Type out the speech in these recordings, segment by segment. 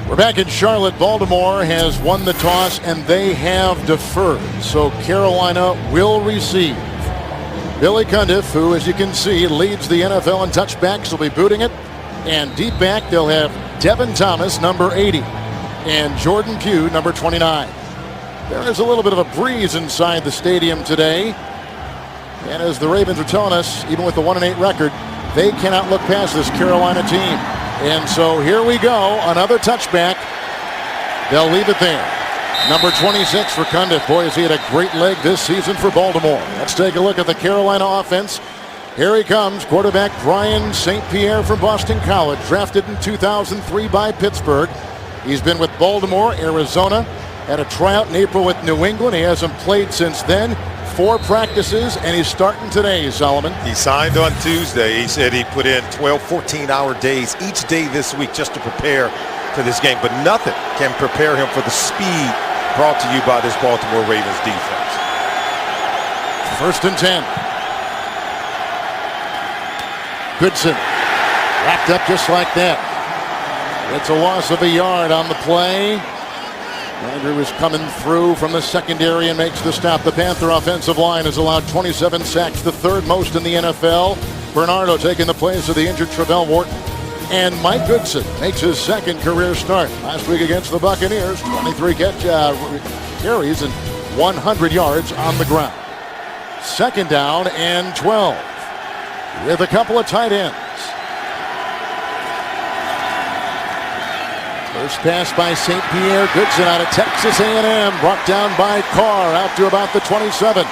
We're back in Charlotte. Baltimore has won the toss and they have deferred. So Carolina will receive. Billy Cundiff, who, as you can see, leads the NFL in touchbacks, will be booting it. And deep back, they'll have Devin Thomas, number 80, and Jordan Pugh, number 29. There is a little bit of a breeze inside the stadium today. And as the Ravens are telling us, even with the 1-8 record, they cannot look past this Carolina team. And so here we go, another touchback. They'll leave it there. Number 26 for Cundiff. Boy, has he had a great leg this season for Baltimore. Let's take a look at the Carolina offense. Here he comes, quarterback Brian St. Pierre from Boston College, drafted in 2003 by Pittsburgh. He's been with Baltimore, Arizona, had a tryout in April with New England. He hasn't played since then. 4 practices, and he's starting today, Solomon. He signed on Tuesday. He said he put in 12, 14-hour days each day this week just to prepare for this game. But nothing can prepare him for the speed brought to you by this Baltimore Ravens defense. 1st and 10. Goodson wrapped up just like that. It's a loss of a yard on the play. Andrew is coming through from the secondary and makes the stop. The Panther offensive line has allowed 27 sacks, the 3rd most in the NFL. Bernardo taking the place of the injured Travell Wharton. And Mike Goodson makes his 2nd career start. Last week against the Buccaneers, 23 carries and 100 yards on the ground. 2nd down and 12 with a couple of tight ends. First pass by St. Pierre. Goodson out of Texas A&M. Brought down by Carr out to about the 27.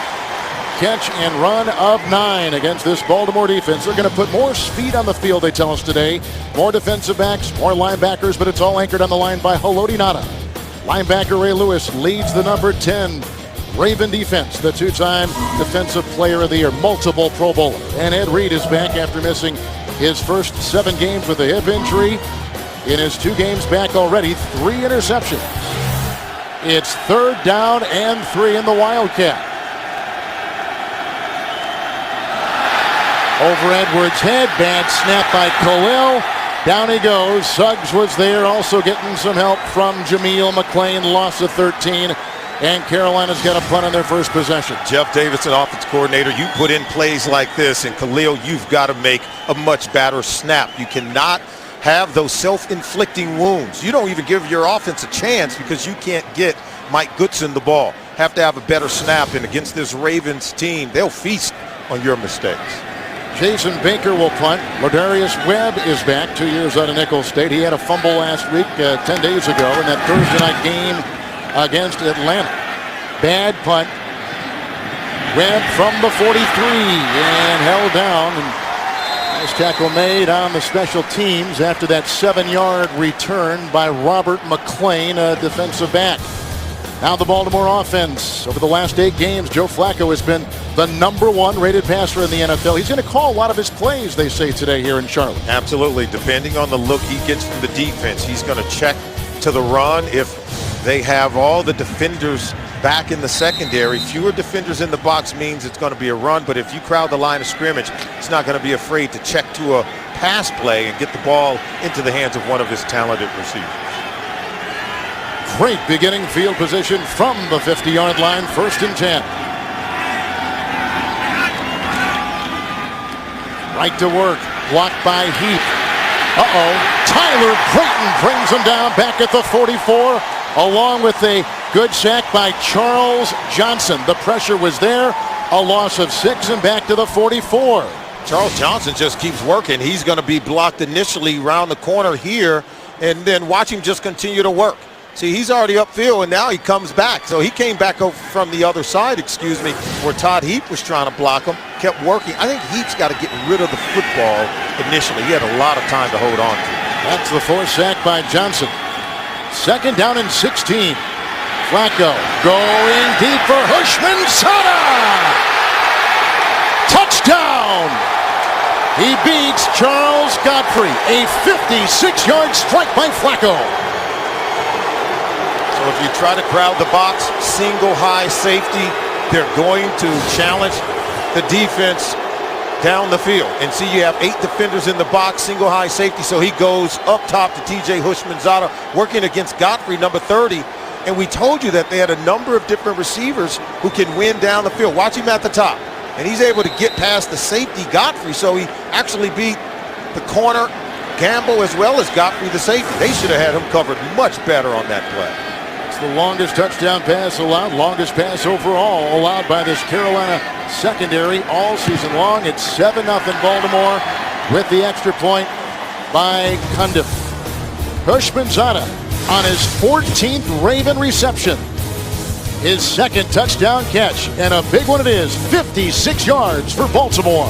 Catch and run of 9 against this Baltimore defense. They're going to put more speed on the field, they tell us today. More defensive backs, more linebackers, but it's all anchored on the line by Haloti Ngata. Linebacker Ray Lewis leads the number 10 Raven defense, the 2-time Defensive Player of the Year, multiple Pro Bowler. And Ed Reed is back after missing his first 7 games with a hip injury. In his 2 games back already, 3 interceptions. It's 3rd down and 3 in the Wildcat. Over Edwards' head, bad snap by Khalil. Down he goes. Suggs was there, also getting some help from Jameel McClain. Loss of 13. And Carolina's got a punt on their first possession. Jeff Davidson, offense coordinator, you put in plays like this, and Khalil, you've got to make a much better snap. You cannot have those self-inflicting wounds. You don't even give your offense a chance because you can't get Mike Goodson the ball. Have to have a better snap, and against this Ravens team, they'll feast on your mistakes. Jason Baker will punt. Ladarius Webb is back, 2 years out of Nicholls State. He had a fumble last week, 10 days ago, in that Thursday night game against Atlanta. Bad punt. Webb from the 43 and held down. And nice tackle made on the special teams after that 7-yard return by Robert McClain, a defensive back. Now the Baltimore offense. Over the last 8 games, Joe Flacco has been the number 1 rated passer in the NFL. He's going to call a lot of his plays, they say today here in Charlotte. Absolutely. Depending on the look he gets from the defense, he's going to check to the run. If they have all the defenders back in the secondary, fewer defenders in the box means it's going to be a run. But if you crowd the line of scrimmage, he's not going to be afraid to check to a pass play and get the ball into the hands of one of his talented receivers. Great beginning field position from the 50-yard line. 1st and 10. Right to work. Blocked by Heath. Tyler Creighton brings him down back at the 44, along with a good sack by Charles Johnson. The pressure was there. A loss of 6 and back to the 44. Charles Johnson just keeps working. He's going to be blocked initially around the corner here, and then watch him just continue to work. See, he's already upfield, and now he comes back. So he came back over from the other side, where Todd Heap was trying to block him, kept working. I think Heap's got to get rid of the football initially. He had a lot of time to hold on to. That's the 4th sack by Johnson. 2nd down and 16. Flacco going deep for Hushman-Sada. Touchdown! He beats Charles Godfrey. A 56-yard strike by Flacco. So if you try to crowd the box, single high safety, they're going to challenge the defense down the field. And see, you have 8 defenders in the box, single high safety, so he goes up top to TJ Hushmanzada, working against Godfrey, number 30. And we told you that they had a number of different receivers who can win down the field. Watch him at the top. And he's able to get past the safety, Godfrey, so he actually beat the corner, Gamble, as well as Godfrey, the safety. They should have had him covered much better on that play. It's the longest touchdown pass allowed, longest pass overall allowed by this Carolina secondary all season long. It's 7-0 Baltimore with the extra point by Cundiff. Hushmanzada on his 14th Raven reception. His second touchdown catch, and a big one it is, 56 yards for Baltimore.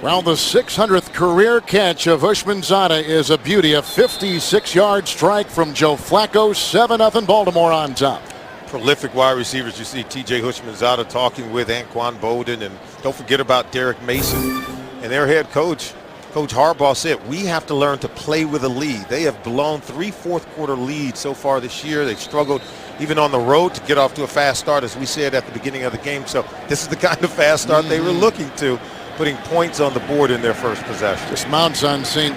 Well, the 600th career catch of Hushmanzada is a beauty. A 56-yard strike from Joe Flacco. 7-0 Baltimore on top. Prolific wide receivers. You see TJ Hushmanzada talking with Anquan Bolden, and don't forget about Derek Mason. And their head coach, Coach Harbaugh, said, we have to learn to play with a lead. They have blown 3 fourth-quarter leads so far this year. They've struggled even on the road to get off to a fast start, as we said at the beginning of the game. So this is the kind of fast start they were looking to, putting points on the board in their first possession. This mounts on St.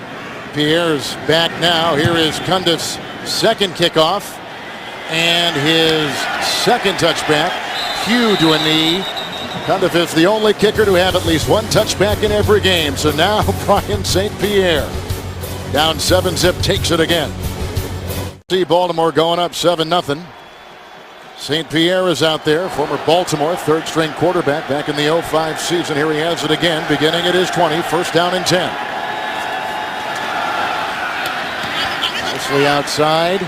Pierre's back now. Here is Cundiff's second kickoff and his second touchback. Cue to a knee. Cundiff is the only kicker to have at least one touchback in every game. So now Brian St. Pierre down 7-zip, takes it again. See Baltimore going up 7-0. St. Pierre is out there, former Baltimore third-string quarterback back in the 05 season. Here he has it again, beginning at his 20, first down and 10. Nicely outside.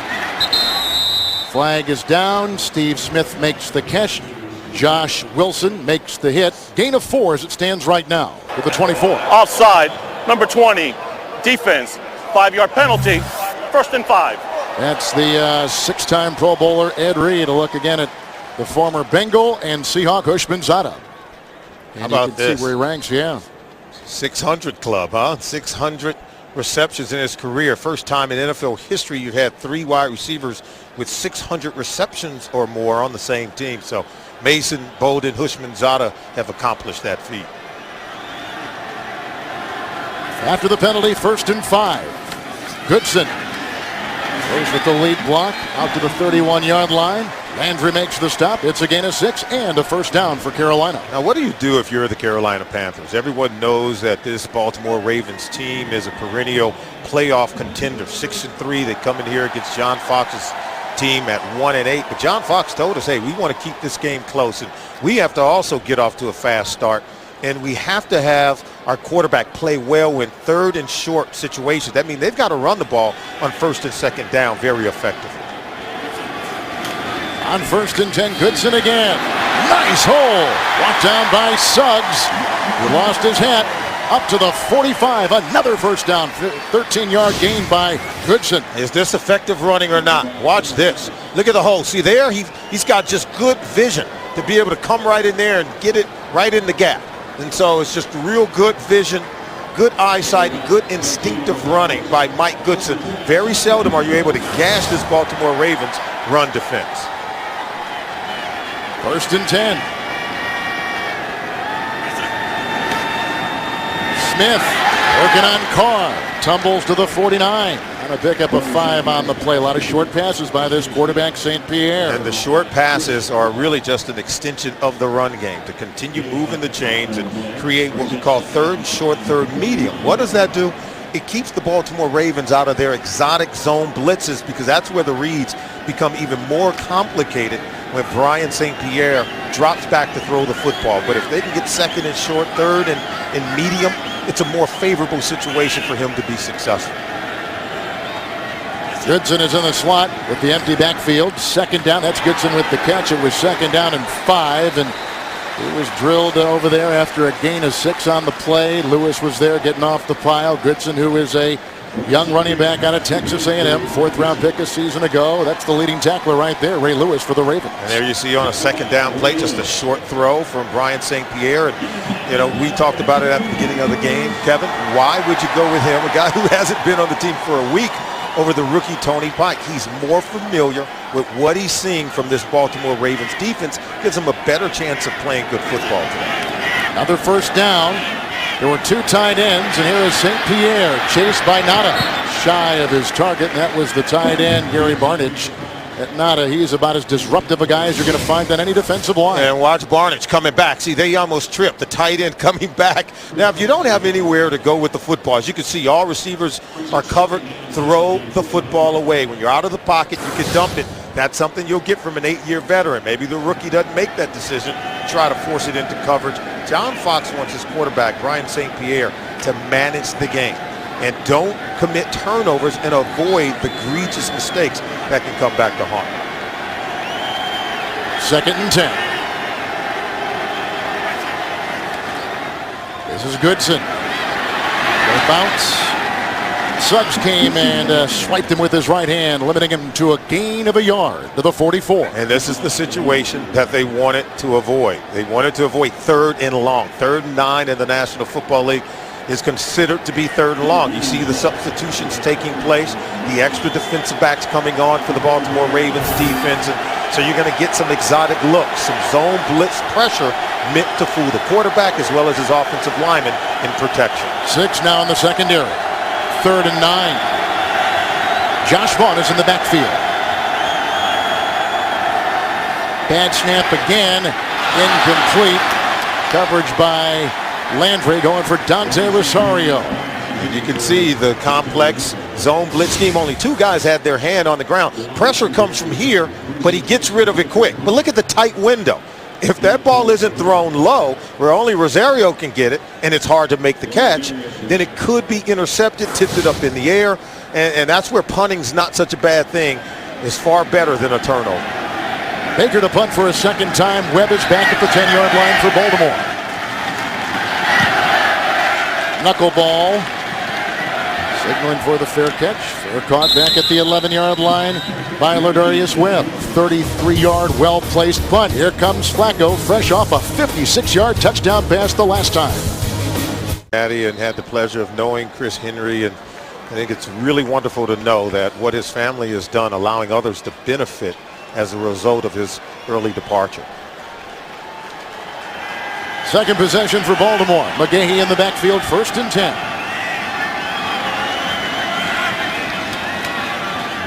Flag is down. Steve Smith makes the catch. Josh Wilson makes the hit. Gain of 4 as it stands right now with the 24. Offside, number 20, defense, 5-yard penalty, 1st and 5. That's the 6-time Pro Bowler Ed Reed. A look again at the former Bengal and Seahawk Hushmanzada. How about you can this? See where he ranks, yeah. 600 club, huh? 600 receptions in his career. First time in NFL history you've had 3 wide receivers with 600 receptions or more on the same team. So Mason, Bolden, Hushmanzada have accomplished that feat. After the penalty, 1st and 5. Goodson goes with the lead block out to the 31-yard line. Landry makes the stop. It's a gain of 6 and a first down for Carolina. Now, what do you do if you're the Carolina Panthers? Everyone knows that this Baltimore Ravens team is a perennial playoff contender. 6-3. They come in here against John Fox's team at 1-8. But John Fox told us, hey, we want to keep this game close, and we have to also get off to a fast start. And we have to have our quarterback play well in 3rd and short situations. That means they've got to run the ball on 1st and 2nd down very effectively. On 1st and 10, Goodson again. Nice hole. Walked down by Suggs, who lost his hat. Up to the 45. Another first down. 13-yard gain by Goodson. Is this effective running or not? Watch this. Look at the hole. See there? He's got just good vision to be able to come right in there and get it right in the gap. And so it's just real good vision, good eyesight, and good instinctive running by Mike Goodson. Very seldom are you able to gash this Baltimore Ravens run defense. 1st and 10. Smith working on Carr. Tumbles to the 49. And a pickup of 5 on the play. A lot of short passes by this quarterback, St. Pierre. And the short passes are really just an extension of the run game to continue moving the chains and create what we call 3rd and short, 3rd medium. What does that do? It keeps the Baltimore Ravens out of their exotic zone blitzes, because that's where the reads become even more complicated when Brian St. Pierre drops back to throw the football. But if they can get 2nd and short, 3rd and medium, it's a more favorable situation for him to be successful. Goodson is in the slot with the empty backfield. 2nd down. That's Goodson with the catch. It was 2nd down and 5, and he was drilled over there after a gain of 6 on the play. Lewis was there getting off the pile. Goodson, who is a young running back out of Texas A&M, 4th-round pick a season ago. That's the leading tackler right there, Ray Lewis for the Ravens. And there you see on a 2nd down play, just a short throw from Brian St. Pierre. And, we talked about it at the beginning of the game. Kevin, why would you go with him, a guy who hasn't been on the team for a week, over the rookie Tony Pike. He's more familiar with what he's seeing from this Baltimore Ravens defense. Gives him a better chance of playing good football today. Another first down. There were two tight ends, and here is St. Pierre, chased by Nada. Shy of his target, and that was the tight end, Gary Barnidge. At Nada, he's about as disruptive a guy as you're going to find on any defensive line. And watch Barnidge coming back. See, they almost tripped. The tight end coming back. Now, if you don't have anywhere to go with the football, as you can see, all receivers are covered. Throw the football away. When you're out of the pocket, you can dump it. That's something you'll get from an 8-year veteran. Maybe the rookie doesn't make that decision, try to force it into coverage. John Fox wants his quarterback, Brian St. Pierre, to manage the game. And don't commit turnovers and avoid the egregious mistakes that can come back to haunt. 2nd and 10. This is Goodson. They bounce. Suggs came and swiped him with his right hand, limiting him to a gain of a yard to the 44. And this is the situation that they wanted to avoid. They wanted to avoid 3rd and long. 3rd and 9 in the National Football League is considered to be 3rd and long. You see the substitutions taking place, the extra defensive backs coming on for the Baltimore Ravens defense. And so you're going to get some exotic looks, some zone blitz pressure meant to fool the quarterback as well as his offensive lineman in protection. 6 now in the secondary. 3rd and 9. Josh Vaughn is in the backfield. Bad snap again. Incomplete. Coverage by Landry going for Dante Rosario. And you can see the complex zone blitz scheme. Only 2 guys had their hand on the ground. Pressure comes from here, but he gets rid of it quick. But look at the tight window. If that ball isn't thrown low, where only Rosario can get it, and it's hard to make the catch, then it could be intercepted, tipped it up in the air, and that's where punting's not such a bad thing. It's far better than a turnover. Baker to punt for a 2nd time. Webb is back at the 10-yard line for Baltimore. Knuckleball. Signaling for the fair catch. Fair caught back at the 11-yard line by Ladarius Webb. 33-yard well-placed punt. Here comes Flacco, fresh off a 56-yard touchdown pass the last time. And had the pleasure of knowing Chris Henry, and I think it's really wonderful to know that what his family has done, allowing others to benefit as a result of his early departure. 2nd possession for Baltimore. McGahee in the backfield, 1st and 10.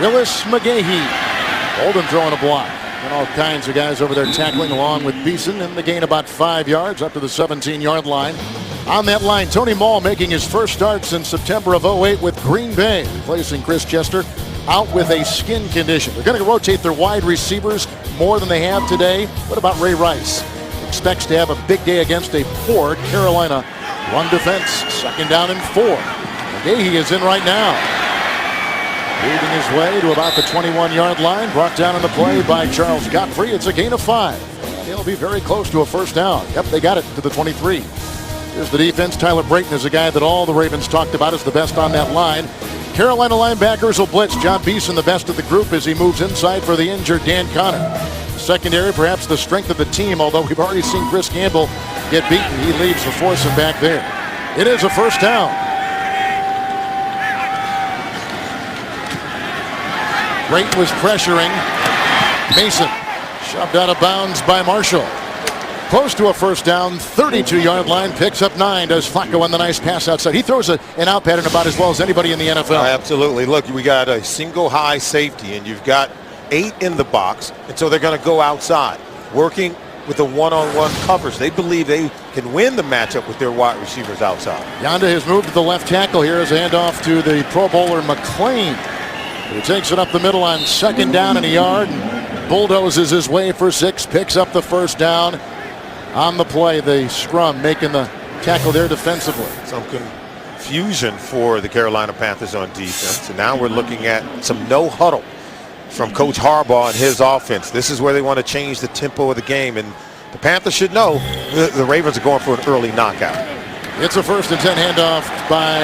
Willis McGahee. Oldham throwing a block. And all kinds of guys over there tackling along with Beeson, and the gain about 5 yards up to the 17-yard line. On that line, Tony Mall making his first start since September of 08 with Green Bay, replacing Chris Chester out with a skin condition. They're going to rotate their wide receivers more than they have today. What about Ray Rice? Expects to have a big day against a poor Carolina run defense. 2nd down and 4. McGahee is in right now. Leading his way to about the 21-yard line. Brought down on the play by Charles Godfrey. It's a gain of 5. They'll be very close to a first down. Yep, they got it to the 23. Here's the defense. Tyler Brayton is a guy that all the Ravens talked about as the best on that line. Carolina linebackers will blitz. John Beeson, the best of the group, as he moves inside for the injured Dan Connor. Secondary, perhaps the strength of the team, although we've already seen Chris Campbell get beaten. He leaves the force him back there. It is a first down. Brayton was pressuring Mason. Shoved out of bounds by Marshall. Close to a first down, 32-yard line, picks up 9. Does Flacco on the nice pass outside. He throws an out pattern about as well as anybody in the NFL. Absolutely. Look, we got a single high safety, and you've got 8 in the box, and so they're going to go outside, working with a one-on-one coverage. They believe they can win the matchup with their wide receivers outside. Yonda has moved to the left tackle here as a handoff to the Pro Bowler McLean. He takes it up the middle on 2nd down and a yard, and bulldozes his way for 6, picks up the first down. On the play, the scrum making the tackle there defensively. Some confusion for the Carolina Panthers on defense. And now we're looking at some no huddle from Coach Harbaugh and his offense. This is where they want to change the tempo of the game. And the Panthers should know the Ravens are going for an early knockout. It's a 1st and 10 handoff by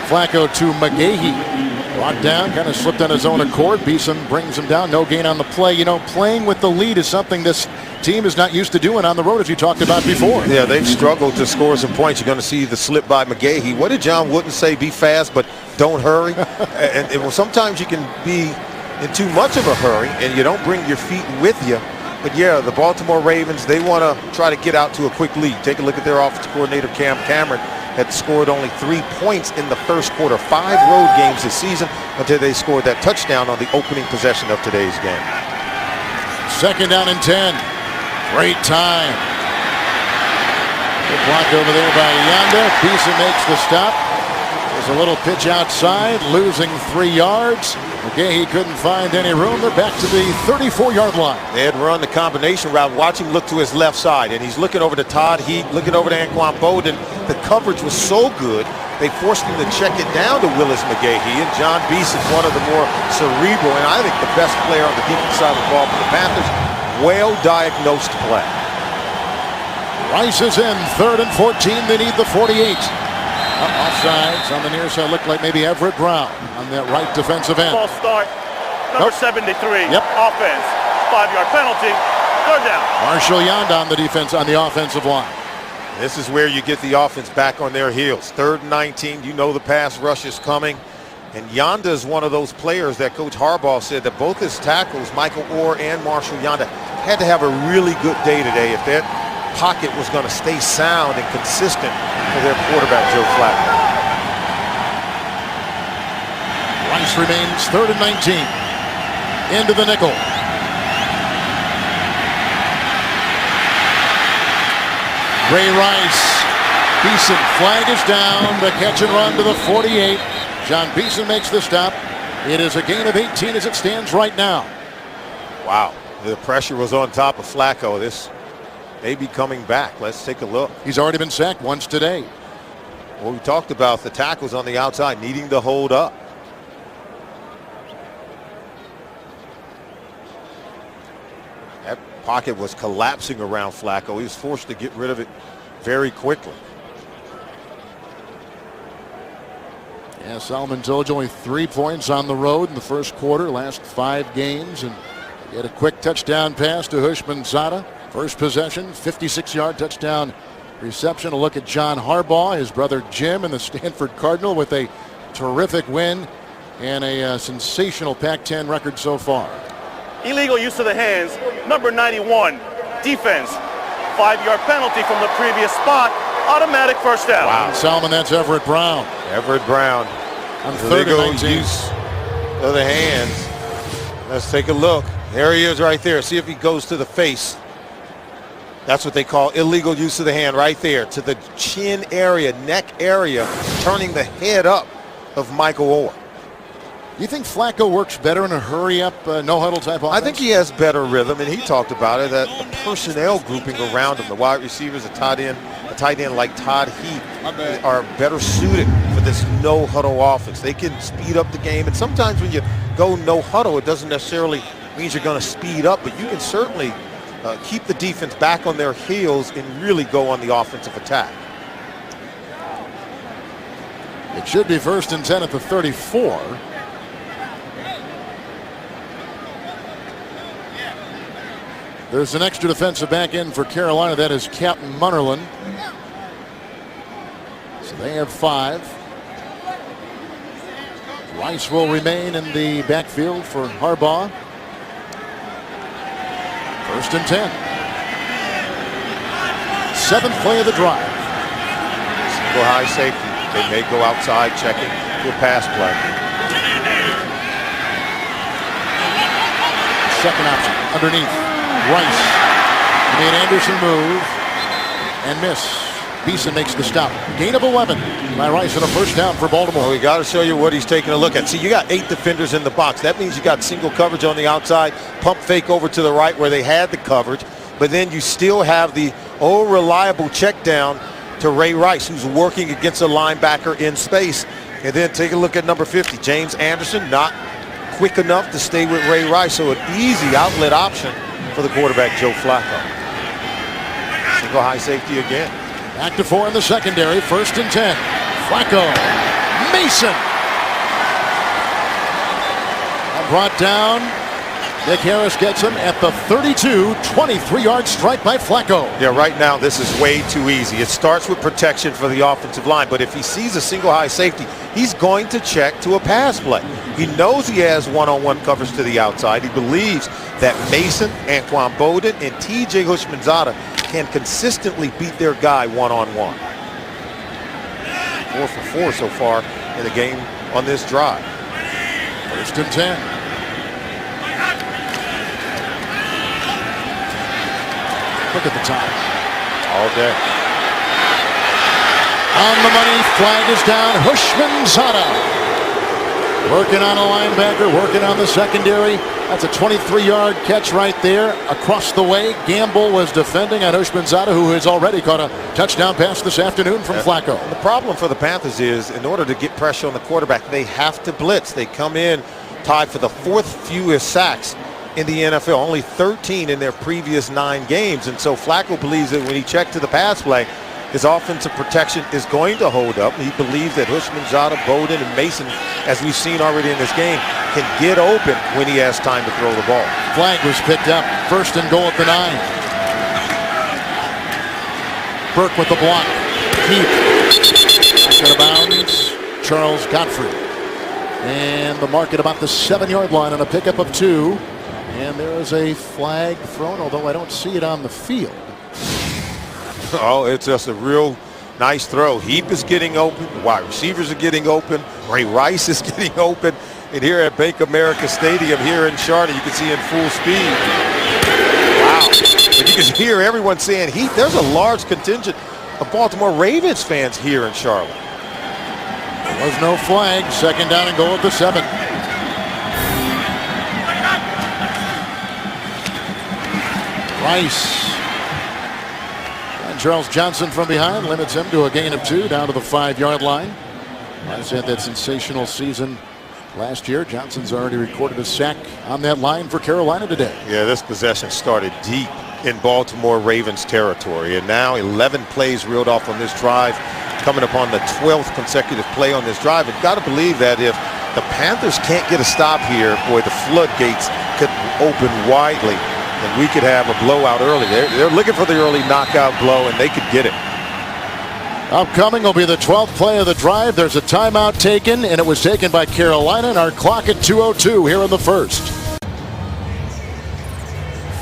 Flacco to McGahee. Brought down, kind of slipped on his own accord. Beeson brings him down. No gain on the play. You know, playing with the lead is something this team is not used to doing on the road, as you talked about before. Yeah, they've struggled to score some points. You're going to see the slip by McGahee. What did John Wooden say? Be fast, but don't hurry. and sometimes you can be in too much of a hurry, and you don't bring your feet with you. But yeah, the Baltimore Ravens, they want to try to get out to a quick lead. Take a look at their offensive coordinator, Cam Cameron, had scored only 3 points in the first quarter. 5 road games this season until they scored that touchdown on the opening possession of today's game. 2nd down and 10. Great time. Good block over there by Yanda. Beeson makes the stop. There's a little pitch outside, losing 3 yards. McGahee couldn't find any room. They're back to the 34-yard line. They had run the combination route. Watch him look to his left side, and he's looking over to Todd Heat, looking over to Anquan Bowden. The coverage was so good, they forced him to check it down to Willis McGahee, and John Beeson, one of the more cerebral, and I think the best player on the defensive side of the ball for the Panthers. Well-diagnosed play. Rice is in, 3rd and 14. They need the 48. Offsides on the near side. Looked like maybe Everett Brown on that right defensive end. False start. Number 73. Yep. Offense. 5-yard penalty. 3rd down. Marshall Yanda on the offensive line. This is where you get the offense back on their heels. 3rd and 19. You know the pass rush is coming. And Yanda is one of those players that Coach Harbaugh said that both his tackles, Michael Orr and Marshall Yanda, had to have a really good day today if that pocket was going to stay sound and consistent for their quarterback, Joe Flacco. Rice remains 3rd and 19. Into the nickel. Ray Rice. Beeson, flag is down. The catch and run to the 48. John Beeson makes the stop. It is a gain of 18 as it stands right now. Wow, the pressure was on top of Flacco. This may be coming back. Let's take a look. He's already been sacked once today. Well, we talked about the tackles on the outside needing to hold up. That pocket was collapsing around Flacco. He was forced to get rid of it very quickly. Yeah, Solomon told you only 3 points on the road in the first quarter, last 5 games, and he had a quick touchdown pass to Hushmanzada. First possession, 56-yard touchdown reception. A look at John Harbaugh, his brother Jim, and the Stanford Cardinal with a terrific win and a sensational Pac-10 record so far. Illegal use of the hands. Number 91. Defense. 5-yard penalty from the previous spot. Automatic first down. Wow. Solomon, that's Everett Brown. Everett Brown. On 3rd and 19. Use of the hands. Let's take a look. There he is right there. See if he goes to the face. That's what they call illegal use of the hand right there. To the chin area, neck area, turning the head up of Michael Orr. Do you think Flacco works better in a hurry-up, no-huddle type offense? I think he has better rhythm, and he talked about it, that the personnel grouping around him, the wide receivers, a tight end like Todd Heat, are better suited for this no-huddle offense. They can speed up the game, and sometimes when you go no-huddle, it doesn't necessarily mean you're going to speed up, but you can certainly keep the defense back on their heels and really go on the offensive attack. It should be 1st and 10 at the 34. There's an extra defensive back in for Carolina. That is Captain Munnerlyn. So they have 5. Rice will remain in the backfield for Harbaugh. 1st and 10. 7th play of the drive. Single high safety. They may go outside checking to a pass play. Second option underneath. Rice made Anderson move and miss. Beeson makes the stop. Gain of 11 by Rice and a first down for Baltimore. Well, we got to show you what he's taking a look at. See, you got 8 defenders in the box. That means you got single coverage on the outside, pump fake over to the right where they had the coverage, but then you still have the reliable check down to Ray Rice, who's working against a linebacker in space. And then take a look at number 50, James Anderson, not quick enough to stay with Ray Rice, so an easy outlet option for the quarterback, Joe Flacco. Single high safety again. Back to 4 in the secondary. 1st and 10. Flacco. Mason. Brought down Nick Harris gets him at the 32, 23-yard strike by Flacco. Yeah, right now this is way too easy. It starts with protection for the offensive line, but if he sees a single high safety, he's going to check to a pass play. He knows he has one-on-one coverage to the outside. He believes that Mason, Anquan Bowden, and T.J. Houshmandzadeh can consistently beat their guy one-on-one. 4 for 4 so far in the game on this drive. 1st and 10. Look at the time. All day. On the money, flag is down. Houshmandzadeh working on a linebacker, working on the secondary. That's a 23-yard catch right there across the way. Gamble was defending on Houshmandzadeh, who has already caught a touchdown pass this afternoon from Flacco. The problem for the Panthers is, in order to get pressure on the quarterback, they have to blitz. They come in tied for the 4th fewest sacks in the NFL, only 13 in their previous 9 games. And so Flacco believes that when he checked to the pass play, his offensive protection is going to hold up. He believes that Houshmandzadeh, Bowden, and Mason, as we've seen already in this game, can get open when he has time to throw the ball. Flag was picked up. 1st and goal at the 9. Burke with the block. Keep. Out of bounds. Charles Godfrey. And the mark at about the 7-yard line on a pickup of 2. And there is a flag thrown, although I don't see it on the field. Oh, it's just a real nice throw. Heap is getting open. The wide receivers are getting open. Ray Rice is getting open. And here at Bank America Stadium here in Charlotte, you can see in full speed. Wow. But you can hear everyone saying Heap. There's a large contingent of Baltimore Ravens fans here in Charlotte. There was no flag. 2nd down and goal at the 7. Rice. And Charles Johnson from behind limits him to a gain of 2 down to the 5-yard line. Rice had that sensational season last year. Johnson's already recorded a sack on that line for Carolina today. Yeah, this possession started deep in Baltimore Ravens territory. And now 11 plays reeled off on this drive, coming upon the 12th consecutive play on this drive. And got to believe that if the Panthers can't get a stop here, boy, the floodgates could open widely. And we could have a blowout early. They're looking for the early knockout blow, and they could get it. Upcoming will be the 12th play of the drive. There's a timeout taken, and it was taken by Carolina, and our clock at 2:02 here in the 1st.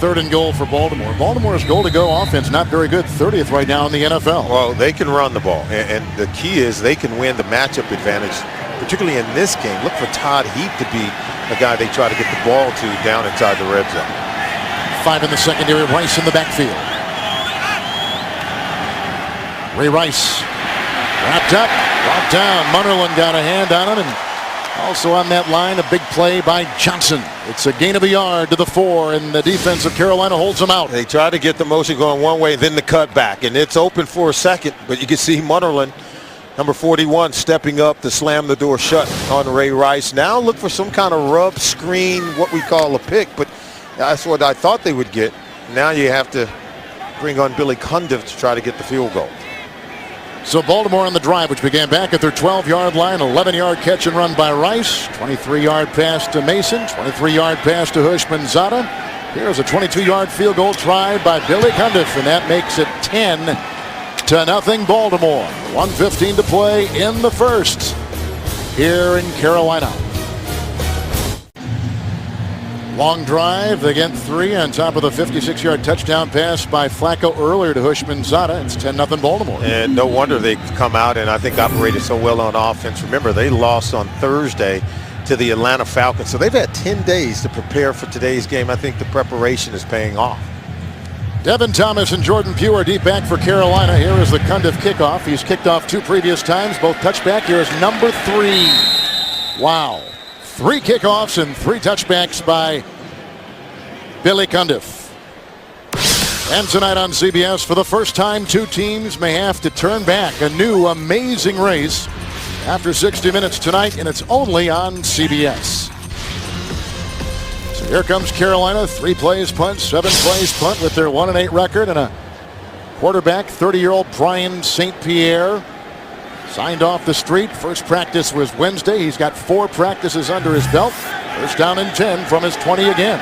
3rd and goal for Baltimore. Baltimore's goal-to-go offense not very good. 30th right now in the NFL. Well, they can run the ball, and the key is they can win the matchup advantage, particularly in this game. Look for Todd Heap to be a guy they try to get the ball to down inside the red zone. 5 in the secondary. Rice in the backfield. Ray Rice wrapped up, brought down. Munnerlyn got a hand on him, and also on that line, a big play by Johnson. It's a gain of a yard to the 4, and the defense of Carolina holds him out. They try to get the motion going one way, then the cut back, and it's open for a second, but you can see Munnerlyn, number 41, stepping up to slam the door shut on Ray Rice. Now look for some kind of rub screen, what we call a pick, but that's what I thought they would get. Now you have to bring on Billy Cundiff to try to get the field goal. So Baltimore on the drive, which began back at their 12-yard line. 11-yard catch and run by Rice. 23-yard pass to Mason. 23-yard pass to Houshmandzadeh. Here's a 22-yard field goal tried by Billy Cundiff, and that makes it 10-0 Baltimore. 1:15 to play in the 1st here in Carolina. Long drive. They get 3 on top of the 56-yard touchdown pass by Flacco earlier to Houshmandzadeh. It's 10-0 Baltimore. And no wonder they come out and I think operated so well on offense. Remember, they lost on Thursday to the Atlanta Falcons. So they've had 10 days to prepare for today's game. I think the preparation is paying off. Devin Thomas and Jordan Pugh are deep back for Carolina. Here is the Cundiff kickoff. He's kicked off 2 previous times, both touchback. Here is number 3. Wow. 3 kickoffs and 3 touchbacks by Billy Cundiff. And tonight on CBS, for the first time, 2 teams may have to turn back. A new amazing race after 60 minutes tonight, and it's only on CBS. So here comes Carolina. 3 plays punt, 7 plays punt with their 1-8 record, and a quarterback, 30-year-old Brian St. Pierre. Signed off the street. First practice was Wednesday. He's got 4 practices under his belt. First down and 10 from his 20 again.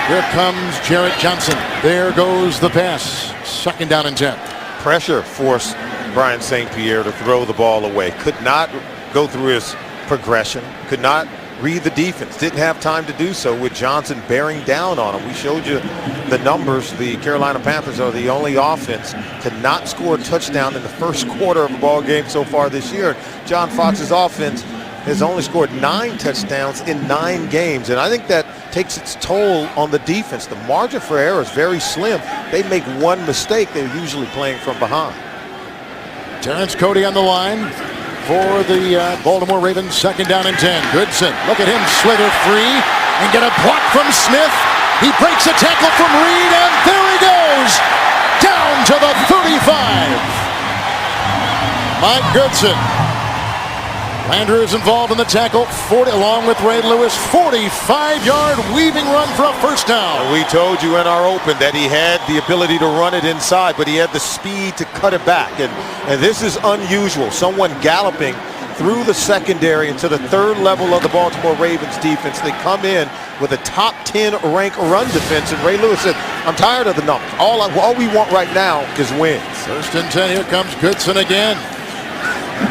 Here comes Jarrett Johnson. There goes the pass. 2nd down and 10. Pressure forced Brian St. Pierre to throw the ball away. Could not go through his progression. Could not read the defense. Didn't have time to do so with Johnson bearing down on him. We showed you the numbers. The Carolina Panthers are the only offense to not score a touchdown in the first quarter of a ball game so far this year. John Fox's offense has only scored 9 touchdowns in 9 games, and I think that takes its toll on the defense. The margin for error is very slim. They make one mistake, they're usually playing from behind. Terrence Cody on the line for the Baltimore Ravens. 2nd down and 10. Goodson, look at him slither free and get a block from Smith. He breaks a tackle from Reed, and there he goes, down to the 35. Mike Goodson. Landry is involved in the tackle, 40, along with Ray Lewis. 45-yard weaving run for a first down. We told you in our open that he had the ability to run it inside, but he had the speed to cut it back. And this is unusual. Someone galloping through the secondary into the 3rd level of the Baltimore Ravens defense. They come in with a top 10 ranked run defense, and Ray Lewis said, I'm tired of the numbers. All we want right now is wins. 1st and 10. Here comes Goodson again.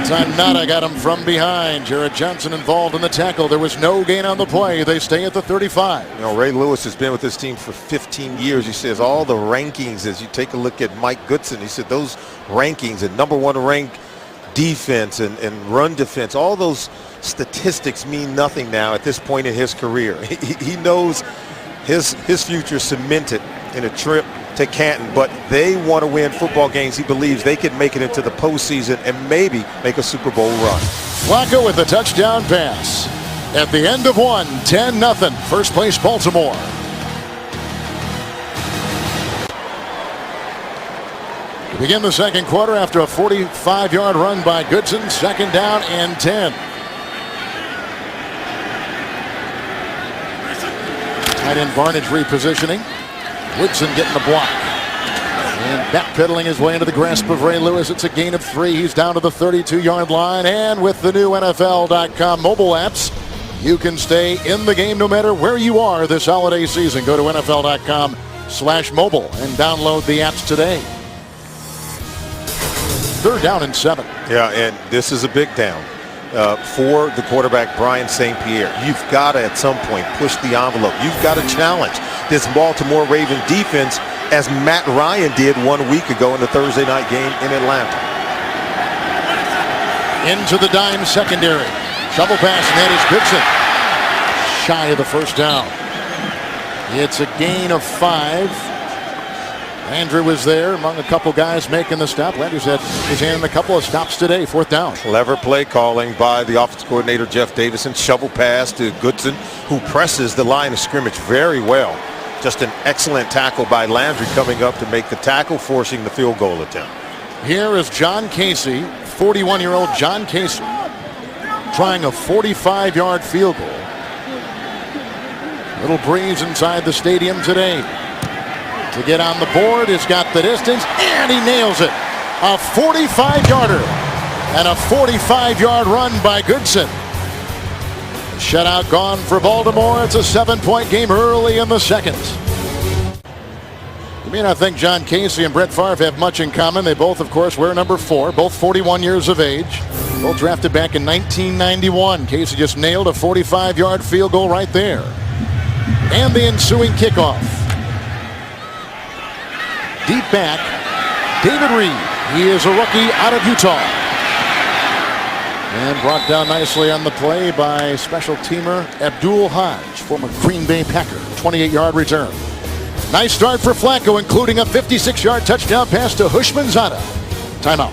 Time Nada got him from behind. Jarrett Johnson involved in the tackle. There was no gain on the play. They stay at the 35. You know, Ray Lewis has been with this team for 15 years. He says all the rankings, as you take a look at Mike Goodson, he said those rankings and #1 ranked defense and run defense, all those statistics mean nothing now at this point in his career. He knows his future cemented in a trip to Canton, but they want to win football games. He believes they can make it into the postseason and maybe make a Super Bowl run. Flacco with a touchdown pass. At the end of one, 10-0. First place Baltimore. To begin the 2nd quarter after a 45-yard run by Goodson. 2nd down and 10. Tight end Barnage repositioning. Woodson getting the block. And backpedaling his way into the grasp of Ray Lewis. It's a gain of 3. He's down to the 32-yard line. And with the new NFL.com mobile apps, you can stay in the game no matter where you are this holiday season. Go to NFL.com/mobile and download the apps today. 3rd down and 7. Yeah, and this is a big down for the quarterback, Brian St. Pierre. You've got to, at some point, push the envelope. You've got to challenge this Baltimore Ravens defense as Matt Ryan did 1 week ago in the Thursday night game in Atlanta. Into the dime secondary. Shovel pass, and that is Goodson. Shy of the 1st down. It's a gain of 5. Landry was there among a couple guys making the stop. Landry's had his hand in a couple of stops today. 4th down. Clever play calling by the offense coordinator, Jeff Davison. Shovel pass to Goodson, who presses the line of scrimmage very well. Just an excellent tackle by Landry coming up to make the tackle, forcing the field goal attempt. Here is John Casey, 41-year-old John Casey, trying a 45-yard field goal. Little breeze inside the stadium today. To get on the board, he's got the distance, and he nails it. A 45-yarder and a 45-yard run by Goodson. Shutout gone for Baltimore. It's a 7-point game early in the 2nd. You may not think John Casey and Brett Favre have much in common. They both, of course, wear number 4, both 41 years of age. Both drafted back in 1991. Casey just nailed a 45-yard field goal right there. And the ensuing kickoff. Deep back, David Reed. He is a rookie out of Utah. And brought down nicely on the play by special teamer Abdul Hodge, former Green Bay Packer. 28-yard return. Nice start for Flacco, including a 56-yard touchdown pass to Hushmanzada. Timeout.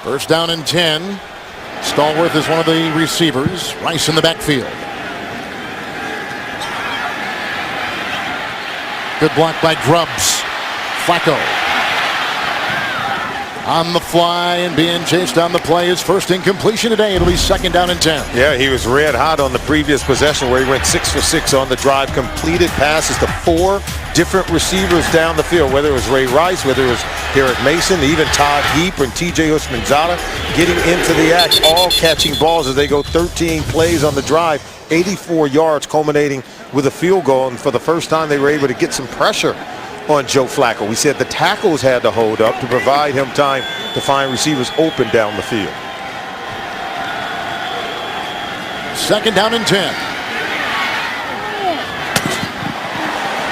1st down and 10. Stallworth is one of the receivers. Rice in the backfield. Good block by Grubbs. Flacco on the fly and being chased on the play. His first incompletion today. It'll be 2nd down and 10. Yeah, he was red hot on the previous possession where he went 6 for 6 on the drive. Completed passes to 4 different receivers down the field, whether it was Ray Rice, whether it was Derek Mason, even Todd Heap and TJ Hushmanzada getting into the act, all catching balls as they go 13 plays on the drive. 84 yards, culminating with a field goal. And for the first time, they were able to get some pressure on Joe Flacco. We said the tackles had to hold up to provide him time to find receivers open down the field. 2nd down and 10.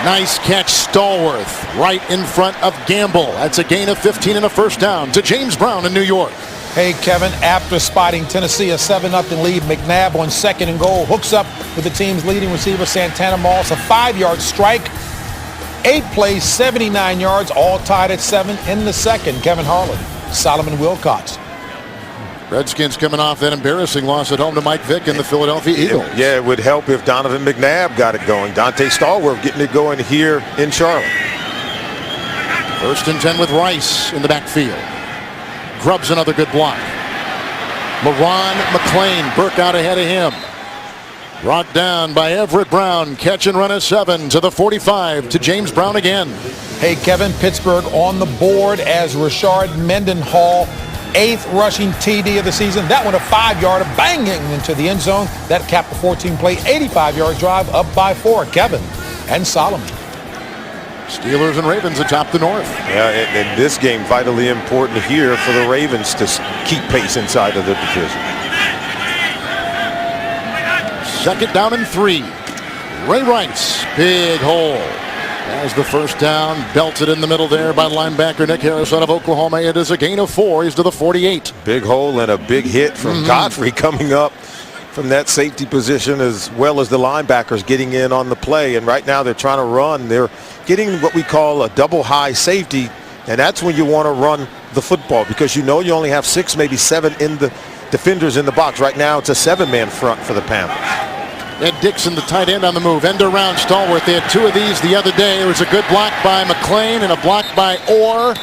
Nice catch, Stallworth, right in front of Gamble. That's a gain of 15 and a first down to James Brown in New York. Hey, Kevin, after spotting Tennessee a 7-0 lead, McNabb on 2nd and goal hooks up with the team's leading receiver, Santana Moss, a 5-yard strike. 8 plays, 79 yards, all tied at 7 in the 2nd. Kevin Harlan, Solomon Wilcox. Redskins coming off that embarrassing loss at home to Mike Vick and the Philadelphia Eagles. Yeah, it would help if Donovan McNabb got it going. Dante Stallworth getting it going here in Charlotte. 1st and 10 with Rice in the backfield. Grubbs another good block. LaRon McClain, Burke out ahead of him. Brought down by Everett Brown. Catch and run a 7 to the 45 to James Brown again. Hey, Kevin, Pittsburgh on the board as Rashard Mendenhall, 8th rushing TD of the season. That one a 5-yarder banging into the end zone. That capped a 14-play, 85-yard drive up by 4. Kevin and Solomon. Steelers and Ravens atop the North. Yeah, and this game vitally important here for the Ravens to keep pace inside of the division. 2nd down and 3. Ray Rice, big hole. As the first down, belted in the middle there by linebacker Nick Harris out of Oklahoma. It is a gain of 4. He's to the 48. Big hole and a big hit from Godfrey coming up from that safety position, as well as the linebackers getting in on the play. And right now they're trying to run. They're getting what we call a double high safety, and that's when you want to run the football because you know you only have 6, maybe 7 in the defenders in the box. Right now it's a 7-man front for the Panthers. Ed Dixon, the tight end on the move. End around Stallworth. They had 2 of these the other day. It was a good block by McClain and a block by Orr.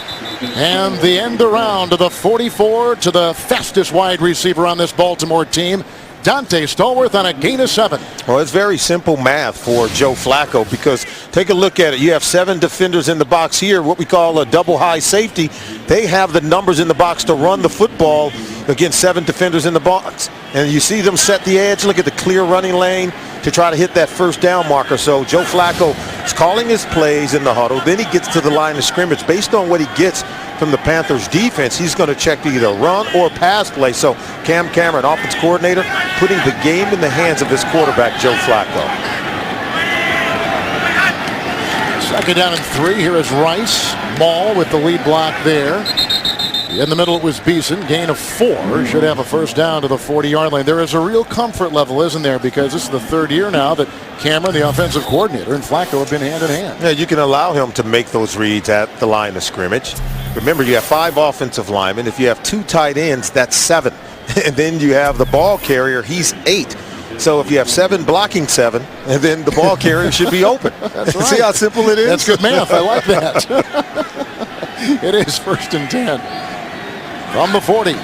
And the end around to the 44 to the fastest wide receiver on this Baltimore team, Dante Stallworth, on a gain of 7. Well, it's very simple math for Joe Flacco because take a look at it. You have 7 defenders in the box here, what we call a double high safety. They have the numbers in the box to run the football against 7 defenders in the box. And you see them set the edge. Look at the clear running lane to try to hit that first down marker. So Joe Flacco is calling his plays in the huddle. Then he gets to the line of scrimmage. Based on what he gets from the Panthers defense, he's going to check to either run or pass play. So Cam Cameron, offense coordinator, putting the game in the hands of his quarterback, Joe Flacco. 2nd down and 3. Here is Rice. Maul with the lead block there. In the middle it was Beeson. Gain of 4. Should have a first down to the 40-yard line. There is a real comfort level, isn't there? Because this is the 3rd year now that Cameron, the offensive coordinator, and Flacco have been hand in hand. Yeah, you can allow him to make those reads at the line of scrimmage. Remember, you have 5 offensive linemen. If you have 2 tight ends, that's 7. And then you have the ball carrier. He's 8. So if you have 7 blocking 7, and then the ball carrier should be open. That's right. See how simple it is? That's good math. I like that. It is 1st and 10. From the 40. They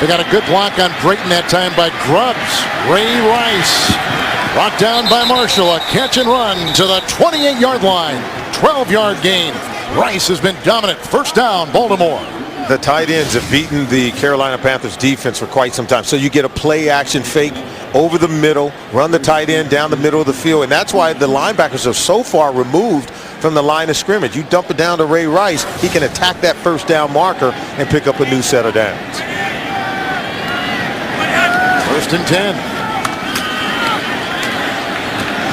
got a good block on Brayton that time by Grubbs. Ray Rice brought down by Marshall. A catch and run to the 28-yard line. 12-yard gain. Rice has been dominant. First down, Baltimore. The tight ends have beaten the Carolina Panthers defense for quite some time. So you get a play action fake over the middle, run the tight end down the middle of the field. And that's why the linebackers are so far removed from the line of scrimmage. You dump it down to Ray Rice, he can attack that first down marker and pick up a new set of downs. 1st and 10.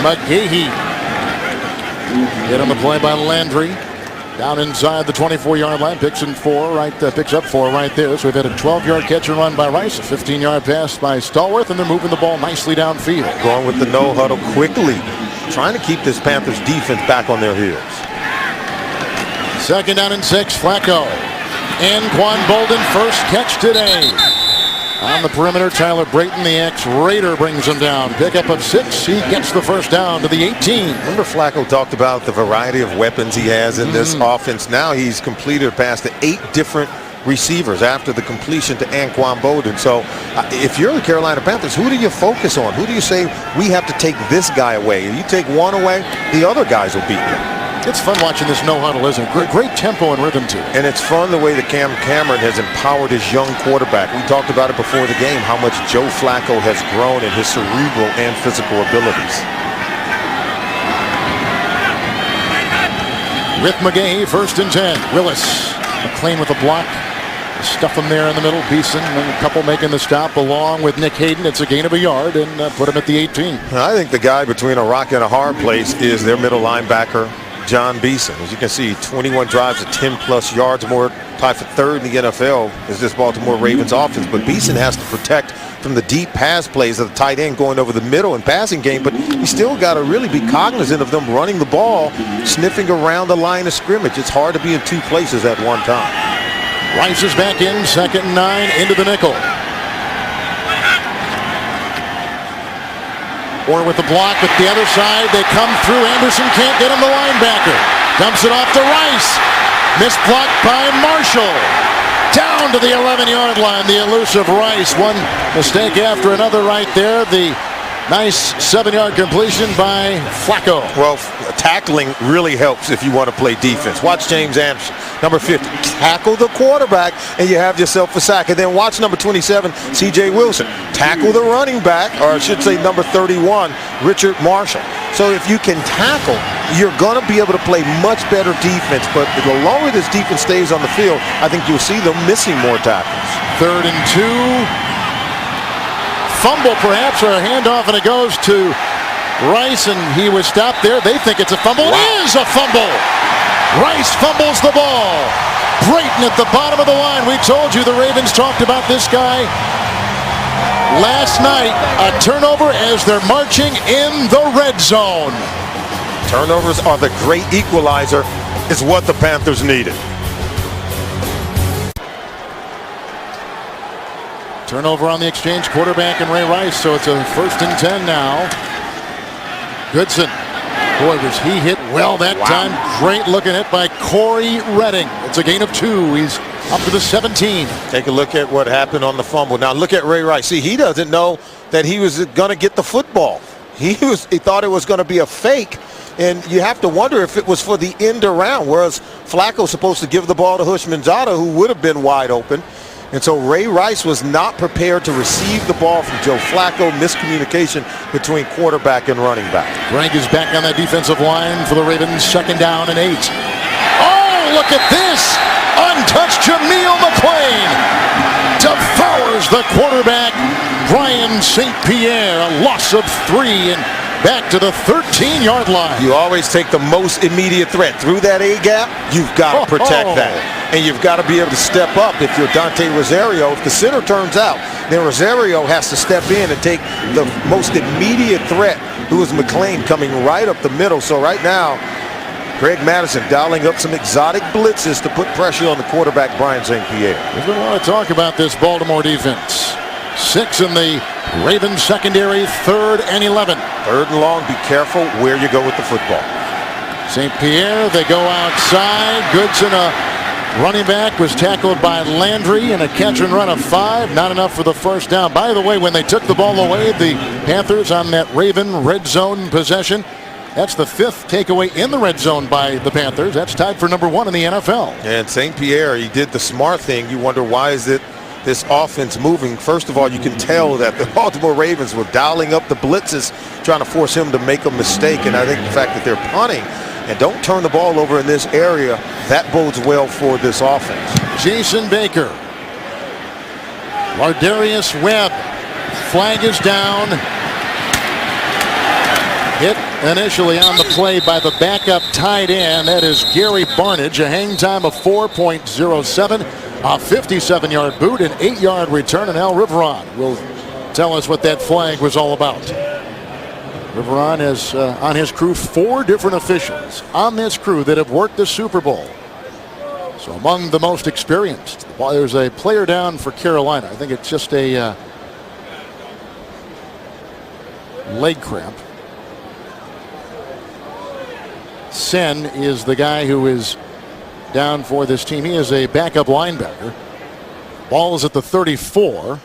McGahee. Hit on the play by Landry. Down inside the 24-yard line, picks up 4 right there. So we've had a 12-yard catch and run by Rice, a 15-yard pass by Stallworth, and they're moving the ball nicely downfield. Going with the no huddle quickly, trying to keep this Panthers defense back on their heels. 2nd down and 6, Flacco. Anquan Bolden, first catch today. On the perimeter, Tyler Brayton, the ex-Raider, brings him down. Pickup of 6. He gets the first down to the 18. Remember Flacco talked about the variety of weapons he has in this offense. Now he's completed past the 8 different receivers after the completion to Anquan Bolden. So if you're the Carolina Panthers, who do you focus on? Who do you say, we have to take this guy away? You take one away, the other guys will beat you. It's fun watching this no-huddle, isn't it? Great tempo and rhythm to it. And it's fun the way that Cameron has empowered his young quarterback. We talked about it before the game, how much Joe Flacco has grown in his cerebral and physical abilities. With McGahee, 1st and 10. Willis, McLean with a block. Stuff him there in the middle. Beeson and a couple making the stop along with Nick Hayden. It's a gain of a yard and put him at the 18. I think the guy between a rock and a hard place is their middle linebacker, John Beeson. As you can see, 21 drives of 10+ yards, more, tied for 3rd in the NFL is this Baltimore Ravens offense. But Beeson has to protect from the deep pass plays of the tight end going over the middle and passing game. But you still got to really be cognizant of them running the ball, sniffing around the line of scrimmage. It's hard to be in 2 places at one time. Rice is back in, 2nd and 9, into the nickel. Or with the block with the other side, they come through. Anderson can't get him, the linebacker. Dumps it off to Rice. Missed block by Marshall. Down to the 11-yard line, the elusive Rice. One mistake after another right there. The nice 7-yard completion by Flacco. Well, tackling really helps if you want to play defense. Watch James Anderson, number 50. Tackle the quarterback, and you have yourself a sack. And then watch number 27, C.J. Wilson. Tackle the running back, or I should say number 31, Richard Marshall. So if you can tackle, you're going to be able to play much better defense. But the longer this defense stays on the field, I think you'll see them missing more tackles. 3rd and 2. Fumble perhaps, or a handoff, and it goes to Rice, and he was stopped there. They think it's a fumble. Wow. It is a fumble. Rice fumbles the ball. Brayton at the bottom of the line. We told you the Ravens talked about this guy last night. A turnover as they're marching in the red zone. Turnovers are the great equalizer, is what the Panthers needed. Turnover on the exchange, quarterback and Ray Rice, so it's a 1st and 10 now. Goodson. Boy, was he hit well that time. Great looking hit by Corey Redding. It's a gain of 2. He's up to the 17. Take a look at what happened on the fumble. Now look at Ray Rice. See, he doesn't know that he was going to get the football. He thought it was going to be a fake. And you have to wonder if it was for the end around, whereas Flacco's supposed to give the ball to Houshmandzadeh, who would have been wide open. And so Ray Rice was not prepared to receive the ball from Joe Flacco. Miscommunication between quarterback and running back. Greg is back on that defensive line for the Ravens. 2nd down and 8. Oh, look at this. Untouched Jameel McLean devours the quarterback, Brian St. Pierre. A loss of 3 and back to the 13-yard line. You always take the most immediate threat. Through that A-gap, you've got to protect that. And you've got to be able to step up if you're Dante Rosario. If the center turns out, then Rosario has to step in and take the most immediate threat, who is McLean, coming right up the middle. So right now, Greg Madison dialing up some exotic blitzes to put pressure on the quarterback, Brian St. Pierre. There's been a lot of talk about this Baltimore defense. 6 in the Ravens secondary, 3rd and 11. 3rd and long, be careful where you go with the football. St. Pierre, they go outside. Goodson, running back, was tackled by Landry in a catch and run of 5. Not enough for the 1st down. By the way, when they took the ball away, the Panthers on that Raven red zone possession, that's the 5th takeaway in the red zone by the Panthers. That's tied for number 1 in the NFL. And St. Pierre, he did the smart thing. You wonder, why is it this offense moving? First of all, you can tell that the Baltimore Ravens were dialing up the blitzes, trying to force him to make a mistake. And I think the fact that they're punting and don't turn the ball over in this area, that bodes well for this offense. Jason Baker. Lardarius Webb. Flag is down. Hit initially on the play by the backup tight end. That is Gary Barnidge. A hang time of 4.07. A 57-yard boot, an 8-yard return, and Al Riveron will tell us what that flag was all about. Riveron has on his crew 4 different officials on this crew that have worked the Super Bowl. So among the most experienced. There's a player down for Carolina. I think it's just a leg cramp. Sen is the guy who is down for this team. He is a backup linebacker. Ball is at the 34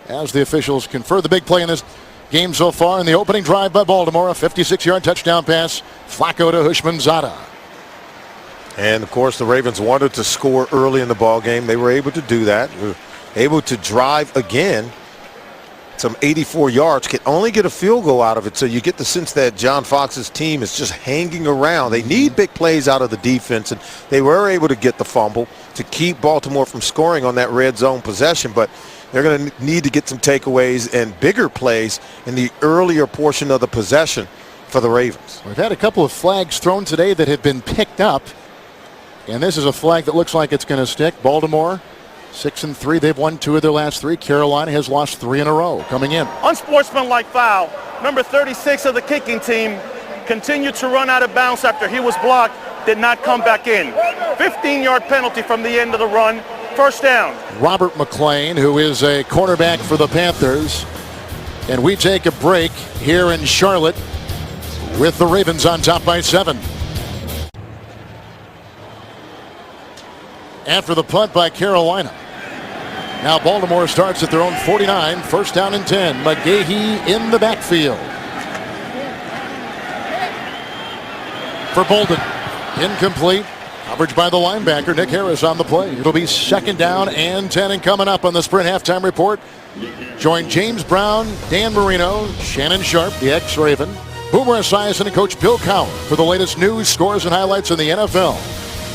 as the officials confer. The big play in this game so far in the opening drive by Baltimore, a 56-yard touchdown pass. Flacco to Houshmandzadeh. And, of course, the Ravens wanted to score early in the ball game. They were able to do that. Were able to drive again. Some 84 yards, can only get a field goal out of it. So you get the sense that John Fox's team is just hanging around. They need big plays out of the defense, and they were able to get the fumble to keep Baltimore from scoring on that red zone possession. But they're going to need to get some takeaways and bigger plays in the earlier portion of the possession for the Ravens. We've had a couple of flags thrown today that have been picked up, and this is a flag that looks like it's going to stick. Baltimore 6-3. They've won 2 of their last 3. Carolina has lost 3 in a row. Coming in. Unsportsmanlike foul. Number 36 of the kicking team continued to run out of bounds after he was blocked. Did not come back in. 15-yard penalty from the end of the run. First down. Robert McClain, who is a cornerback for the Panthers. And we take a break here in Charlotte with the Ravens on top by 7. After the punt by Carolina. Now Baltimore starts at their own 49. First down and 10. McGahee in the backfield. For Bolden. Incomplete. Coverage by the linebacker. Nick Harris on the play. It'll be second down and 10. And coming up on the Sprint halftime report, join James Brown, Dan Marino, Shannon Sharp, the ex-Raven, Boomer Esiason, and Coach Bill Cowher for the latest news, scores, and highlights in the NFL.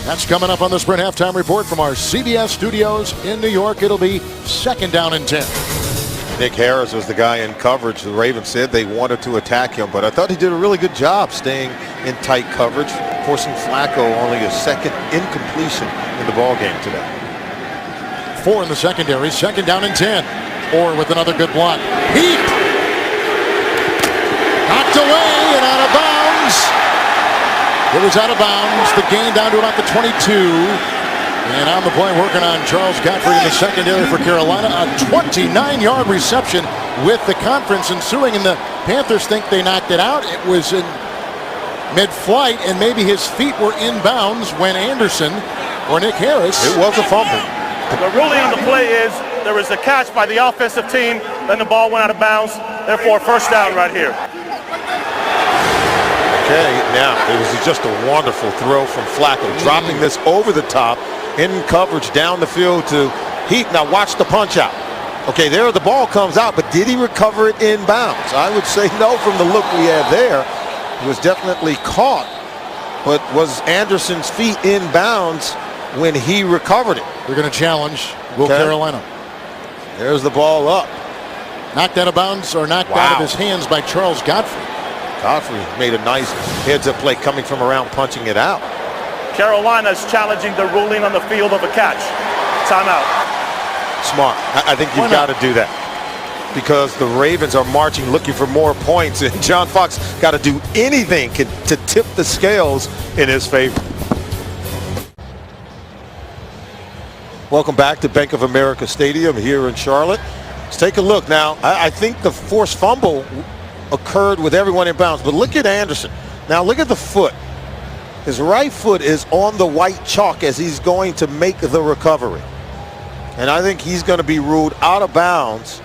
That's coming up on the Sprint halftime report from our CBS studios in New York. It'll be second down and 10. Nick Harris was the guy in coverage. The Ravens said they wanted to attack him, but I thought he did a really good job staying in tight coverage, forcing Flacco only a second incompletion in the ball game today. 4 in the secondary. Second down and 10. Or with another good block. Heap! Knocked away and out of bounds. It was out of bounds. The gain down to about the 22. And on the play, working on Charles Godfrey in the secondary for Carolina. A 29-yard reception with the conference ensuing. And the Panthers think they knocked it out. It was in mid-flight, and maybe his feet were in bounds when Anderson or Nick Harris. It was a fumble. The ruling on the play is there was a catch by the offensive team. Then the ball went out of bounds. Therefore, first down right here. Okay, now it was just a wonderful throw from Flacco, dropping this over the top in coverage down the field to Heath. Now watch the punch out. Okay, there the ball comes out, but did he recover it in bounds? I would say no from the look we had there. He was definitely caught, but was Anderson's feet in bounds when he recovered it? They're going to challenge Will Carolina. There's the ball up. Knocked out of bounds or knocked out of his hands by Charles Godfrey. Godfrey made a nice heads-up play coming from around, punching it out. Carolina's challenging the ruling on the field of a catch. Timeout. Smart. I think you've got to do that because the Ravens are marching looking for more points, and John Fox got to do anything to tip the scales in his favor. Welcome back to Bank of America Stadium here in Charlotte. Let's take a look now. I think the forced fumble occurred with everyone in bounds, but look at Anderson. Now look at the foot. His right foot is on the white chalk as he's going to make the recovery. And I think he's going to be ruled out of bounds.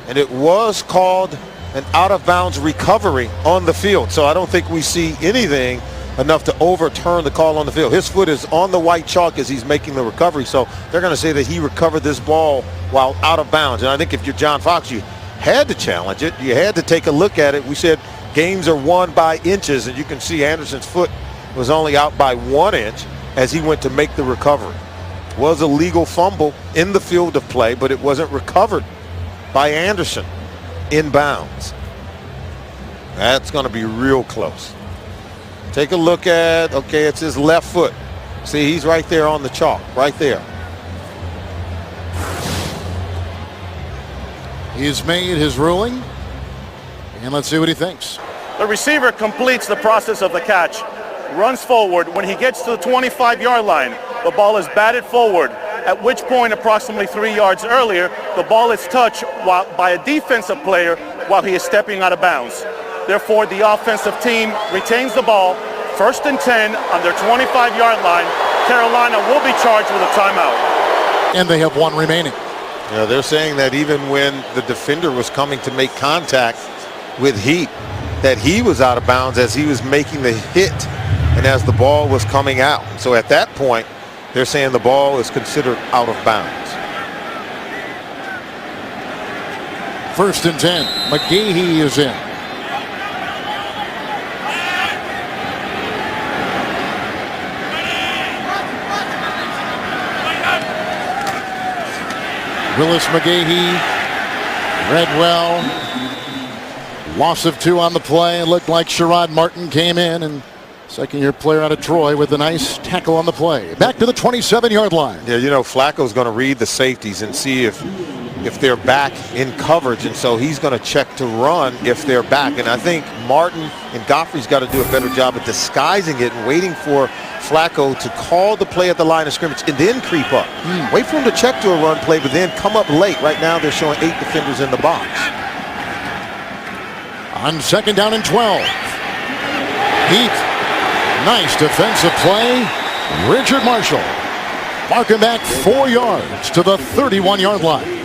And it was called an out of bounds recovery on the field. So I don't think we see anything enough to overturn the call on the field. His foot is on the white chalk as he's making the recovery. So they're going to say that he recovered this ball while out of bounds. And I think if you're John Fox, you had to challenge it. You had to take a look at it. We said games are won by inches, and you can see Anderson's foot was only out by 1 inch as he went to make the recovery. It was a legal fumble in the field of play, but it wasn't recovered by Anderson in bounds. That's going to be real close. Take a look at, okay, it's his left foot. See, he's right there on the chalk, right there. He's made his ruling, and let's see what he thinks. The receiver completes the process of the catch, runs forward. When he gets to the 25-yard line, the ball is batted forward, at which point approximately 3 yards earlier, the ball is touched by a defensive player while he is stepping out of bounds. Therefore, the offensive team retains the ball, first and 10 on their 25-yard line. Carolina will be charged with a timeout. And they have 1 remaining. You know, they're saying that even when the defender was coming to make contact with Heat, that he was out of bounds as he was making the hit and as the ball was coming out. So at that point, they're saying the ball is considered out of bounds. 1st and 10. McGahee is in. Willis McGahee, Redwell, loss of 2 on the play. It looked like Sherrod Martin came in, and second-year player out of Troy with a nice tackle on the play. Back to the 27-yard line. Yeah, you know, Flacco's going to read the safeties and see if they're back in coverage, and so he's going to check to run if they're back. And I think Martin and Godfrey's got to do a better job of disguising it and waiting for Flacco to call the play at the line of scrimmage and then creep up. Wait for him to check to a run play, but then come up late. Right now they're showing 8 defenders in the box. On 2nd down and 12. Heat. Nice defensive play. Richard Marshall. Marking back 4 yards to the 31-yard line.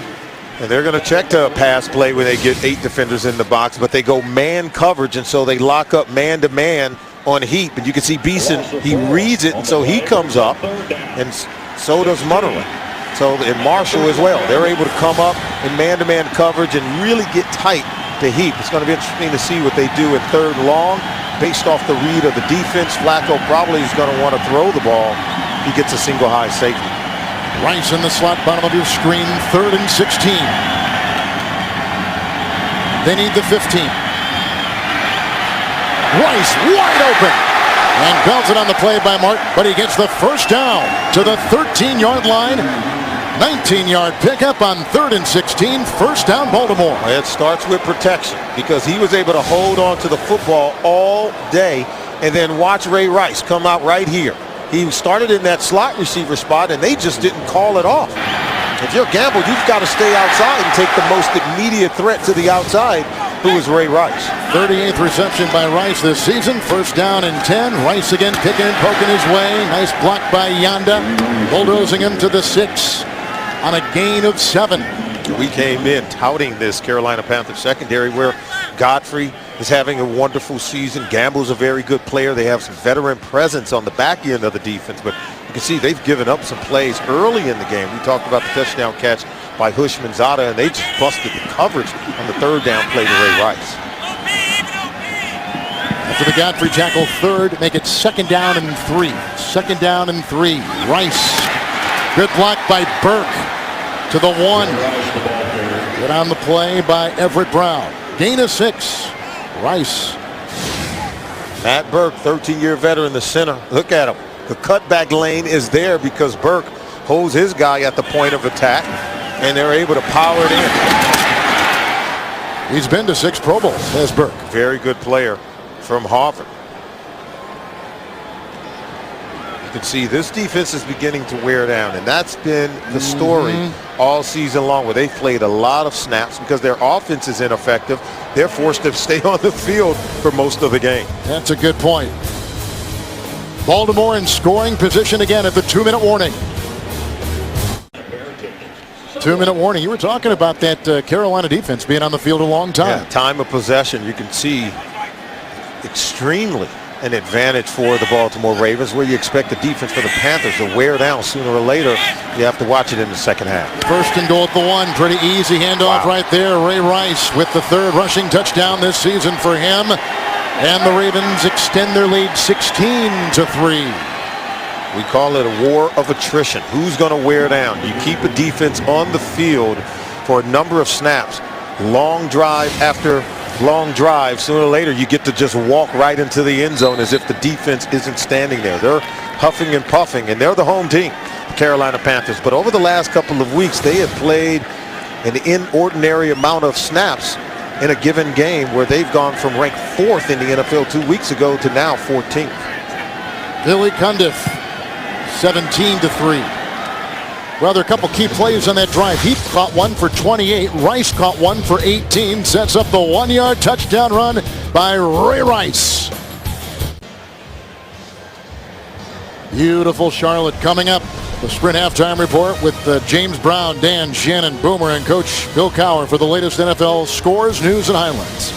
And they're going to check to a pass play when they get 8 defenders in the box, but they go man coverage, and so they lock up man-to-man on Heat. But you can see Beeson, he reads it, and so he comes up, and so does Mutterland. So, and Marshall as well. They're able to come up in man-to-man coverage and really get tight to Heat. It's going to be interesting to see what they do in 3rd and long. Based off the read of the defense, Flacco probably is going to want to throw the ball. He gets a single high safety. Rice in the slot, bottom of your screen, 3rd and 16. They need the 15. Rice wide open and belted on the play by Martin, but he gets the 1st down to the 13-yard line. 19-yard pickup on 3rd and 16, 1st down Baltimore. It starts with protection because he was able to hold on to the football all day, and then watch Ray Rice come out right here. He started in that slot receiver spot, and they just didn't call it off. If you're Gamble, you've got to stay outside and take the most immediate threat to the outside, who is Ray Rice. 38th reception by Rice this season. 1st down and 10. Rice again picking and poking his way. Nice block by Yanda. Bulldozing him to the 6 on a gain of 7. We came in touting this Carolina Panthers secondary where Godfrey is having a wonderful season. Gamble's a very good player. They have some veteran presence on the back end of the defense, but you can see they've given up some plays early in the game. We talked about the touchdown catch by Hushmanzada, and they just busted the coverage on the 3rd down play to Ray Rice. After the Godfrey tackle, 3rd, make it 2nd down and 3. 2nd down and 3. Rice. Good block by Burke to the 1. Good on the play by Everett Brown. Gain of 6. Rice. Matt Burke, 13-year veteran, the center. Look at him. The cutback lane is there because Burke holds his guy at the point of attack, and they're able to power it in. He's been to 6 Pro Bowls, has Burke. Very good player from Harvard. You can see this defense is beginning to wear down, and that's been the story all season long, where they've played a lot of snaps because their offense is ineffective. They're forced to stay on the field for most of the game. That's a good point. Baltimore in scoring position again at the 2-minute warning. 2-minute warning. You were talking about that Carolina defense being on the field a long time. Yeah, time of possession, you can see extremely an advantage for the Baltimore Ravens, where you expect the defense for the Panthers to wear down sooner or later. You have to watch it in the second half. 1st and goal at the 1. Pretty easy handoff right there. Ray Rice with the 3rd rushing touchdown this season for him. And the Ravens extend their lead 16-3. We call it a war of attrition. Who's going to wear down? You keep a defense on the field for a number of snaps. Long drive after long drive, sooner or later you get to just walk right into the end zone as if the defense isn't standing there. They're huffing and puffing, and they're the home team, the Carolina Panthers. But over the last couple of weeks, they have played an inordinary amount of snaps in a given game, where they've gone from ranked 4th in the NFL 2 weeks ago to now 14th. Billy Cundiff, 17-3. Well, there are a couple key plays on that drive. He caught one for 28. Rice caught one for 18. Sets up the 1-yard touchdown run by Ray Rice. Beautiful Charlotte coming up. The Sprint Halftime Report with James Brown, Dan Shannon, Boomer, and Coach Bill Cowher for the latest NFL scores, news, and highlights.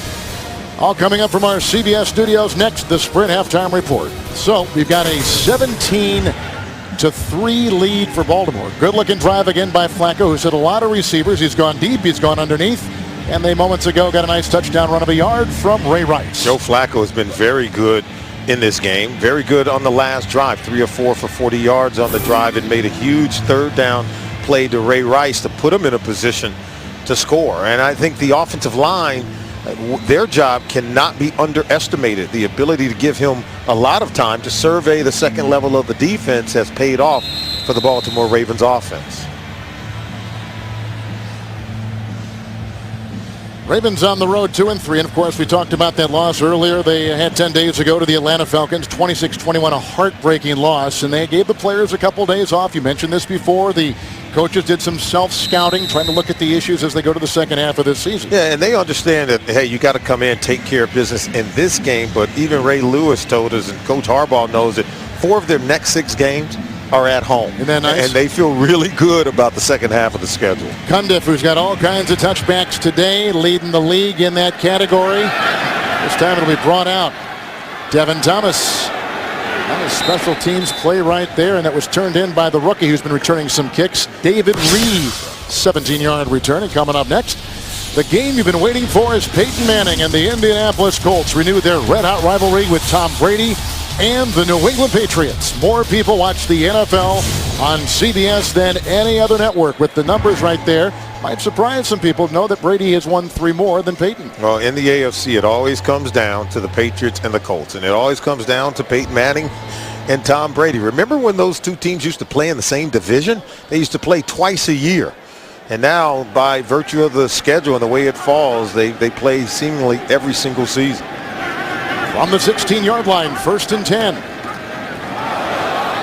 All coming up from our CBS studios next, the Sprint halftime report. So we've got a 17-3 lead for Baltimore. Good looking drive again by Flacco, who's hit a lot of receivers. He's gone deep, he's gone underneath. And they moments ago got a nice touchdown run of a yard from Ray Rice. Joe Flacco has been very good in this game. Very good on the last drive. 3 or 4 for 40 yards on the drive, and made a huge third down play to Ray Rice to put him in a position to score. And I think the offensive line, their job cannot be underestimated. The ability to give him a lot of time to survey the second level of the defense has paid off for the Baltimore Ravens offense. Ravens on the road 2-3, and of course we talked about that loss earlier. They had 10 days ago to the Atlanta Falcons, 26-21, a heartbreaking loss, and they gave the players a couple days off. You mentioned this before. The coaches did some self-scouting, trying to look at the issues as they go to the second half of this season. Yeah, and they understand that, hey, you got to come in, take care of business in this game, but even Ray Lewis told us, and Coach Harbaugh knows that 4 of their next 6 games are at home. Isn't that nice? And they feel really good about the second half of the schedule. Cundiff, who's got all kinds of touchbacks today, leading the league in that category. This time it'll be brought out. Devin Thomas. That was special teams play right there, and that was turned in by the rookie who's been returning some kicks, David Reed. 17-yard return. And coming up next, the game you've been waiting for is Peyton Manning and the Indianapolis Colts renew their red-hot rivalry with Tom Brady and the New England Patriots. More people watch the NFL on CBS than any other network. With the numbers right there, might surprise some people to know that Brady has won 3 more than Peyton. Well, in the AFC, it always comes down to the Patriots and the Colts, and it always comes down to Peyton Manning and Tom Brady. Remember when those two teams used to play in the same division? They used to play twice a year. And now, by virtue of the schedule and the way it falls, they play seemingly every single season. On the 16-yard line, 1st and 10.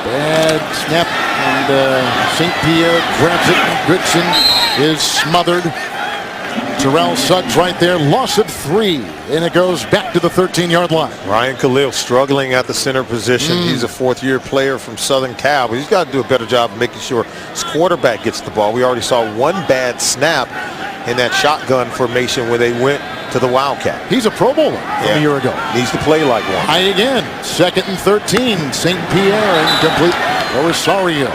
Bad snap, and St. Pierre grabs it. Goodson is smothered. Terrell Suggs right there, loss of 3, and it goes back to the 13-yard line. Ryan Khalil struggling at the center position. He's a 4th-year player from Southern Cal, but he's got to do a better job of making sure his quarterback gets the ball. We already saw one bad snap in that shotgun formation where they went to the Wildcat. He's a Pro Bowler from a year ago. Needs to play like one. High again. 2nd and 13. St. Pierre incomplete. Rosario.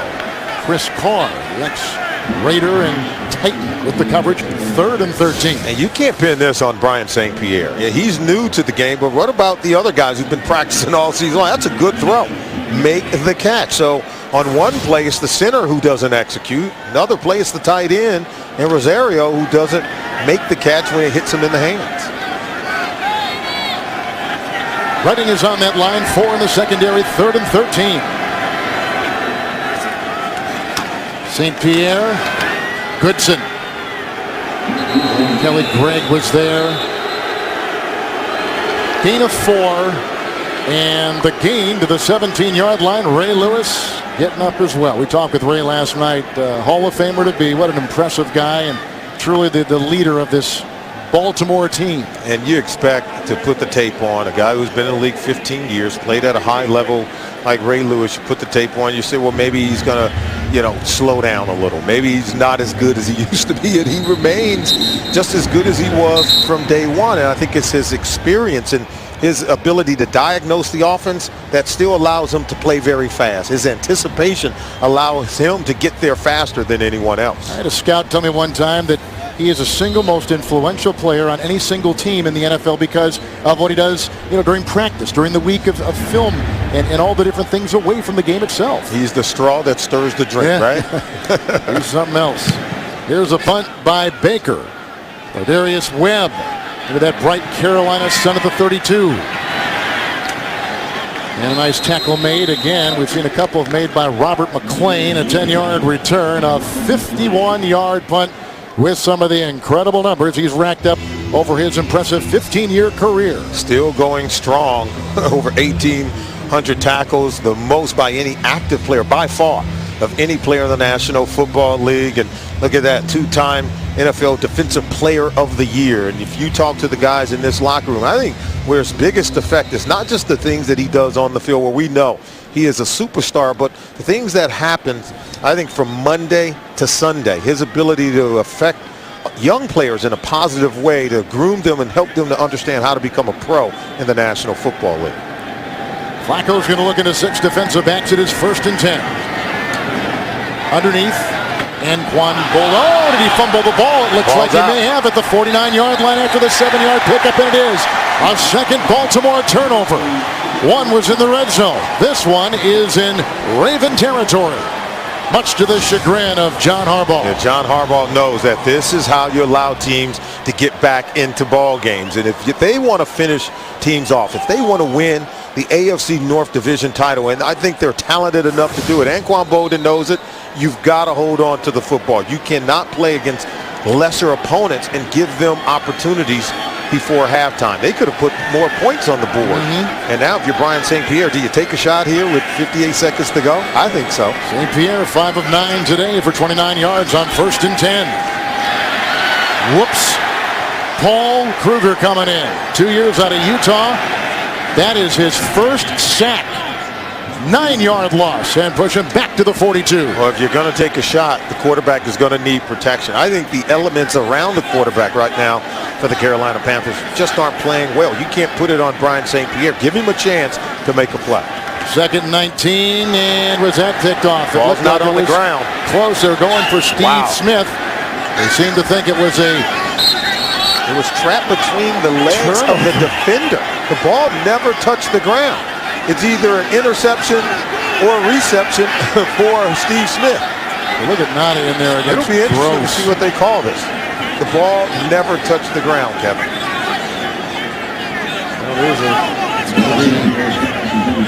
Chris Carr, the ex-Raider and Titan with the coverage. 3rd and 13. And you can't pin this on Brian St. Pierre. Yeah, he's new to the game, but what about the other guys who've been practicing all season long? That's a good throw. Make the catch. So on one play, it's the center who doesn't execute. Another play, it's the tight end and Rosario who doesn't make the catch when it hits him in the hands. Redding is on that line. 4 in the secondary. 3rd and 13. St. Pierre. Goodson. And Kelly Gregg was there. Gain of 4. And the gain to the 17-yard line. Ray Lewis getting up as well. We talked with Ray last night. Hall of Famer to be. What an impressive guy, and truly the leader of this Baltimore team. And you expect to put the tape on a guy who's been in the league 15 years, played at a high level like Ray Lewis. You put the tape on, you say, well, maybe he's going to, slow down a little. Maybe he's not as good as he used to be, and he remains just as good as he was from day one. And I think it's his experience and his ability to diagnose the offense that still allows him to play very fast. His anticipation allows him to get there faster than anyone else. I had a scout tell me one time that he is the single most influential player on any single team in the NFL because of what he does, during practice, during the week of film, and all the different things away from the game itself. He's the straw that stirs the drink, right? He's something else. Here's a punt by Baker. Darius Webb. Look at that bright Carolina sun at the 32. And a nice tackle made again. We've seen a couple made by Robert McClain. A 10-yard return, a 51-yard punt with some of the incredible numbers he's racked up over his impressive 15-year career. Still going strong. Over 1,800 tackles, the most by any active player by far of any player in the National Football League. And look at that, 2-time NFL Defensive Player of the Year. And if you talk to the guys in this locker room, I think where his biggest effect is not just the things that he does on the field where we know he is a superstar, but the things that happen, I think, from Monday to Sunday, his ability to affect young players in a positive way to groom them and help them to understand how to become a pro in the National Football League. Flacco's going to look into 6 defensive backs. It is 1st and 10. Underneath. Anquan Boldin. Oh, did he fumble the ball? It looks Ball's like he out. may have at the 49-yard line after the 7-yard pickup, and it is a second Baltimore turnover. One was in the red zone. This one is in Raven territory, much to the chagrin of John Harbaugh. Yeah, John Harbaugh knows that this is how you allow teams to get back into ball games. And if they want to finish teams off, if they want to win the AFC North Division title, and I think they're talented enough to do it. Anquan Boldin knows it. You've got to hold on to the football. You cannot play against lesser opponents and give them opportunities before halftime. They could have put more points on the board. And now if you're Brian St. Pierre, do you take a shot here with 58 seconds to go? I think so. St. Pierre 5 of 9 today for 29 yards on 1st and 10. Whoops. Paul Kruger coming in. 2 years out of Utah. That is his first sack. 9-yard loss and push him back to the 42. Well, if you're going to take a shot, the quarterback is going to need protection. I think the elements around the quarterback right now for the Carolina Panthers just aren't playing well. You can't put it on Brian St. Pierre. Give him a chance to make a play. 2nd and 19, and was that picked off? Ball's not on the ground. Close. They're going for Steve Smith. They seem to think it was trapped between the legs of the defender. The ball never touched the ground. It's either an interception or a reception for Steve Smith. Well, look at Nada in there against It'll be interesting to Gross. see what they call this. The ball never touched the ground, Kevin. Well, it's going to be,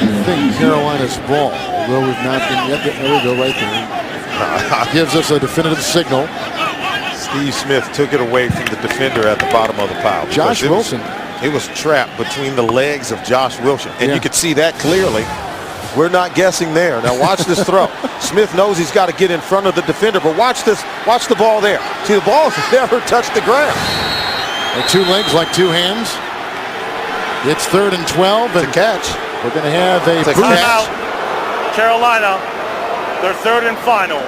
I think, Carolina's ball. Although we've not been yet. There we go, right there. Gives us a definitive signal. Steve Smith took it away from the defender at the bottom of the pile. Josh Wilson. It was trapped between the legs of Josh Wilson. And you could see that clearly. We're not guessing there. Now watch this throw. Smith knows he's got to get in front of the defender, but watch this. Watch the ball there. See, the ball never touched the ground. Like 2 legs, like 2 hands. It's 3rd and 12. It's a catch. We're going to have a timeout. Carolina, their 3rd and final.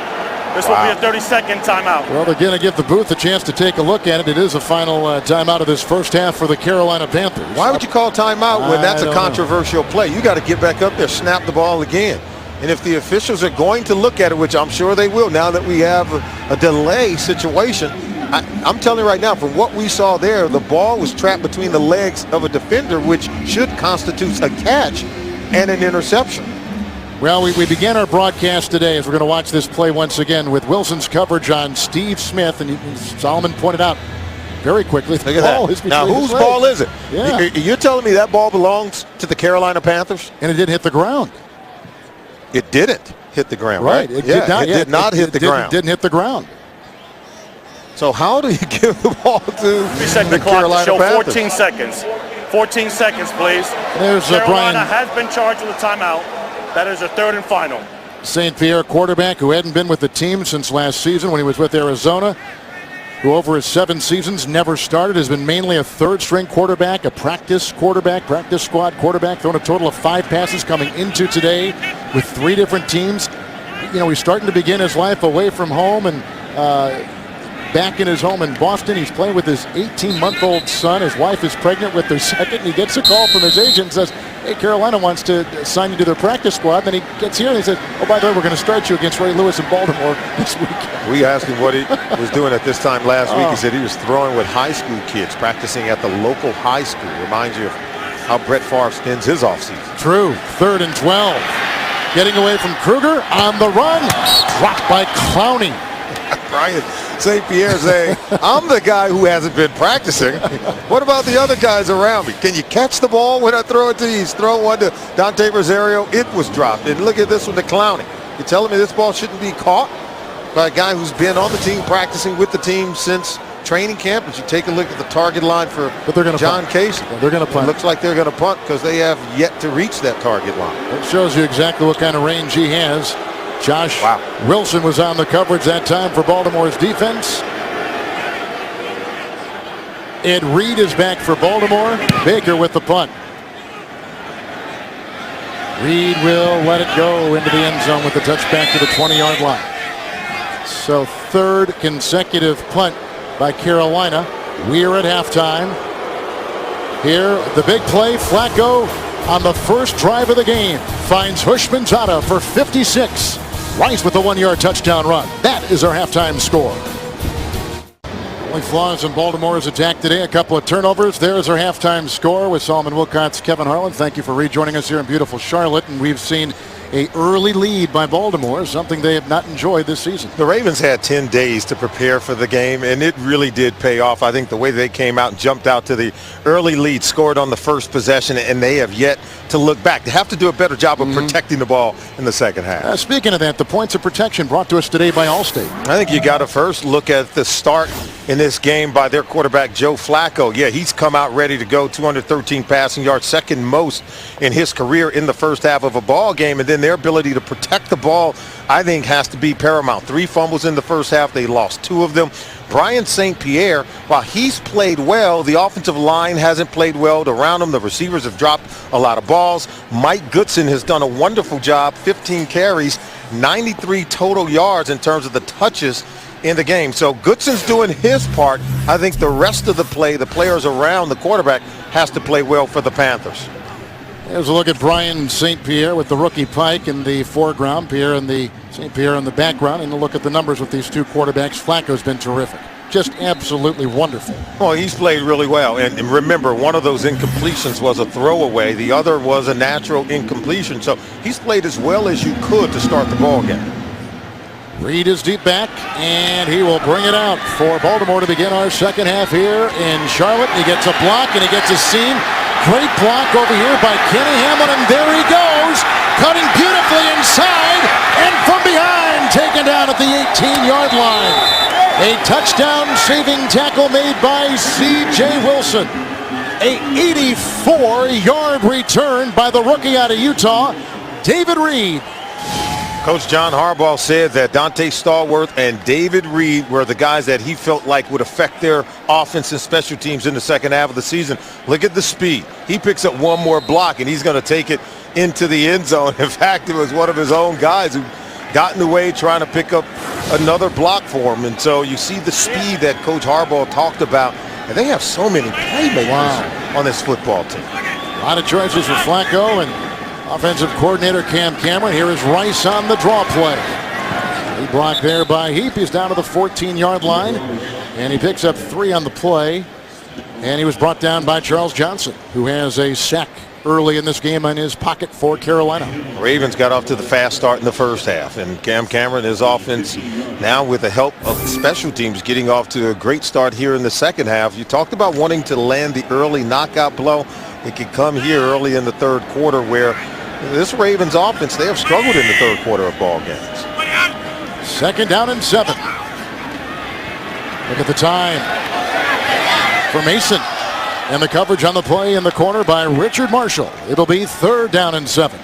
This will be a 30-second timeout. Well, they're going to give the booth a chance to take a look at it. It is a final timeout of this first half for the Carolina Panthers. Why would you call timeout when that's a controversial play? You got to get back up there, snap the ball again. And if the officials are going to look at it, which I'm sure they will now that we have a delay situation, I'm telling you right now, from what we saw there, the ball was trapped between the legs of a defender, which should constitute a catch and an interception. Well, we began our broadcast today as we're going to watch this play once again with Wilson's coverage on Steve Smith, and Solomon pointed out very quickly the ball is between now, whose his legs. ball is it? Yeah. You're telling me that ball belongs to the Carolina Panthers? And it didn't hit the ground. It didn't hit the ground, Right. right? It did not hit the ground. It didn't hit the ground. So how do you give the ball to the Carolina Show Panthers? 14 seconds. 14 seconds, please. There's Carolina Brian. has been charged with a timeout. That is a 3rd and final. St. Pierre quarterback who hadn't been with the team since last season when he was with Arizona, who over his 7 seasons never started, has been mainly a 3rd-string quarterback, a practice squad quarterback, thrown a total of 5 passes coming into today with 3 different teams. You know, he's starting to begin his life away from home and back in his home in Boston. He's playing with his 18-month-old son. His wife is pregnant with their second. He gets a call from his agent and says, hey, Carolina wants to sign you to their practice squad. Then he gets here and he says, oh, by the way, we're going to start you against Ray Lewis in Baltimore this weekend. We asked him what he was doing at this time last week. He said he was throwing with high school kids, practicing at the local high school. Reminds you of how Brett Favre spends his offseason. True. 3rd and 12. Getting away from Kruger on the run. Dropped by Clowney. Brian St. Pierre saying, I'm the guy who hasn't been practicing. What about the other guys around me? Can you catch the ball when I throw it to you? He's throwing one to Dante Rosario. It was dropped. And look at this one to Clowney. You're telling me this ball shouldn't be caught by a guy who's been on the team, practicing with the team since training camp? But you take a look at the target line for John Case. They're going to punt. It looks like they're going to punt because they have yet to reach that target line. That shows you exactly what kind of range he has. Josh Wilson was on the coverage that time for Baltimore's defense. Ed Reed is back for Baltimore. Baker with the punt. Reed will let it go into the end zone with the touchback to the 20-yard line. So 3rd consecutive punt by Carolina. We're at halftime. Here, the big play. Flacco on the first drive of the game finds Hushmanzada for 56. Rice with a 1-yard touchdown run. That is our halftime score. Only flaws in Baltimore's attack today. A couple of turnovers. There's our halftime score with Solomon Wilcott's Kevin Harlan. Thank you for rejoining us here in beautiful Charlotte. And we've seen an early lead by Baltimore, something they have not enjoyed this season. The Ravens had 10 days to prepare for the game, and it really did pay off. I think the way they came out and jumped out to the early lead, scored on the first possession, and they have yet to look back. They have to do a better job of protecting the ball in the second half. Speaking of that, the points of protection brought to us today by Allstate. I think you got to first look at the start in this game by their quarterback, Joe Flacco. Yeah, he's come out ready to go, 213 passing yards, second most in his career in the first half of a ball game. And then their ability to protect the ball, I think, has to be paramount. 3 fumbles in the first half. They lost 2 of them. Brian St. Pierre, while he's played well, the offensive line hasn't played well around him. The receivers have dropped a lot of balls. Mike Goodson has done a wonderful job, 15 carries, 93 total yards in terms of the touches in the game. So Goodson's doing his part. I think the rest of the play, the players around the quarterback, has to play well for the Panthers. Here's a look at Brian St. Pierre with the rookie Pike in the foreground, St. Pierre in the background, and a look at the numbers with these two quarterbacks. Flacco's been terrific. Just absolutely wonderful. Well, he's played really well. And remember, one of those incompletions was a throwaway. The other was a natural incompletion. So he's played as well as you could to start the ball game. Reed is deep back, and he will bring it out for Baltimore to begin our second half here in Charlotte. He gets a block, and he gets a seam. Great block over here by Kenny Hamlin, and there he goes, cutting beautifully inside, and from behind, taken down at the 18-yard line. A touchdown-saving tackle made by C.J. Wilson. A 84-yard return by the rookie out of Utah, David Reed. Coach John Harbaugh said that Dante Stallworth and David Reed were the guys that he felt like would affect their offense and special teams in the second half of the season. Look at the speed. He picks up one more block, and he's going to take it into the end zone. In fact, it was one of his own guys who got in the way trying to pick up another block for him. And so you see the speed that Coach Harbaugh talked about. And they have so many playmakers on this football team. A lot of choices for Flacco and offensive coordinator Cam Cameron. Here is Rice on the draw play. He blocked there by Heap. He's down to the 14-yard line, and he picks up 3 on the play. And he was brought down by Charles Johnson, who has a sack early in this game in his pocket for Carolina. Ravens got off to the fast start in the first half, and Cam Cameron, his offense, now with the help of the special teams, getting off to a great start here in the second half. You talked about wanting to land the early knockout blow. It could come here early in the third quarter, where this Ravens offense, they have struggled in the third quarter of ball games. 2nd down and 7. Look at the time for Mason. And the coverage on the play in the corner by Richard Marshall. It'll be 3rd down and 7.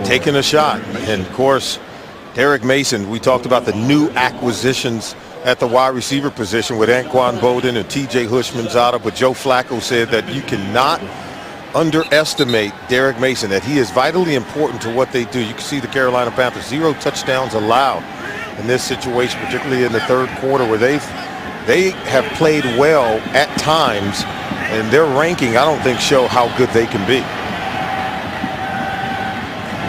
Taking a shot. And, of course, Derek Mason, we talked about the new acquisitions at the wide receiver position with Anquan Bowden and T.J. Hushmanzada. But Joe Flacco said that you cannot underestimate Derek Mason, that he is vitally important to what they do. You can see the Carolina Panthers, 0 touchdowns allowed in this situation, particularly in the third quarter, where they have played well at times, and their ranking, I don't think, show how good they can be.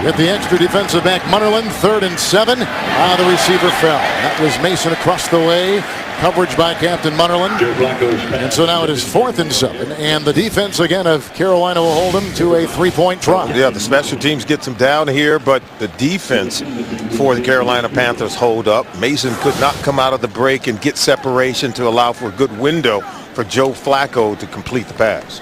With the extra defensive back, Munnerlyn, 3rd and 7. The receiver fell. That was Mason across the way. Coverage by Captain Munnerlyn. And so now it is 4th and 7. And the defense again of Carolina will hold them to a 3-point try. Yeah, the special teams gets them down here, but the defense for the Carolina Panthers hold up. Mason could not come out of the break and get separation to allow for a good window for Joe Flacco to complete the pass.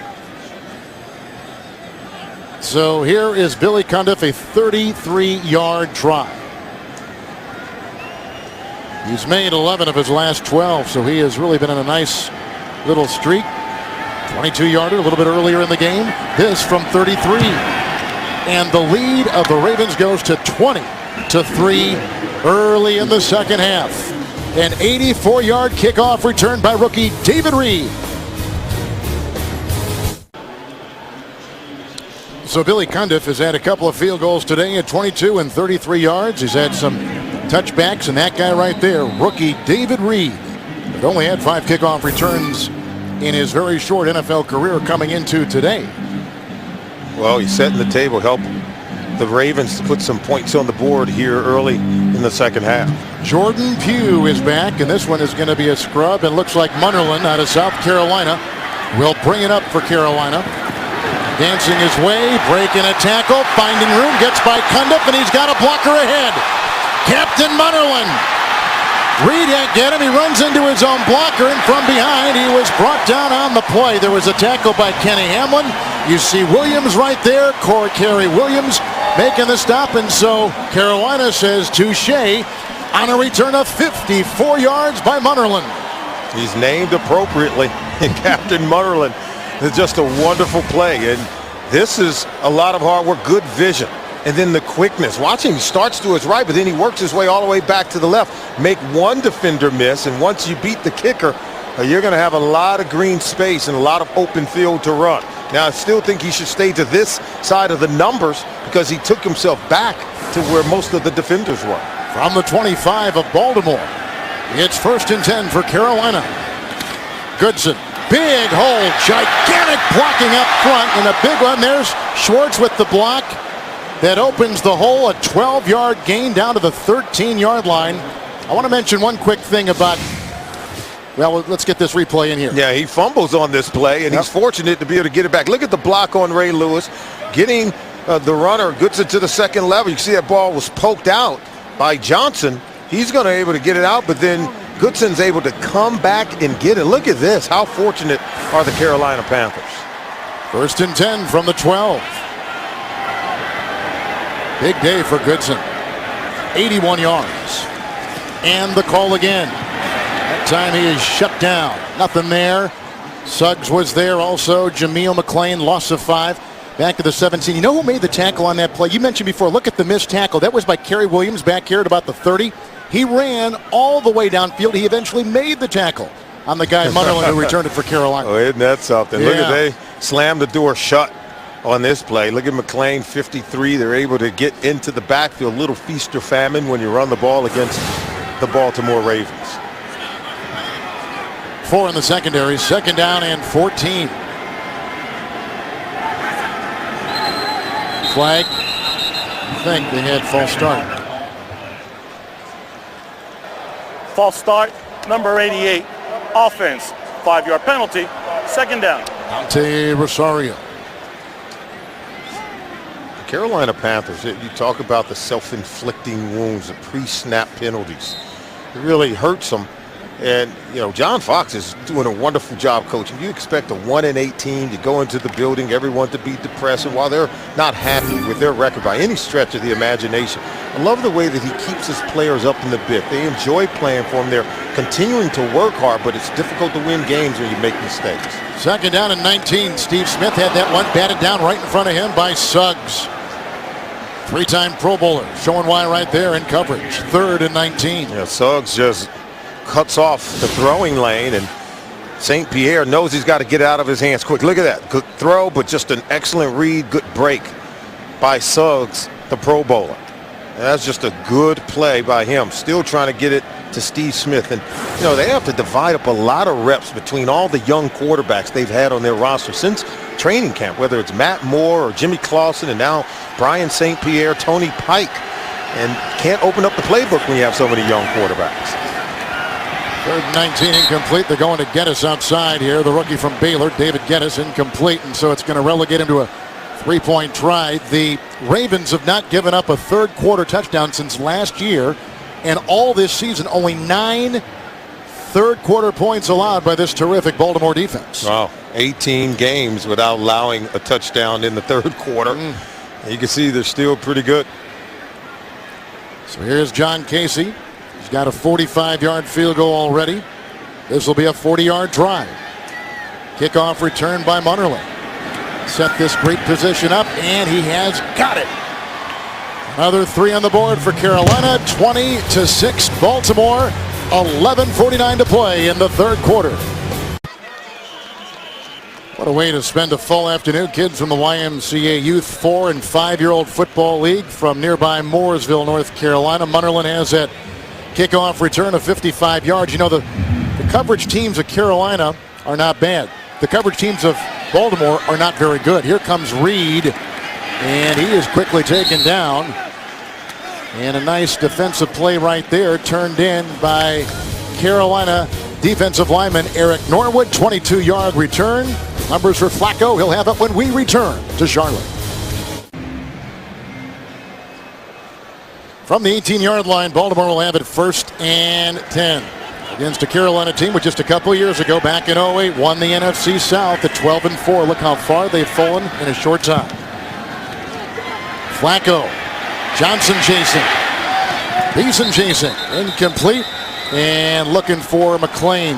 So here is Billy Cundiff, a 33-yard try. He's made 11 of his last 12, so he has really been in a nice little streak. 22-yarder a little bit earlier in the game. This from 33. And the lead of the Ravens goes to 20-3 early in the second half. An 84-yard kickoff return by rookie David Reed. So Billy Cundiff has had a couple of field goals today at 22 and 33 yards. He's had some touchbacks, and that guy right there, rookie David Reed, Only had 5 kickoff returns in his very short NFL career coming into today. Well, he's setting the table, help the Ravens to put some points on the board here early in the second half. Jordan Pugh is back, and this one is going to be a scrub. It looks like Munnerlyn out of South Carolina will bring it up for Carolina. Dancing his way, breaking a tackle, finding room, gets by Cundiff, and he's got a blocker ahead. Captain Munnerlyn. Reed can't get him. He runs into his own blocker, and from behind, he was brought down on the play. There was a tackle by Kenny Hamlin. You see Williams right there, Kerry Williams making the stop, and so Carolina says touche on a return of 54 yards by Munnerlyn. He's named appropriately, Captain Munnerlyn. It's just a wonderful play, and this is a lot of hard work, good vision. And then the quickness. Watching, he starts to his right, but then he works his way all the way back to the left. Make one defender miss, and once you beat the kicker, you're going to have a lot of green space and a lot of open field to run. Now, I still think he should stay to this side of the numbers because he took himself back to where most of the defenders were. From the 25 of Baltimore, it's 1st and 10 for Carolina. Goodson, big hole, gigantic blocking up front, and a big one. There's Schwartz with the block. That opens the hole, a 12-yard gain down to the 13-yard line. I want to mention one quick thing about, well, let's get this replay in here. Yeah, he fumbles on this play, and he's fortunate to be able to get it back. Look at the block on Ray Lewis, getting the runner Goodson to the second level. You see that ball was poked out by Johnson. He's going to be able to get it out, but then Goodson's able to come back and get it. Look at this. How fortunate are the Carolina Panthers? 1st and 10 from the 12. Big day for Goodson. 81 yards. And the call again. That time he is shut down. Nothing there. Suggs was there also. Jameel McClain, loss of 5. Back to the 17. You know who made the tackle on that play? You mentioned before, look at the missed tackle. That was by Kerry Williams back here at about the 30. He ran all the way downfield. He eventually made the tackle on the guy Munnerlyn who returned it for Carolina. Oh, isn't that something? Yeah. Look at they slammed the door shut on this play. Look at McClain, 53. They're able to get into the backfield. Little feast or famine when you run the ball against the Baltimore Ravens. 4 in the secondary. 2nd down and 14. Flag. I think they had false start. False start, number 88. Offense, 5-yard penalty. 2nd down. Dante Rosario. Carolina Panthers, you talk about the self-inflicting wounds, the pre-snap penalties. It really hurts them. And, you know, John Fox is doing a wonderful job coaching. You expect a 1-8 team to go into the building, everyone to be depressed, and while they're not happy with their record by any stretch of the imagination. I love the way that he keeps his players up in the bit. They enjoy playing for him. They're continuing to work hard, but it's difficult to win games when you make mistakes. 2nd down and 19. Steve Smith had that one batted down right in front of him by Suggs. 3-time Pro Bowler, showing why right there in coverage. 3rd and 19. Yeah, Suggs just cuts off the throwing lane, and St. Pierre knows he's got to get out of his hands quick. Look at that. Good throw, but just an excellent read. Good break by Suggs, the Pro Bowler. And that's just a good play by him. Still trying to get it to Steve Smith. And, you know, they have to divide up a lot of reps between all the young quarterbacks they've had on their roster since training camp, whether it's Matt Moore or Jimmy Clausen and now Brian St. Pierre, Tony Pike. And can't open up the playbook when you have so many young quarterbacks. 3rd and 19, incomplete. They're going to Geddes outside here. The rookie from Baylor, David Geddes, incomplete, and so it's going to relegate him to a 3-point try. The Ravens have not given up a 3rd quarter touchdown since last year, and all this season, only 9 3rd quarter points allowed by this terrific Baltimore defense. Wow, 18 games without allowing a touchdown in the 3rd quarter. You can see they're still pretty good. So here's John Casey. He's got a 45-yard field goal already. This will be a 40-yard drive. Kickoff return by Munnerlyn. Set this great position up, and he has got it. Another 3 on the board for Carolina. 20-6 Baltimore. 11:49 to play in the 3rd quarter. What a way to spend a full afternoon. Kids from the YMCA Youth 4 and 5-year-old Football League from nearby Mooresville, North Carolina. Munnerlyn has that kickoff return of 55 yards. You know, the The coverage teams of Carolina are not bad. The coverage teams of Baltimore are not very good. Here comes Reed, and he is quickly taken down. And a nice defensive play right there, turned in by Carolina defensive lineman Eric Norwood. 22-yard return. Numbers for Flacco. He'll have it when we return to Charlotte. From the 18-yard line, Baltimore will have it 1st and 10. Against a Carolina team which just a couple years ago, back in 08, won the NFC South at 12-4. Look how far they've fallen in a short time. Flacco. Johnson chasing. Beeson chasing. Incomplete. And looking for McLean.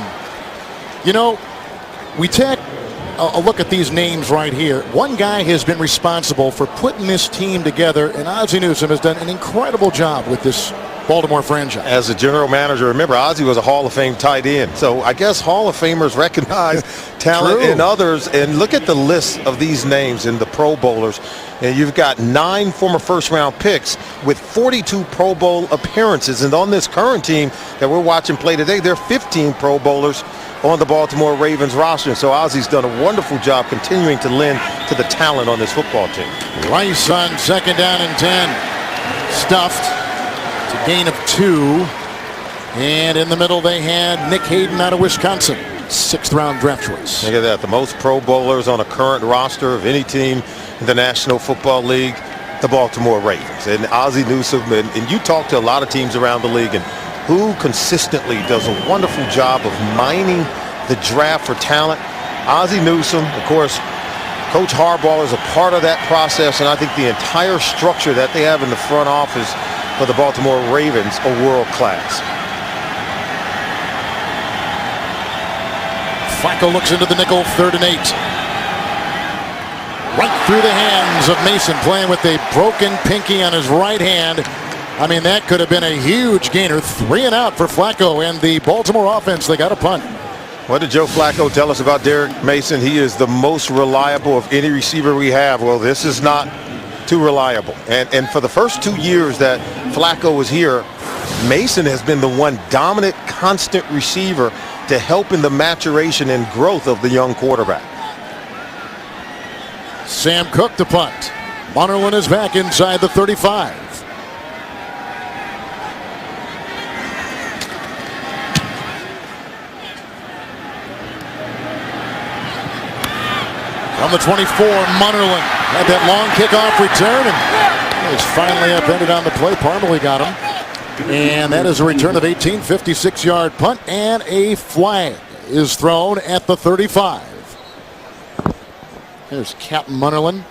You know, we take a look at these names right here. One guy has been responsible for putting this team together, and Ozzie Newsome has done an incredible job with this Baltimore franchise. As a general manager, remember, Ozzie was a Hall of Fame tight end. So I guess Hall of Famers recognize talent in others. And look at the list of these names in the Pro Bowlers. And you've got 9 former first-round picks with 42 Pro Bowl appearances. And on this current team that we're watching play today, there are 15 Pro Bowlers on the Baltimore Ravens roster. So Ozzie's done a wonderful job continuing to lend to the talent on this football team. Rice on 2nd down and 10. Stuffed. It's a gain of 2. And in the middle they had Nick Hayden out of Wisconsin. 6th-round draft choice. Look at that. The most Pro Bowlers on a current roster of any team in the National Football League, the Baltimore Ravens. And Ozzie Newsome, and you talk to a lot of teams around the league, and who consistently does a wonderful job of mining the draft for talent. Ozzie Newsome, of course, Coach Harbaugh is a part of that process, and I think the entire structure that they have in the front office for the Baltimore Ravens are world class. Flacco looks into the nickel, 3rd and 8. Right through the hands of Mason, playing with a broken pinky on his right hand. I mean, that could have been a huge gainer. 3 and out for Flacco and the Baltimore offense. They got a punt. What did Joe Flacco tell us about Derek Mason? He is the most reliable of any receiver we have. Well, this is not too reliable. And for the first 2 years that Flacco was here, Mason has been the one dominant, constant receiver to help in the maturation and growth of the young quarterback. Sam Cook to punt. Munnerlyn is back inside the 35. From the 24, Munnerlyn had that long kickoff return and is finally upended on the play. Parmalee got him. And that is a return of 18, 56-yard punt, and a flag is thrown at the 35. There's Captain Munnerlyn.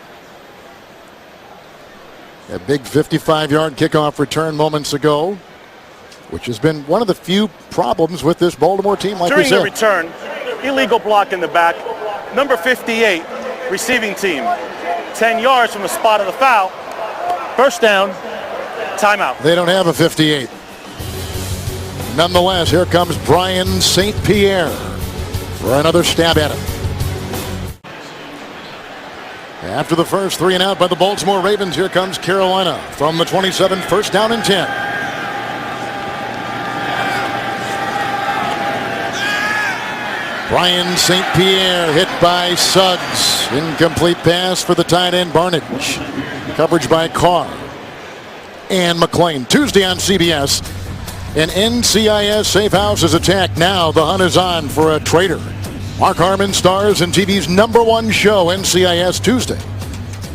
A big 55-yard kickoff return moments ago, which has been one of the few problems with this Baltimore team, like we said. During the return, illegal block in the back. Number 58, receiving team. 10 yards from the spot of the foul. First down, timeout. They don't have a 58. Nonetheless, here comes Brian St. Pierre for another stab at it. After the first 3 and out by the Baltimore Ravens, here comes Carolina from the 27, 1st down and 10. Brian St. Pierre hit by Suggs. Incomplete pass for the tight end Barnidge. Coverage by Carr and McLean. Tuesday on CBS, an NCIS safe house is attacked. Now the hunt is on for a traitor. Mark Harmon stars in TV's #1 show, NCIS Tuesday.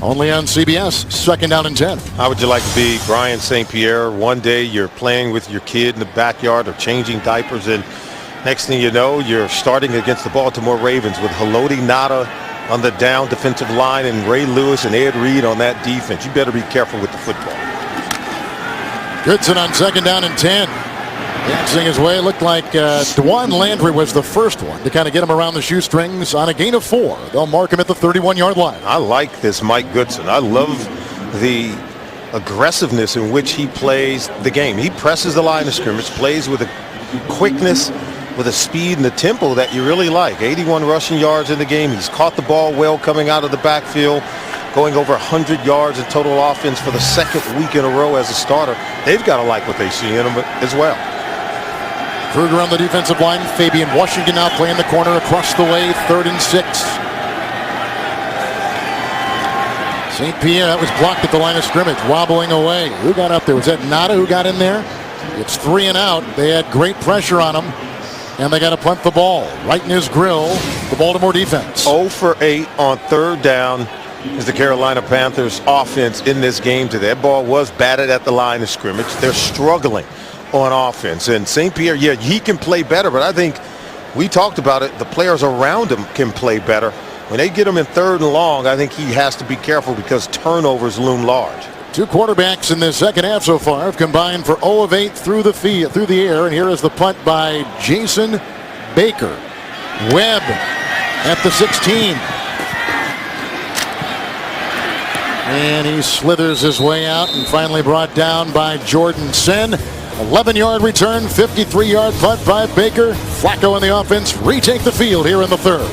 Only on CBS, 2nd down and 10. How would you like to be Brian St. Pierre? One day you're playing with your kid in the backyard or changing diapers, and next thing you know, you're starting against the Baltimore Ravens with Haloti Ngata on the down defensive line and Ray Lewis and Ed Reed on that defense. You better be careful with the football. Goodson on 2nd down and 10. Dancing his way. Looked like DeJuan Landry was the first one to kind of get him around the shoestrings on a gain of 4. They'll mark him at the 31-yard line. I like this Mike Goodson. I love the aggressiveness in which he plays the game. He presses the line of scrimmage, plays with a quickness, with a speed and a tempo that you really like. 81 rushing yards in the game. He's caught the ball well coming out of the backfield, going over 100 yards in total offense for the 2nd week in a row as a starter. They've got to like what they see in him as well. Kruger on the defensive line. Fabian Washington now playing the corner across the way. 3rd and 6. St. Pierre, that was blocked at the line of scrimmage, wobbling away. Who got up there? Was that Nada who got in there? It's 3 and out. They had great pressure on him, and they got to punt the ball right in his grill. The Baltimore defense. 0 for 8 on 3rd down is the Carolina Panthers offense in this game today. That ball was batted at the line of scrimmage. They're struggling on offense. And St. Pierre, yeah, he can play better, but I think we talked about it. The players around him can play better. When they get him in 3rd and long, I think he has to be careful because turnovers loom large. 2 quarterbacks in the second half so far have combined for 0 of 8 through the air. And here is the punt by Jason Baker. Webb at the 16. And he slithers his way out and finally brought down by Jordan Sen. 11-yard return, 53-yard punt by Baker. Flacco and the offense retake the field here in the 3rd.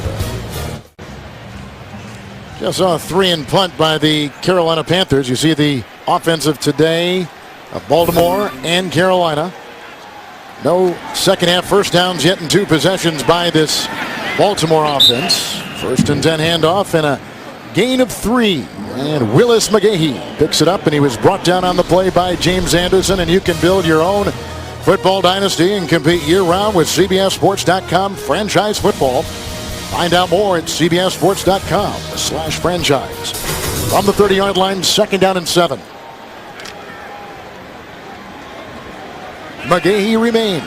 Just saw a 3-and punt by the Carolina Panthers. You see the offensive today of Baltimore and Carolina. No second half first downs yet in 2 possessions by this Baltimore offense. 1st and 10 handoff and a gain of 3. And Willis McGahee picks it up, and he was brought down on the play by James Anderson. And you can build your own football dynasty and compete year-round with CBSSports.com franchise football. Find out more at CBSSports.com/franchise. From the 30-yard line, 2nd down and 7. McGahee remains.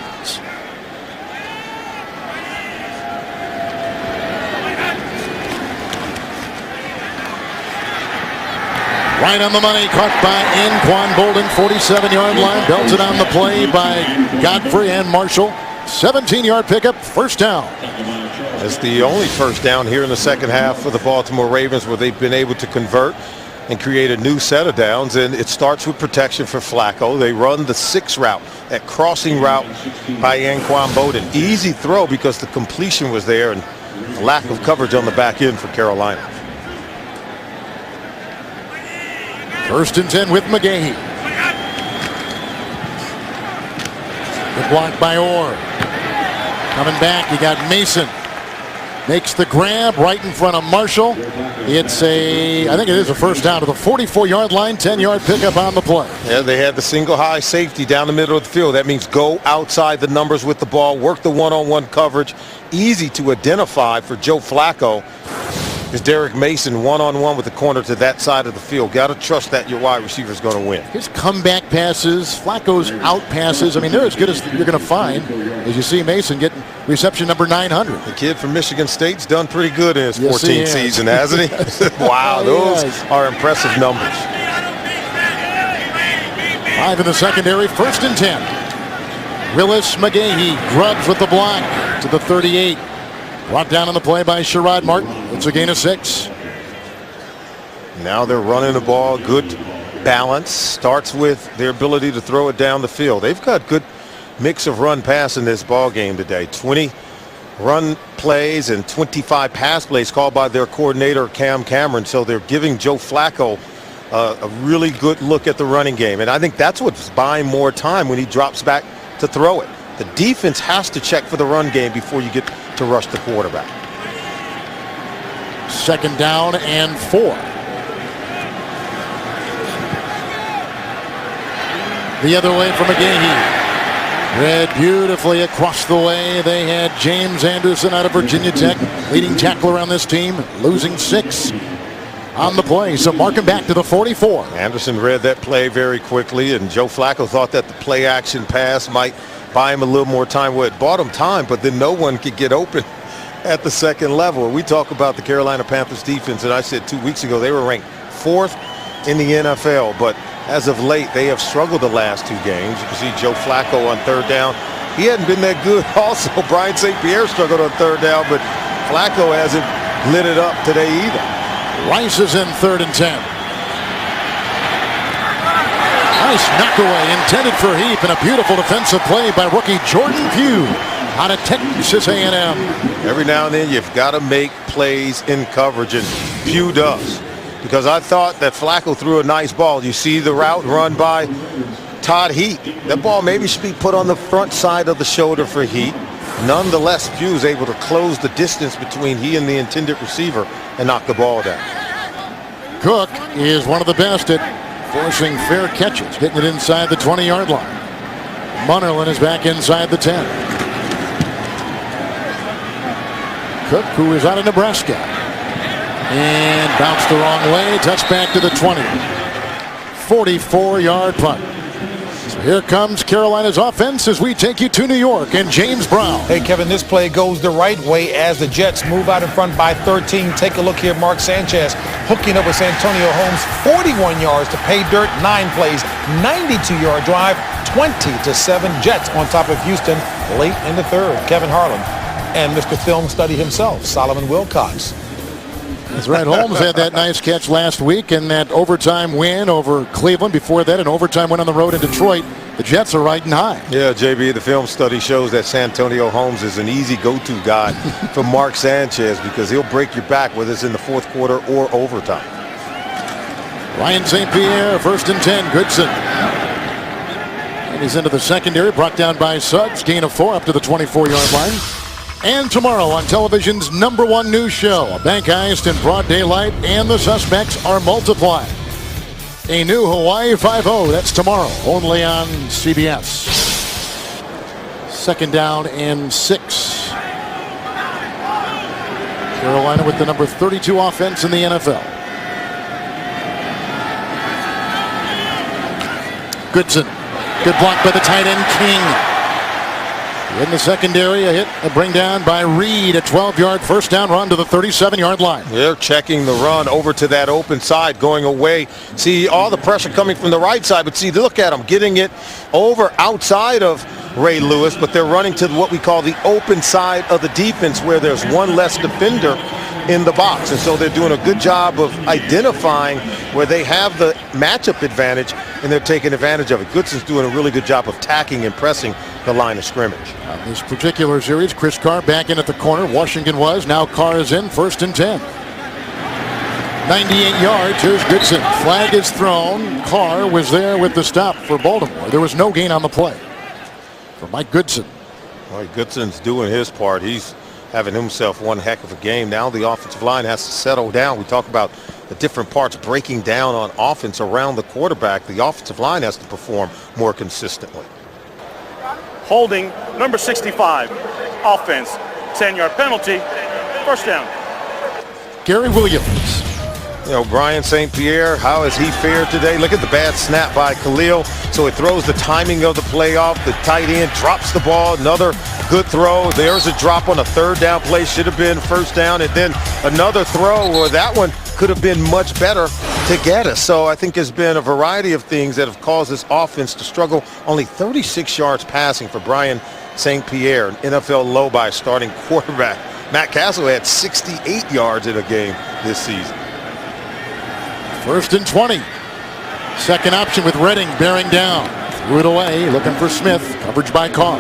Right on the money, caught by Anquan Bolden, 47-yard line. Belted on the play by Godfrey and Marshall. 17-yard pickup, 1st down. It's the only 1st down here in the second half for the Baltimore Ravens where they've been able to convert and create a new set of downs, and it starts with protection for Flacco. They run the 6 route, that crossing route by Anquan Bolden. Easy throw because the completion was there and lack of coverage on the back end for Carolina. 1st and 10 with McGahee. Good block by Orr. Coming back, you got Mason. Makes the grab right in front of Marshall. It's I think it is a 1st down to the 44-yard line, 10-yard pickup on the play. Yeah, they had the single high safety down the middle of the field. That means go outside the numbers with the ball, work the one-on-one coverage. Easy to identify for Joe Flacco is Derek Mason one-on-one with the corner to that side of the field. Got to trust that your wide receiver is going to win. His comeback passes, Flacco's out passes, I mean, they're as good as you're going to find. As you see Mason getting reception number 900. The kid from Michigan State's done pretty good in his 14th season, hasn't he? Wow, those are impressive numbers. 5 in the secondary, 1st and 10. Willis McGahee grubs with the block to the 38. Brought down on the play by Sherrod Martin. It's a gain of 6. Now they're running the ball. Good balance. Starts with their ability to throw it down the field. They've got good mix of run pass in this ball game today. 20 run plays and 25 pass plays called by their coordinator Cam Cameron. So they're giving Joe Flacco a really good look at the running game. And I think that's what's buying more time when he drops back to throw it. The defense has to check for the run game before you get to rush the quarterback. 2nd down and 4. The other way from McGahee. Read beautifully across the way. They had James Anderson out of Virginia Tech, leading tackler on this team, losing 6 on the play. So mark him back to the 44. Anderson read that play very quickly, and Joe Flacco thought that the play action pass might buy him a little more time. Well, it bought him time, but then no one could get open at the second level. We talk about the Carolina Panthers defense, and I said 2 weeks ago they were ranked 4th in the NFL, but as of late they have struggled the last 2 games. You can see Joe Flacco on 3rd down. He hadn't been that good. Also, Brian St. Pierre struggled on 3rd down, but Flacco hasn't lit it up today either. Rice is in 3rd and 10. Nice knockaway intended for Heath, and a beautiful defensive play by rookie Jordan Pugh out of Texas A&M. Every now and then you've got to make plays in coverage, and Pugh does. Because I thought that Flacco threw a nice ball. You see the route run by Todd Heat. That ball maybe should be put on the front side of the shoulder for Heat. Nonetheless, Pugh was able to close the distance between he and the intended receiver and knock the ball down. Cook is one of the best at forcing fair catches, getting it inside the 20-yard line. Munnerlyn is back inside the 10. Cook, who is out of Nebraska, and bounced the wrong way. Touchback to the 20. 44-yard punt. So here comes Carolina's offense as we take you to New York and James Brown. Hey, Kevin, this play goes the right way as the Jets move out in front by 13. Take a look here. Mark Sanchez hooking up with Santonio Holmes. 41 yards to pay dirt. 9 plays. 92-yard drive. 20-7 Jets on top of Houston late in the third. Kevin Harlan and Mr. Film Study himself, Solomon Wilcox. That's right. Holmes had that nice catch last week in that overtime win over Cleveland. Before that, an overtime win on the road in Detroit. The Jets are riding high. Yeah, JB, the film study shows that Santonio Holmes is an easy go-to guy for Mark Sanchez because he'll break your back whether it's in the fourth quarter or overtime. Ryan St. Pierre, 1st and 10. Goodson. And he's into the secondary, brought down by Suggs. Gain of 4 up to the 24-yard line. And tomorrow on television's #1 news show, a bank heist in broad daylight, and the suspects are multiplied. A new Hawaii 5-0, that's tomorrow, only on CBS. 2nd down and 6. Carolina with the number 32 offense in the NFL. Goodson, good block by the tight end King. In the secondary, a bring down by Reed, a 12-yard first down run to the 37-yard line. They're checking the run over to that open side, going away. See all the pressure coming from the right side, but see, look at them getting it over outside of Ray Lewis, but they're running to what we call the open side of the defense where there's one less defender in the box. And so they're doing a good job of identifying where they have the matchup advantage, and they're taking advantage of it. Goodson's doing a really good job of tacking and pressing the line of scrimmage. On this particular series, Chris Carr back in at the corner. Washington was. Now Carr is in, 1st and 10. 98 yards. Here's Goodson. Flag is thrown. Carr was there with the stop for Baltimore. There was no gain on the play for Mike Goodson. Well, Goodson's doing his part. He's having himself one heck of a game. Now the offensive line has to settle down. We talk about the different parts breaking down on offense around the quarterback. The offensive line has to perform more consistently. Holding, number 65. Offense, 10-yard penalty. 1st down. Gary Williams. You know, Brian St. Pierre, how has he fared today? Look at the bad snap by Khalil. So it throws the timing of the play off. The tight end drops the ball. Another good throw. There's a drop on a 3rd down play. Should have been 1st down. And then another throw where that one could have been much better to get us. So I think there's been a variety of things that have caused this offense to struggle. Only 36 yards passing for Brian St. Pierre, an NFL low by a starting quarterback. Matt Castle had 68 yards in a game this season. 1st and 20. Second option with Redding bearing down. Threw it away, looking for Smith. Coverage by Carr.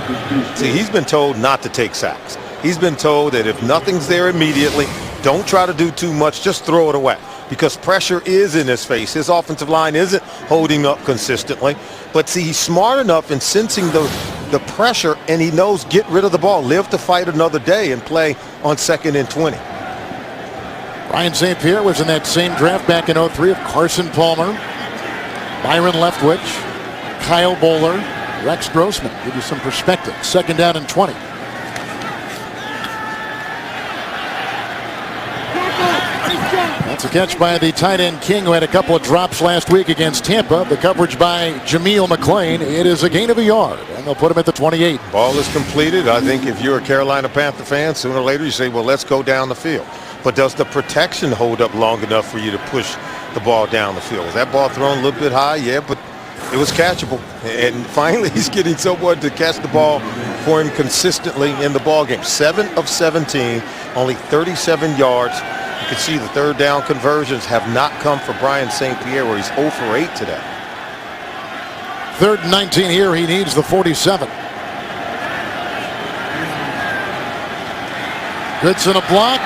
See, he's been told not to take sacks. He's been told that if nothing's there immediately, don't try to do too much, just throw it away. Because pressure is in his face. His offensive line isn't holding up consistently. But see, he's smart enough in sensing the pressure, and he knows get rid of the ball. Live to fight another day and play on 2nd and 20. Ryan St. Pierre was in that same draft back in 03 of Carson Palmer, Byron Leftwich, Kyle Bowler, Rex Grossman. Give you some perspective. 2nd down and 20. That's a catch by the tight end King, who had a couple of drops last week against Tampa. The coverage by Jameel McClain. It is a gain of a yard, and they'll put him at the 28. Ball is completed. I think if you're a Carolina Panther fan, sooner or later you say, well, let's go down the field. But does the protection hold up long enough for you to push the ball down the field? Was that ball thrown a little bit high? Yeah, but it was catchable. And finally, he's getting someone to catch the ball for him consistently in the ball game. 7 of 17, only 37 yards. You can see the 3rd down conversions have not come for Brian St. Pierre, where he's 0 for 8 today. 3rd and 19 here. He needs the 47. Goodson a block.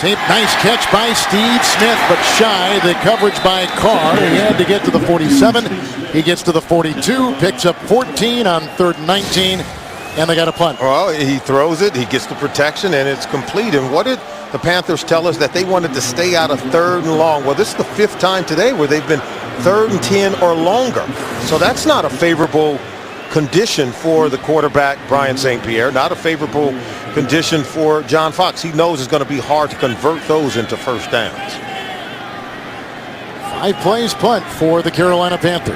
Nice catch by Steve Smith, but shy. The coverage by Carr. He had to get to the 47. He gets to the 42, picks up 14 on 3rd and 19, and they got a punt. Well, he throws it, he gets the protection, and it's complete. And what did the Panthers tell us? That they wanted to stay out of 3rd and long. Well, this is the 5th time today where they've been 3rd and 10 or longer. So that's not a favorable condition for the quarterback, Brian St. Pierre. Not a favorable condition for John Fox. He knows it's going to be hard to convert those into first downs. 5 plays punt for the Carolina Panthers.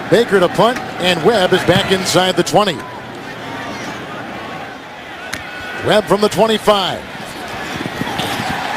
Baker to punt, and Webb is back inside the 20. Webb from the 25.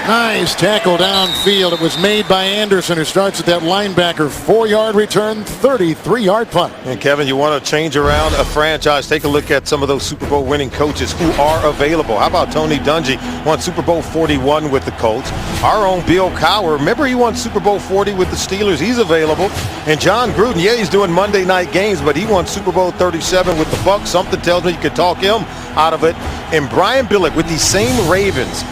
Nice tackle downfield. It was made by Anderson, who starts at that linebacker. 4-yard return, 33-yard punt. And Kevin, you want to change around a franchise, take a look at some of those Super Bowl winning coaches who are available. How about Tony Dungy? Won Super Bowl 41 with the Colts. Our own Bill Cowher, remember he won Super Bowl 40 with the Steelers. He's available. And John Gruden, yeah, he's doing Monday night games, but he won Super Bowl 37 with the Bucs. Something tells me you could talk him out of it. And Brian Billick with these same Ravens,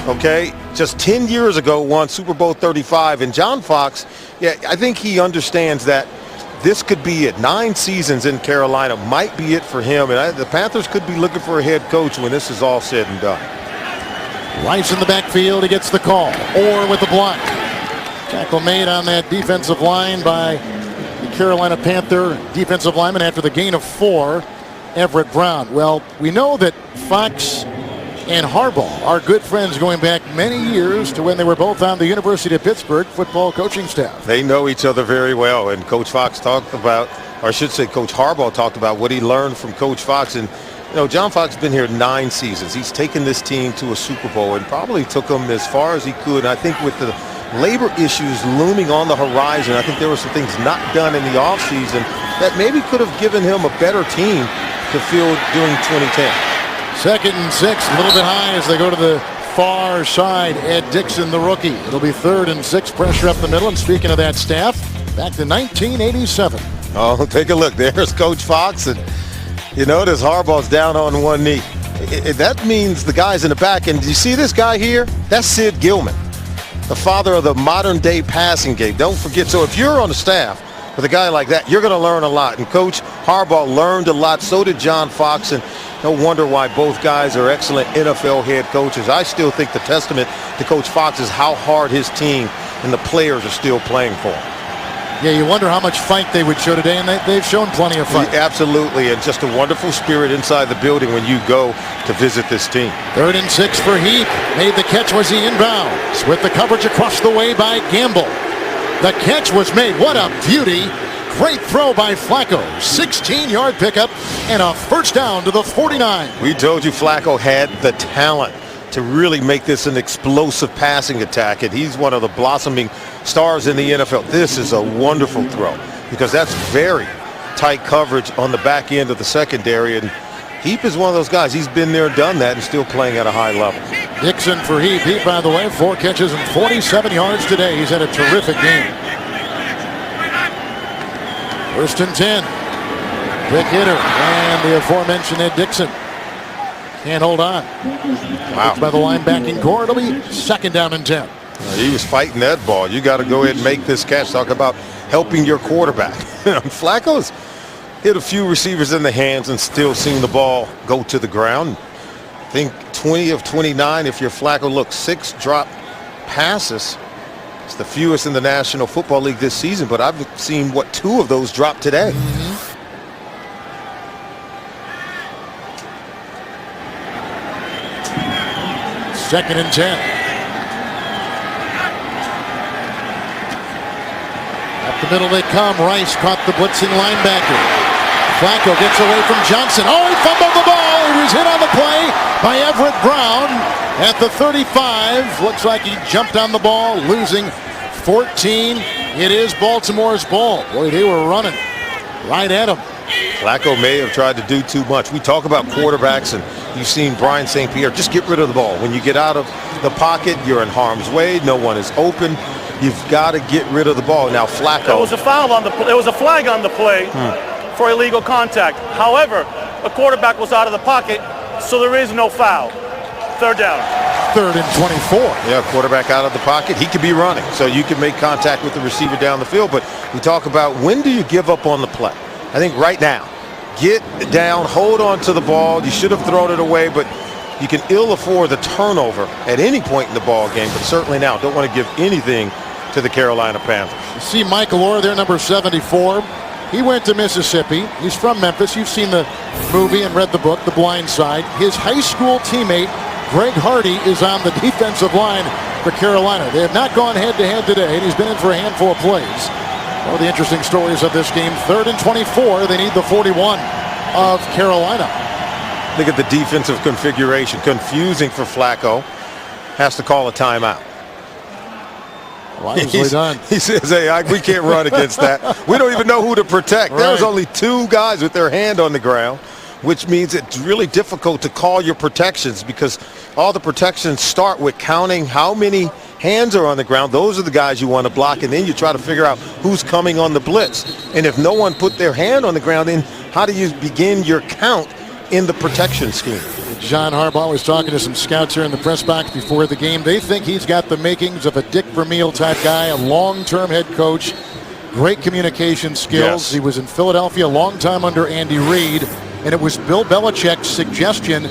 okay, just 10 years ago won Super Bowl 35. And John Fox, yeah, I think he understands that this could be it. 9 seasons in Carolina might be it for him. And the Panthers could be looking for a head coach when this is all said and done. Rice in the backfield. He gets the call. Or with the block. Tackle made on that defensive line by the Carolina Panther defensive lineman after the gain of 4, Everett Brown. Well, we know that Fox and Harbaugh are good friends going back many years to when they were both on the University of Pittsburgh football coaching staff. They know each other very well, and Coach Fox talked about, or I should say Coach Harbaugh talked about what he learned from Coach Fox. And you know, John Fox has been here 9 seasons. He's taken this team to a Super Bowl and probably took them as far as he could. And I think with the labor issues looming on the horizon, I think there were some things not done in the offseason that maybe could have given him a better team to field during 2010. 2nd and 6, a little bit high as they go to the far side. Ed Dixon, the rookie. It'll be 3rd and 6, pressure up the middle. And speaking of that staff, back to 1987. Oh, take a look. There's Coach Fox, and you notice Harbaugh's down on one knee. That means the guys in the back. And you see this guy here? That's Sid Gilman, the father of the modern-day passing game. Don't forget. So if you're on the staff with a guy like that, you're going to learn a lot. And Coach Harbaugh learned a lot. So did John Fox. And no wonder why both guys are excellent NFL head coaches. I still think the testament to Coach Fox is how hard his team and the players are still playing for him. Yeah, you wonder how much fight they would show today, and they've shown plenty of fight. Yeah, absolutely, and just a wonderful spirit inside the building when you go to visit this team. 3rd and 6 for Heath. Made the catch. Was he inbounds? With the coverage across the way by Gamble. The catch was made. What a beauty. Great throw by Flacco. 16-yard pickup and a first down to the 49. We told you Flacco had the talent to really make this an explosive passing attack, and he's one of the blossoming stars in the NFL. This is a wonderful throw because that's very tight coverage on the back end of the secondary, and Heap is one of those guys. He's been there, done that, and still playing at a high level. Dixon for Heap. Heap, by the way, 4 catches and 47 yards today. He's had a terrific game. 1st and 10. Quick hitter, and the aforementioned Ed Dixon can't hold on. Wow. By the linebacking core, it'll be 2nd down and 10. He was fighting that ball. You got to go ahead and make this catch. Talk about helping your quarterback. Flacco's hit a few receivers in the hands and still seen the ball go to the ground. I think 20 of 29. If you're Flacco, look, 6 drop passes. It's the fewest in the National Football League this season, but I've seen, 2 of those drop today. Mm-hmm. 2nd and 10. Up the middle they come. Rice caught the blitzing linebacker. Flacco gets away from Johnson. Oh, he fumbled the ball. He was hit on the play by Everett Brown at the 35. Looks like he jumped on the ball, losing 14. It is Baltimore's ball. Boy, they were running right at him. Flacco may have tried to do too much. We talk about quarterbacks, and you've seen Brian St. Pierre just get rid of the ball. When you get out of the pocket, you're in harm's way. No one is open. You've got to get rid of the ball. Now Flacco. There was a foul on the. There was a flag on the play for illegal contact. However, the quarterback was out of the pocket, so there is no foul. 3rd down. 3rd and 24. Yeah, quarterback out of the pocket. He could be running, so you can make contact with the receiver down the field. But we talk about when do you give up on the play? I think right now, get down, hold on to the ball. You should have thrown it away, but you can ill afford the turnover at any point in the ball game, but certainly now. Don't want to give anything to the Carolina Panthers. You see Michael Orr there, number 74. He went to Mississippi. He's from Memphis. You've seen the movie and read the book, The Blind Side. His high school teammate, Greg Hardy, is on the defensive line for Carolina. They have not gone head-to-head today, and he's been in for a handful of plays. One of the interesting stories of this game, 3rd and 24. They need the 41 of Carolina. Look at the defensive configuration. Confusing for Flacco. Has to call a timeout. Wisely done. He says, hey, we can't run against that. We don't even know who to protect. There was only 2 guys with their hand on the ground, which means it's really difficult to call your protections because all the protections start with counting how many hands are on the ground. Those are the guys you want to block, and then you try to figure out who's coming on the blitz. And if no one put their hand on the ground, then how do you begin your count in the protection scheme? John Harbaugh was talking to some scouts here in the press box before the game. They think he's got the makings of a Dick Vermeil type guy, a long-term head coach, great communication skills. Yes. He was in Philadelphia a long time under Andy Reid, and it was Bill Belichick's suggestion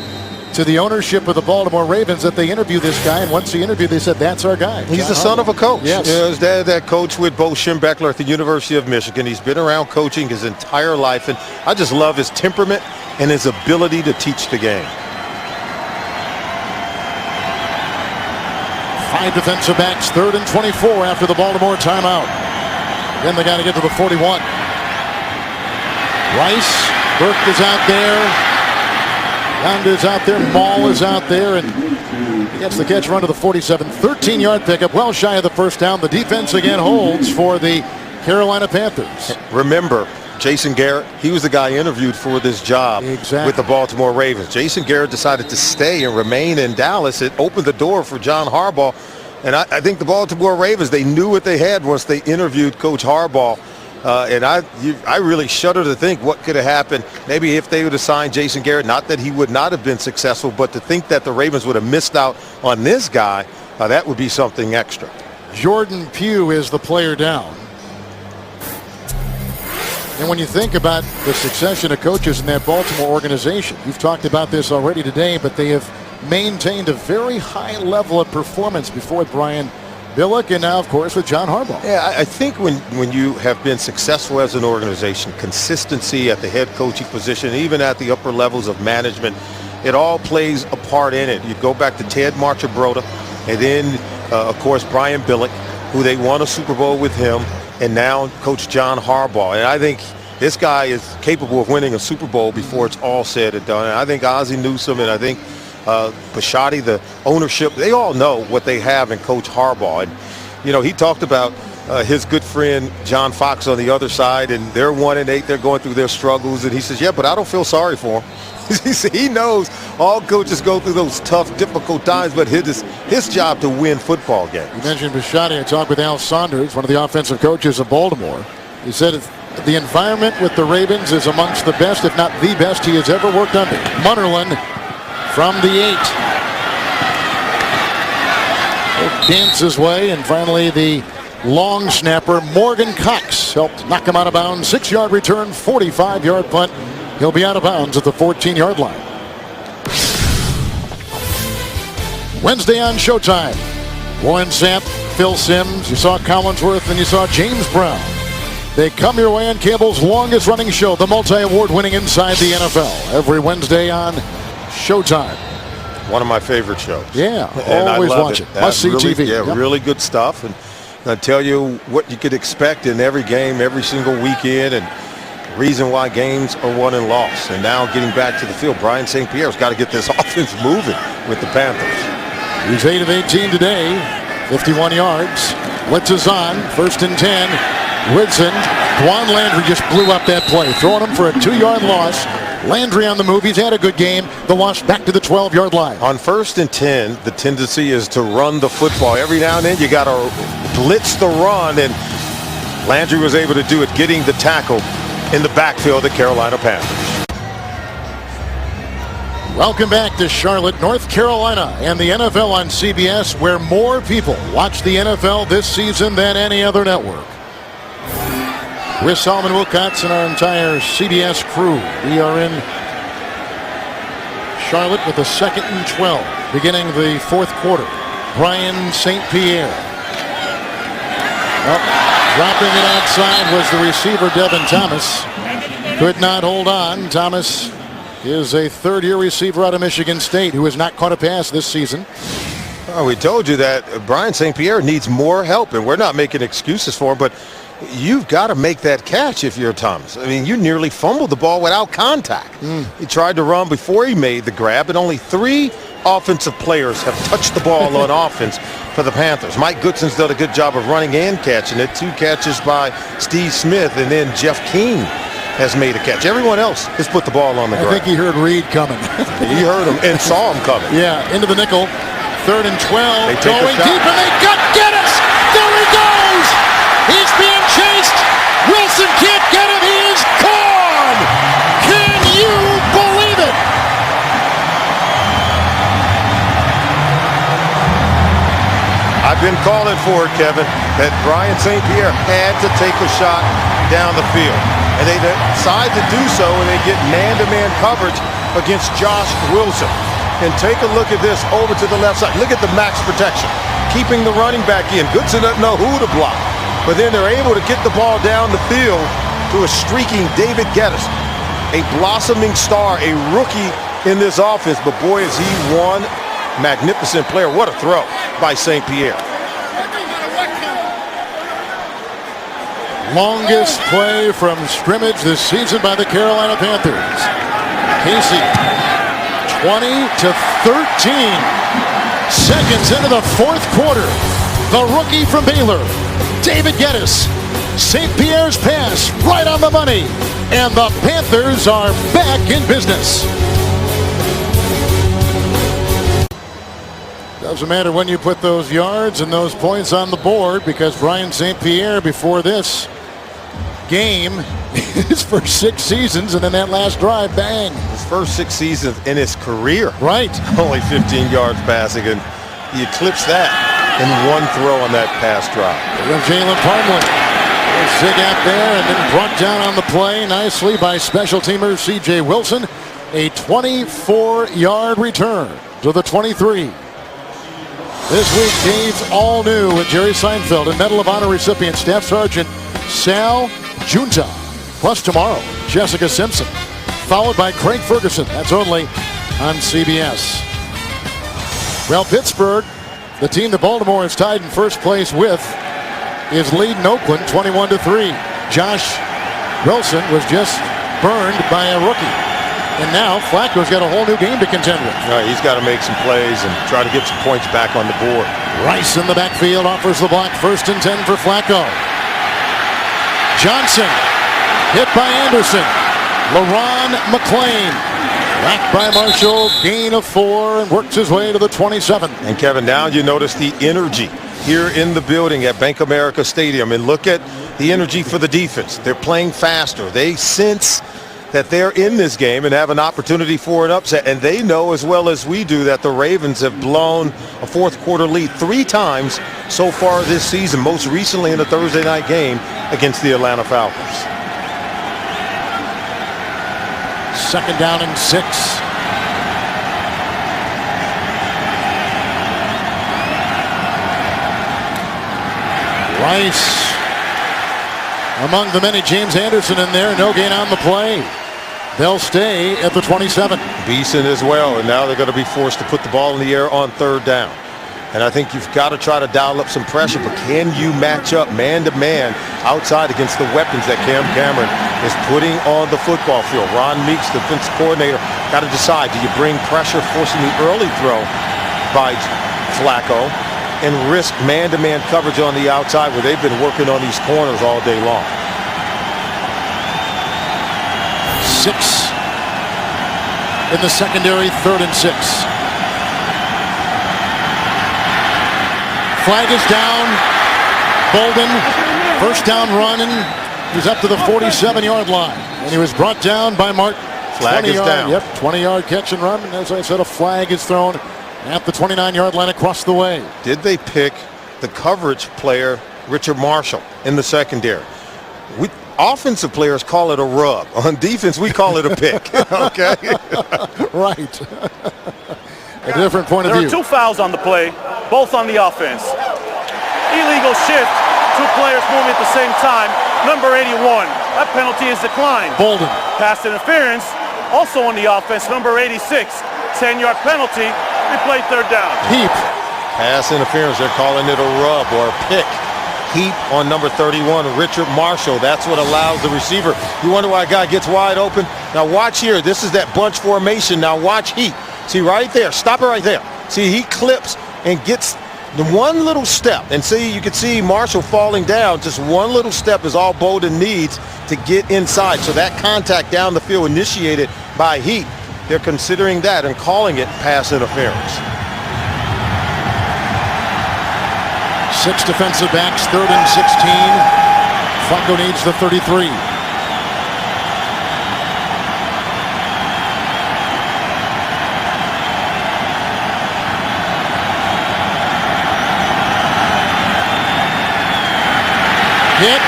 to the ownership of the Baltimore Ravens that they interview this guy, and once he interviewed, they said, that's our guy. He's the son of a coach. Yes. You know, his dad that coach with Bo Schembechler at the University of Michigan. He's been around coaching his entire life, and I just love his temperament and his ability to teach the game. 5 defensive backs, 3rd and 24 after the Baltimore timeout. Then they got to get to the 41. Rice, Burke is out there. Yonda is out there. Maul is out there. And he gets the catch run to the 47. 13-yard pickup, well shy of the first down. The defense again holds for the Carolina Panthers. Remember, Jason Garrett, he was the guy interviewed for this job with the Baltimore Ravens. Jason Garrett decided to stay and remain in Dallas. It opened the door for John Harbaugh. And I think the Baltimore Ravens, they knew what they had once they interviewed Coach Harbaugh. And I really shudder to think what could have happened maybe if they would have signed Jason Garrett. Not that he would not have been successful, but to think that the Ravens would have missed out on this guy, that would be something extra. Jordan Pugh is the player down. And when you think about the succession of coaches in that Baltimore organization, you've talked about this already today, but they have maintained a very high level of performance before Brian Billick and now, of course, with John Harbaugh. Yeah, I think when you have been successful as an organization, consistency at the head coaching position, even at the upper levels of management, it all plays a part in it. You go back to Ted Marchibroda, and then, of course, Brian Billick, who they won a Super Bowl with him, and now Coach John Harbaugh. And I think this guy is capable of winning a Super Bowl before it's all said and done. And I think Ozzie Newsome and I think Bisciotti, the ownership, they all know what they have in Coach Harbaugh. And, you know, he talked about his good friend John Fox on the other side, and they're 1-8. They're going through their struggles. And he says, yeah, but I don't feel sorry for him. He said he knows all coaches go through those tough, difficult times, but his job to win football games. You mentioned Bisciotti. I talked with Al Saunders, one of the offensive coaches of Baltimore. He said the environment with the Ravens is amongst the best, if not the best, he has ever worked under. Munnerlyn from the 8. Dance his way, and finally the long snapper, Morgan Cox, helped knock him out of bounds. 6-yard return, 45-yard punt. He'll be out of bounds at the 14-yard line. Wednesday on Showtime. Warren Sapp, Phil Simms, you saw Collinsworth, and you saw James Brown. They come your way on cable's longest-running show, the multi-award-winning Inside the NFL, every Wednesday on Showtime. One of my favorite shows. Yeah, and always watch it. Must-see really, TV. Yeah, really good stuff. And I tell you what you could expect in every game, every single weekend, and reason why games are won and lost. And now getting back to the field, Brian St. Pierre's got to get this offense moving with the Panthers. He's 8 of 18 today, 51 yards. Blitz is on, 1st and 10. Woodson, Dwan Landry just blew up that play, throwing him for a 2-yard loss. Landry on the move. He's had a good game. The loss back to the 12-yard line. On 1st and 10, the tendency is to run the football. Every now and then you got to blitz the run, and Landry was able to do it, getting the tackle in the backfield of the Carolina Panthers. Welcome back to Charlotte, North Carolina, and the NFL on CBS, where more people watch the NFL this season than any other network. With Solomon Wilcox and our entire CBS crew, we are in Charlotte with the 2nd and 12, beginning the 4th quarter. Brian St. Pierre. Dropping it outside was the receiver, Devin Thomas. Could not hold on. Thomas is a third-year receiver out of Michigan State who has not caught a pass this season. Oh, we told you that Brian St. Pierre needs more help, and we're not making excuses for him, but you've got to make that catch if you're Thomas. I mean, you nearly fumbled the ball without contact. He tried to run before he made the grab, and only 3 offensive players have touched the ball on offense for the Panthers. Mike Goodson's done a good job of running and catching it. 2 catches by Steve Smith, and then Jeff King has made a catch. Everyone else has put the ball on the ground. I think he heard Reed coming. He heard him and saw him coming. Yeah, into the nickel. 3rd and 12. Going deep, and they got Geddes. There he goes. He's being chased. Wilson can't get him. He is gone. Can you believe it? I've been calling for it, Kevin, that Brian St. Pierre had to take a shot down the field. And they decide to do so when they get man-to-man coverage against Josh Wilson. And take a look at this over to the left side. Look at the max protection, keeping the running back in. Goodson doesn't know who to block. But then they're able to get the ball down the field to a streaking David Geddes, a blossoming star, a rookie in this offense. But boy, is he one magnificent player. What a throw by St. Pierre. Longest play from scrimmage this season by the Carolina Panthers. Casey, 20-13. Seconds into the 4th quarter. The rookie from Baylor, David Geddes. St. Pierre's pass right on the money. And the Panthers are back in business. Doesn't matter when you put those yards and those points on the board, because Brian St. Pierre, before this game, his first 6 seasons, and then that last drive, bang. His first 6 seasons in his career. Right. Only 15 yards passing, and he eclipsed that in 1 throw on that pass drive. Jalen Parmley. Zig out there, and then brought down on the play nicely by special teamer C.J. Wilson. A 24-yard return to the 23. This week, Dave's all new with Jerry Seinfeld and Medal of Honor recipient Staff Sergeant Sal Junta. Plus tomorrow, Jessica Simpson, followed by Craig Ferguson. That's only on CBS. Well, Pittsburgh, the team that Baltimore is tied in first place with, is leading Oakland 21-3. Josh Wilson was just burned by a rookie. And now Flacco's got a whole new game to contend with. He's got to make some plays and try to get some points back on the board. Rice in the backfield offers the block. 1st and 10 for Flacco. Johnson hit by Anderson. LaRon McClain whacked by Marshall. Gain of 4 and works his way to the 27. And Kevin, now you notice the energy here in the building at Bank of America Stadium. And look at the energy for the defense. They're playing faster. They sense that they're in this game and have an opportunity for an upset. And they know as well as we do that the Ravens have blown a 4th quarter lead 3 times so far this season, most recently in a Thursday night game against the Atlanta Falcons. 2nd down and 6. Rice among the many. James Anderson in there. No gain on the play. They'll stay at the 27. Beeson as well, and now they're going to be forced to put the ball in the air on 3rd down. And I think you've got to try to dial up some pressure, but can you match up man-to-man outside against the weapons that Cam Cameron is putting on the football field? Ron Meeks, the defensive coordinator, got to decide, do you bring pressure forcing the early throw by Flacco and risk man-to-man coverage on the outside where they've been working on these corners all day long? 6 in the secondary. 3rd and 6. Flag is down. Bolden, 1st down run, and he's up to the 47-yard line. And he was brought down by Martin. Flag is down. Yep, 20-yard catch and run. And as I said, a flag is thrown at the 29-yard line across the way. Did they pick the coverage player, Richard Marshall, in the secondary? Offensive players call it a rub. On defense, we call it a pick. Okay? Right. A different point of view. There are 2 fouls on the play, both on the offense. Illegal shift, 2 players moving at the same time. Number 81, that penalty is declined. Bolden. Pass interference, also on the offense. Number 86, 10-yard penalty. Replay 3rd down. Heap. Pass interference, they're calling it a rub or a pick. Heap on number 31, Richard Marshall. That's what allows the receiver. You wonder why a guy gets wide open? Now watch here. This is that bunch formation. Now watch Heap. See right there. Stop it right there. See, he clips and gets the one little step. And see, you can see Marshall falling down. Just one little step is all Bolden needs to get inside. So that contact down the field initiated by Heap. They're considering that and calling it pass interference. 6 defensive backs, 3rd and 16. Flacco needs the 33. Hit.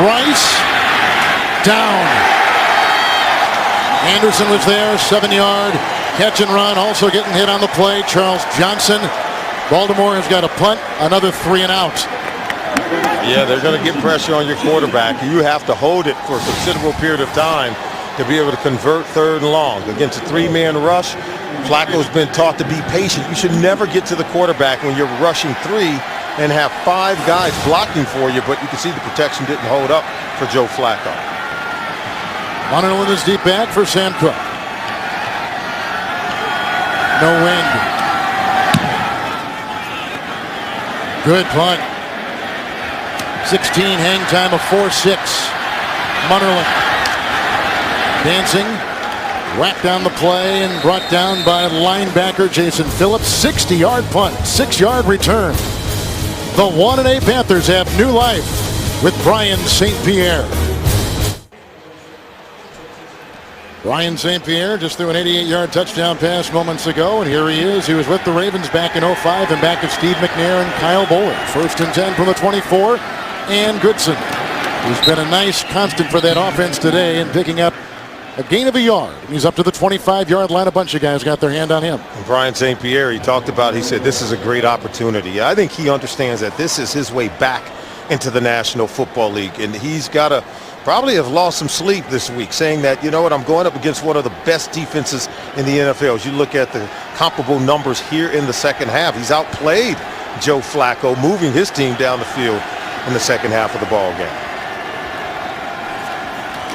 Rice. Down. Anderson was there, 7-yard catch and run. Also getting hit on the play, Charles Johnson. Baltimore has got a punt, another 3 and out. Yeah, they're going to get pressure on your quarterback. You have to hold it for a considerable period of time to be able to convert 3rd and long. Against a 3-man rush, Flacco's been taught to be patient. You should never get to the quarterback when you're rushing 3 and have 5 guys blocking for you, but you can see the protection didn't hold up for Joe Flacco. Montreal is deep back for Sam Cook. No wind. Good punt. 16 hang time of 4-6. Munnerlyn dancing, whacked down the play and brought down by linebacker Jason Phillips. 60-yard punt, 6-yard return. The 1-8 Panthers have new life with Brian St. Pierre. Brian St. Pierre just threw an 88-yard touchdown pass moments ago, and here he is. He was with the Ravens back in 05 and back at Steve McNair and Kyle Bowler. 1st and 10 from the 24, and Goodson, who's been a nice constant for that offense today and picking up a gain of a yard. He's up to the 25-yard line. A bunch of guys got their hand on him. And Brian St. Pierre, he talked about, he said, this is a great opportunity. I think he understands that this is his way back into the National Football League, and he's got to probably have lost some sleep this week, saying that, you know what, I'm going up against one of the best defenses in the NFL. As you look at the comparable numbers here in the second half, he's outplayed Joe Flacco, moving his team down the field in the second half of the ball game.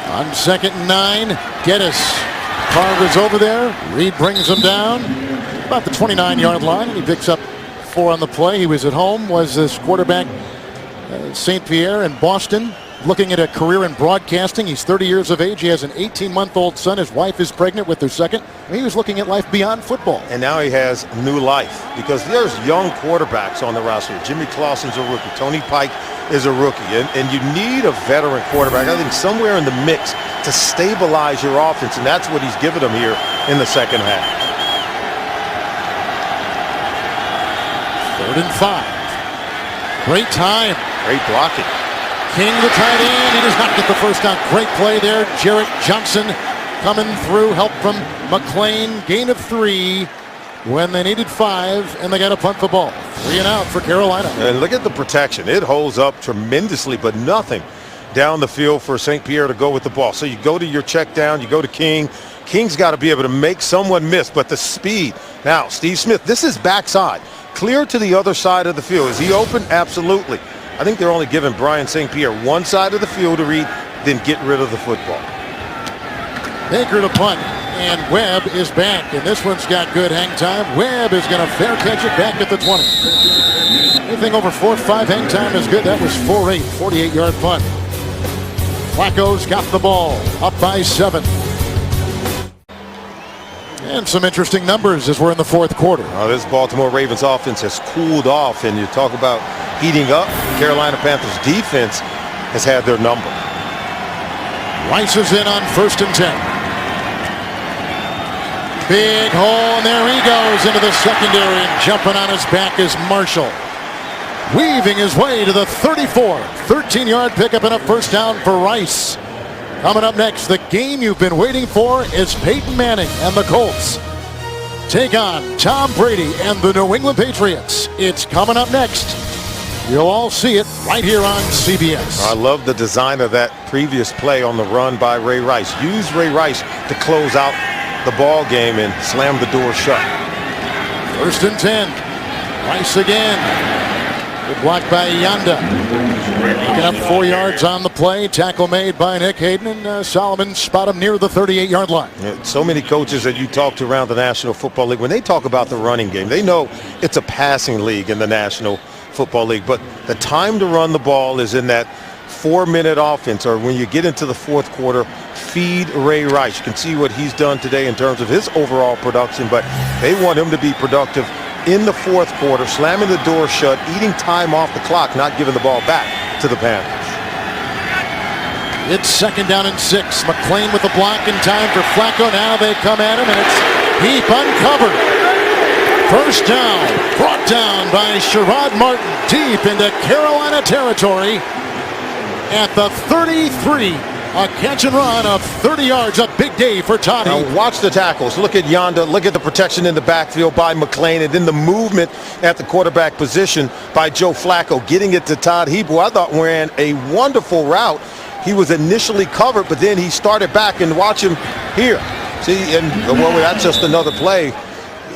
On 2nd and 9, Geddes. Carver's over there. Reed brings him down about the 29-yard line, and he picks up 4 on the play. He was at home, was this quarterback, St. Pierre in Boston, looking at a career in broadcasting. He's 30 years of age. He has an 18-month-old son. His wife is pregnant with their second. He was looking at life beyond football. And now he has new life because there's young quarterbacks on the roster. Jimmy Clausen's a rookie. Tony Pike is a rookie. And you need a veteran quarterback, I think, somewhere in the mix to stabilize your offense. And that's what he's given them here in the second half. 3rd and 5. Great time. Great blocking. King, the tight end, he does not get the first down. Great play there. Jarrett Johnson coming through. Help from McLean. Gain of 3 when they needed 5, and they got to punt the ball. 3 and out for Carolina. And look at the protection. It holds up tremendously, but nothing down the field for St. Pierre to go with the ball. So you go to your check down, you go to King. King's got to be able to make someone miss, but the speed. Now, Steve Smith, this is backside. Clear to the other side of the field. Is he open? Absolutely. I think they're only giving Brian St. Pierre one side of the field to read, then get rid of the football. Baker to punt, and Webb is back, and this one's got good hang time. Webb is going to fair catch it back at the 20. Anything over 4-5 hang time is good. That was 4-8, 48-yard punt. Flacco's got the ball, up by 7. And some interesting numbers as we're in the 4th quarter. This Baltimore Ravens offense has cooled off, and you talk about heating up. Carolina Panthers defense has had their number. Rice is in on 1st and 10. Big hole, and there he goes into the secondary, and jumping on his back is Marshall. Weaving his way to the 34. 13-yard pickup and a first down for Rice. Coming up next, the game you've been waiting for is Peyton Manning and the Colts take on Tom Brady and the New England Patriots. It's coming up next. You'll all see it right here on CBS. I love the design of that previous play on the run by Ray Rice. Use Ray Rice to close out the ball game and slam the door shut. 1st and 10. Rice again. Good block by Yanda. Picking up 4 yards on the play. Tackle made by Nick Hayden, and Solomon spot him near the 38-yard line. So many coaches that you talk to around the National Football League, when they talk about the running game, they know it's a passing league in the National Football League, but the time to run the ball is in that 4-minute offense, or when you get into the fourth quarter. Feed Ray Rice. You can see what he's done today in terms of his overall production, but they want him to be productive in the fourth quarter, slamming the door shut, eating time off the clock, not giving the ball back to the Panthers. It's 2nd down and 6. McClain with the block in time for Flacco. Now they come at him, and it's Heap uncovered. First down, brought down by Sherrod Martin, deep into Carolina territory at the 33. A catch and run of 30 yards, a big day for Todd Heap. Now watch the tackles. Look at Yanda. Look at the protection in the backfield by McClain, and then the movement at the quarterback position by Joe Flacco, getting it to Todd Heap, who I thought ran a wonderful route. He was initially covered, but then he started back, and watch him here. See, and well, that's just another play.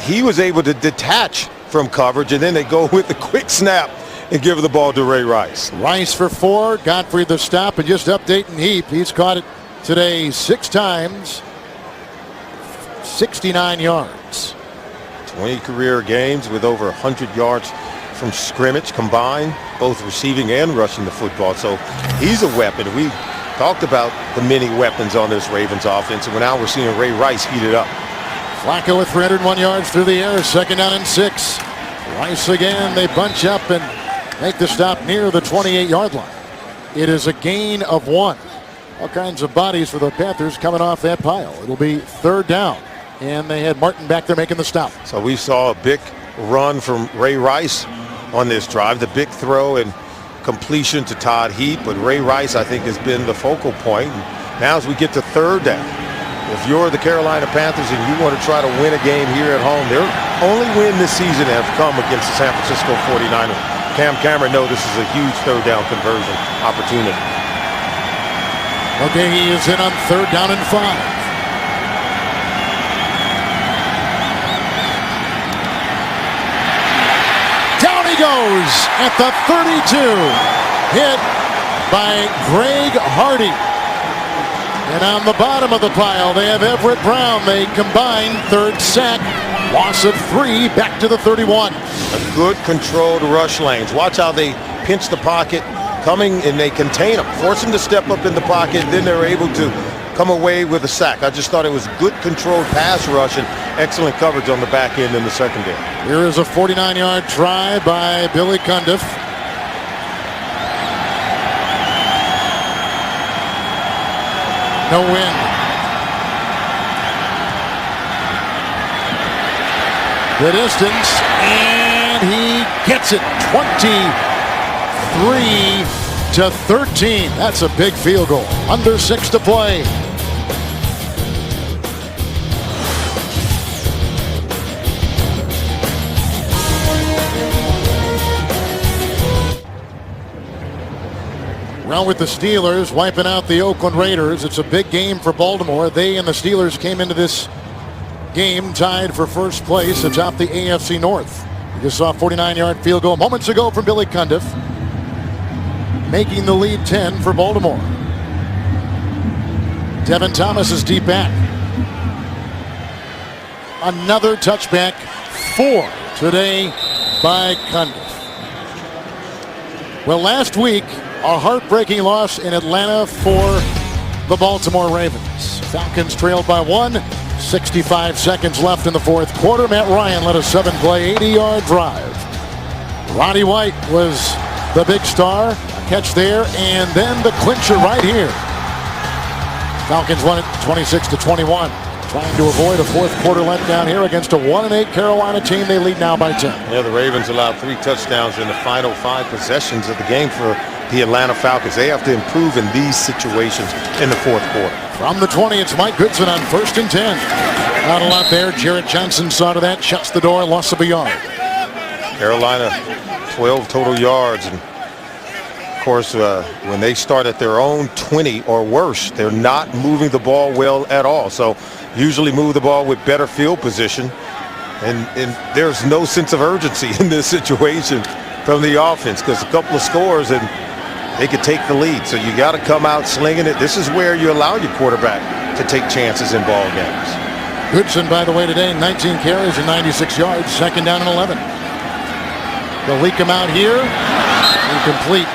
He was able to detach from coverage, and then they go with the quick snap and give the ball to Ray Rice. Rice for 4. Godfrey the stop, and just updating Heap. He's caught it today 6 times. 69 yards. 20 career games with over 100 yards from scrimmage combined, both receiving and rushing the football. So he's a weapon. We talked about the many weapons on this Ravens offense, and now we're seeing Ray Rice heat it up. Flacco with 301 yards through the air. 2nd down and 6. Rice again. They bunch up and make the stop near the 28-yard line. It is a gain of 1. All kinds of bodies for the Panthers coming off that pile. It'll be 3rd down, and they had Martin back there making the stop. So we saw a big run from Ray Rice on this drive, the big throw and completion to Todd Heap, but Ray Rice, I think, has been the focal point. Now as we get to 3rd down, if you're the Carolina Panthers and you want to try to win a game here at home, their only win this season have come against the San Francisco 49ers. Cam Cameron knows this is a huge 3rd down conversion opportunity. Okay, he is in on 3rd down and 5. Down he goes at the 32. Hit by Greg Hardy. And on the bottom of the pile, they have Everett Brown. They combine 3rd sack. Loss of 3, back to the 31. A good controlled rush lanes. Watch how they pinch the pocket, coming, and they contain them, force them to step up in the pocket, then they're able to come away with a sack. I just thought it was good controlled pass rush and excellent coverage on the back end in the secondary. Here is a 49-yard try by Billy Cundiff. No win. The distance, and he gets it. 23-13. That's a big field goal. Under 6 to play. Well, with the Steelers wiping out the Oakland Raiders, it's a big game for Baltimore. They and the Steelers came into this game tied for first place atop the AFC North. We just saw a 49-yard field goal moments ago from Billy Cundiff, making the lead 10 for Baltimore. Devin Thomas is deep back. Another touchback, 4 today by Cundiff. Well, last week, a heartbreaking loss in Atlanta for the Baltimore Ravens. Falcons trailed by 1. 65 seconds left in the fourth quarter. Matt Ryan led a 7-play, 80-yard drive. Roddy White was the big star. A catch there, and then the clincher right here. Falcons won it 26-21. Trying to avoid a fourth quarter letdown here against a 1-8 Carolina team. They lead now by 10. Yeah, the Ravens allowed 3 touchdowns in the final 5 possessions of the game for the Atlanta Falcons. They have to improve in these situations in the fourth quarter. From the 20, it's Mike Goodson on 1st and 10. Not a lot there. Jarrett Johnson saw to that, shuts the door, loss of a yard. Carolina, 12 total yards. And of course, when they start at their own 20 or worse, they're not moving the ball well at all. So usually move the ball with better field position. And there's no sense of urgency in this situation from the offense because a couple of scores and they could take the lead. So you got to come out slinging it. This is where you allow your quarterback to take chances in ball games. Goodson, by the way, today, 19 carries and 96 yards, 2nd down and 11. They'll leak him out here. Incomplete.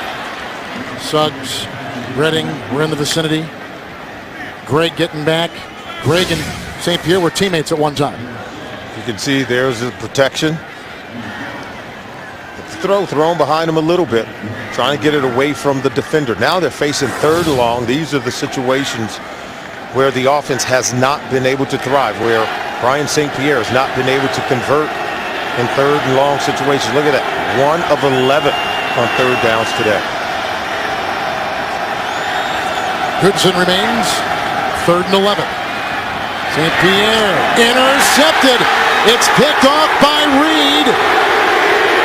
Suggs, Redding, we're in the vicinity. Greg getting back. Greg and St. Pierre were teammates at one time. You can see there's the protection. The thrown behind him a little bit, trying to get it away from the defender. Now they're facing 3rd and long. These are the situations where the offense has not been able to thrive, where Brian St. Pierre has not been able to convert in 3rd and long situations. Look at that, 1 of 11 on 3rd downs today. Goodson remains 3rd and 11. St. Pierre intercepted. It's picked off by Reed.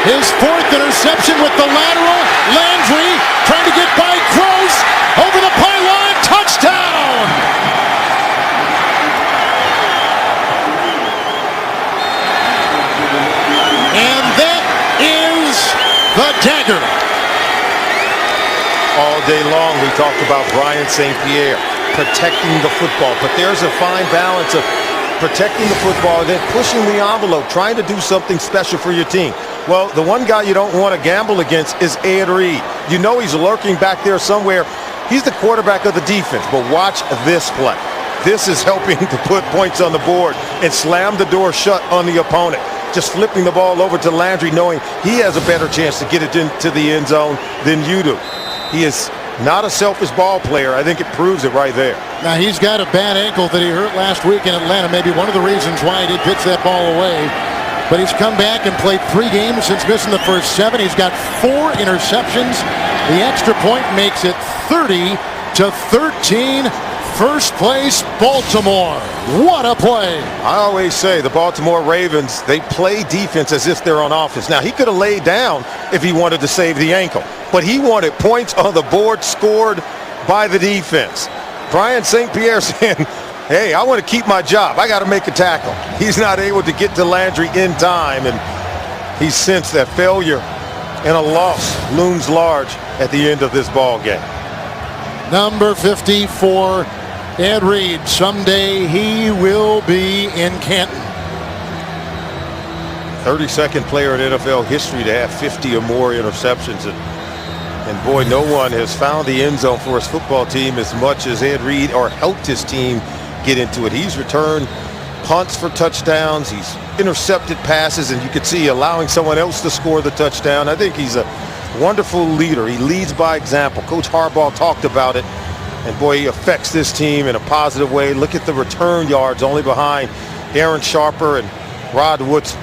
His 4th interception with the lateral. Landry trying to get by Gross over the pylon. Touchdown! And that is the dagger. All day long we talked about Brian St. Pierre protecting the football, but there's a fine balance of protecting the football and then pushing the envelope, trying to do something special for your team. Well, the one guy you don't want to gamble against is Ed Reed. You know he's lurking back there somewhere. He's the quarterback of the defense, but watch this play. This is helping to put points on the board and slam the door shut on the opponent. Just flipping the ball over to Landry, knowing he has a better chance to get it into the end zone than you do. He is not a selfish ball player. I think it proves it right there. Now, he's got a bad ankle that he hurt last week in Atlanta. Maybe one of the reasons why he did pitch that ball away. But he's come back and played 3 games since missing the first 7. He's got 4 interceptions. The extra point makes it 30-13. First place, Baltimore. What a play. I always say the Baltimore Ravens, they play defense as if they're on offense. Now, he could have laid down if he wanted to save the ankle, but he wanted points on the board scored by the defense. Brian St. Pierre saying, hey, I want to keep my job. I got to make a tackle. He's not able to get to Landry in time, and he sensed that failure and a loss looms large at the end of this ball game. Number 54, Ed Reed. Someday he will be in Canton. 32nd player in NFL history to have 50 or more interceptions. And boy, no one has found the end zone for his football team as much as Ed Reed, or helped his team get into it. He's returned punts for touchdowns. He's intercepted passes, and you could see allowing someone else to score the touchdown. I think he's a wonderful leader. He leads by example. Coach Harbaugh talked about it, and boy, he affects this team in a positive way. Look at the return yards, only behind Aaron Sharper and Rod Woodson.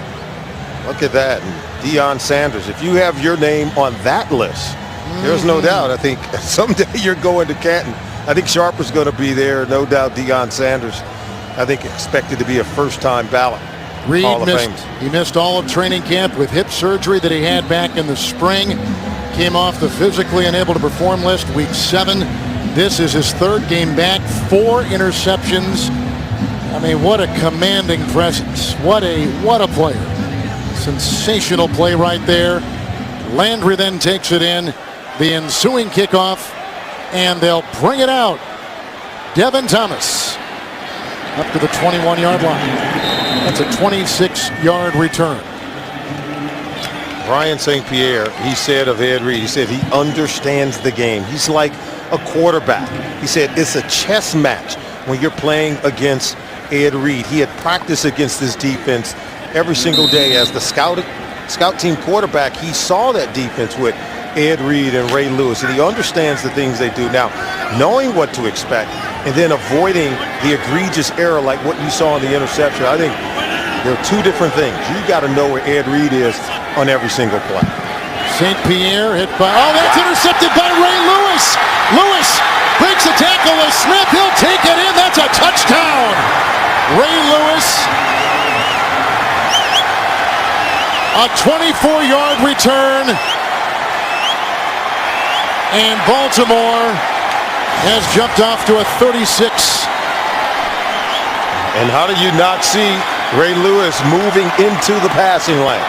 Look at that. And Deion Sanders. If you have your name on that list, there's no doubt. I think someday you're going to Canton. I think Sharper's going to be there. No doubt Deion Sanders, I think, expected to be a first-time ballot. Reed missed all of training camp with hip surgery that he had back in the spring. Came off the physically unable to perform list week 7. This is his 3rd game back. 4 interceptions. I mean, what a commanding presence. What a player. Sensational play right there. Landry then takes it in. The ensuing kickoff, and they'll bring it out. Devin Thomas up to the 21-yard line. That's a 26-yard return. Brian St. Pierre, he said of Ed Reed, he said he understands the game. He's like a quarterback. He said it's a chess match when you're playing against Ed Reed. He had practiced against this defense every single day as the scout team quarterback. He saw that defense with Ed Reed and Ray Lewis, and he understands the things they do. Now, knowing what to expect, and then avoiding the egregious error like what you saw in the interception. I think there are two different things. You got to know where Ed Reed is on every single play. St. Pierre hit by, oh, that's intercepted by Ray Lewis. Lewis breaks a tackle with Smith. He'll take it in. That's a touchdown. Ray Lewis. A 24-yard return. And Baltimore has jumped off to a 36. And how do you not see Ray Lewis moving into the passing lane?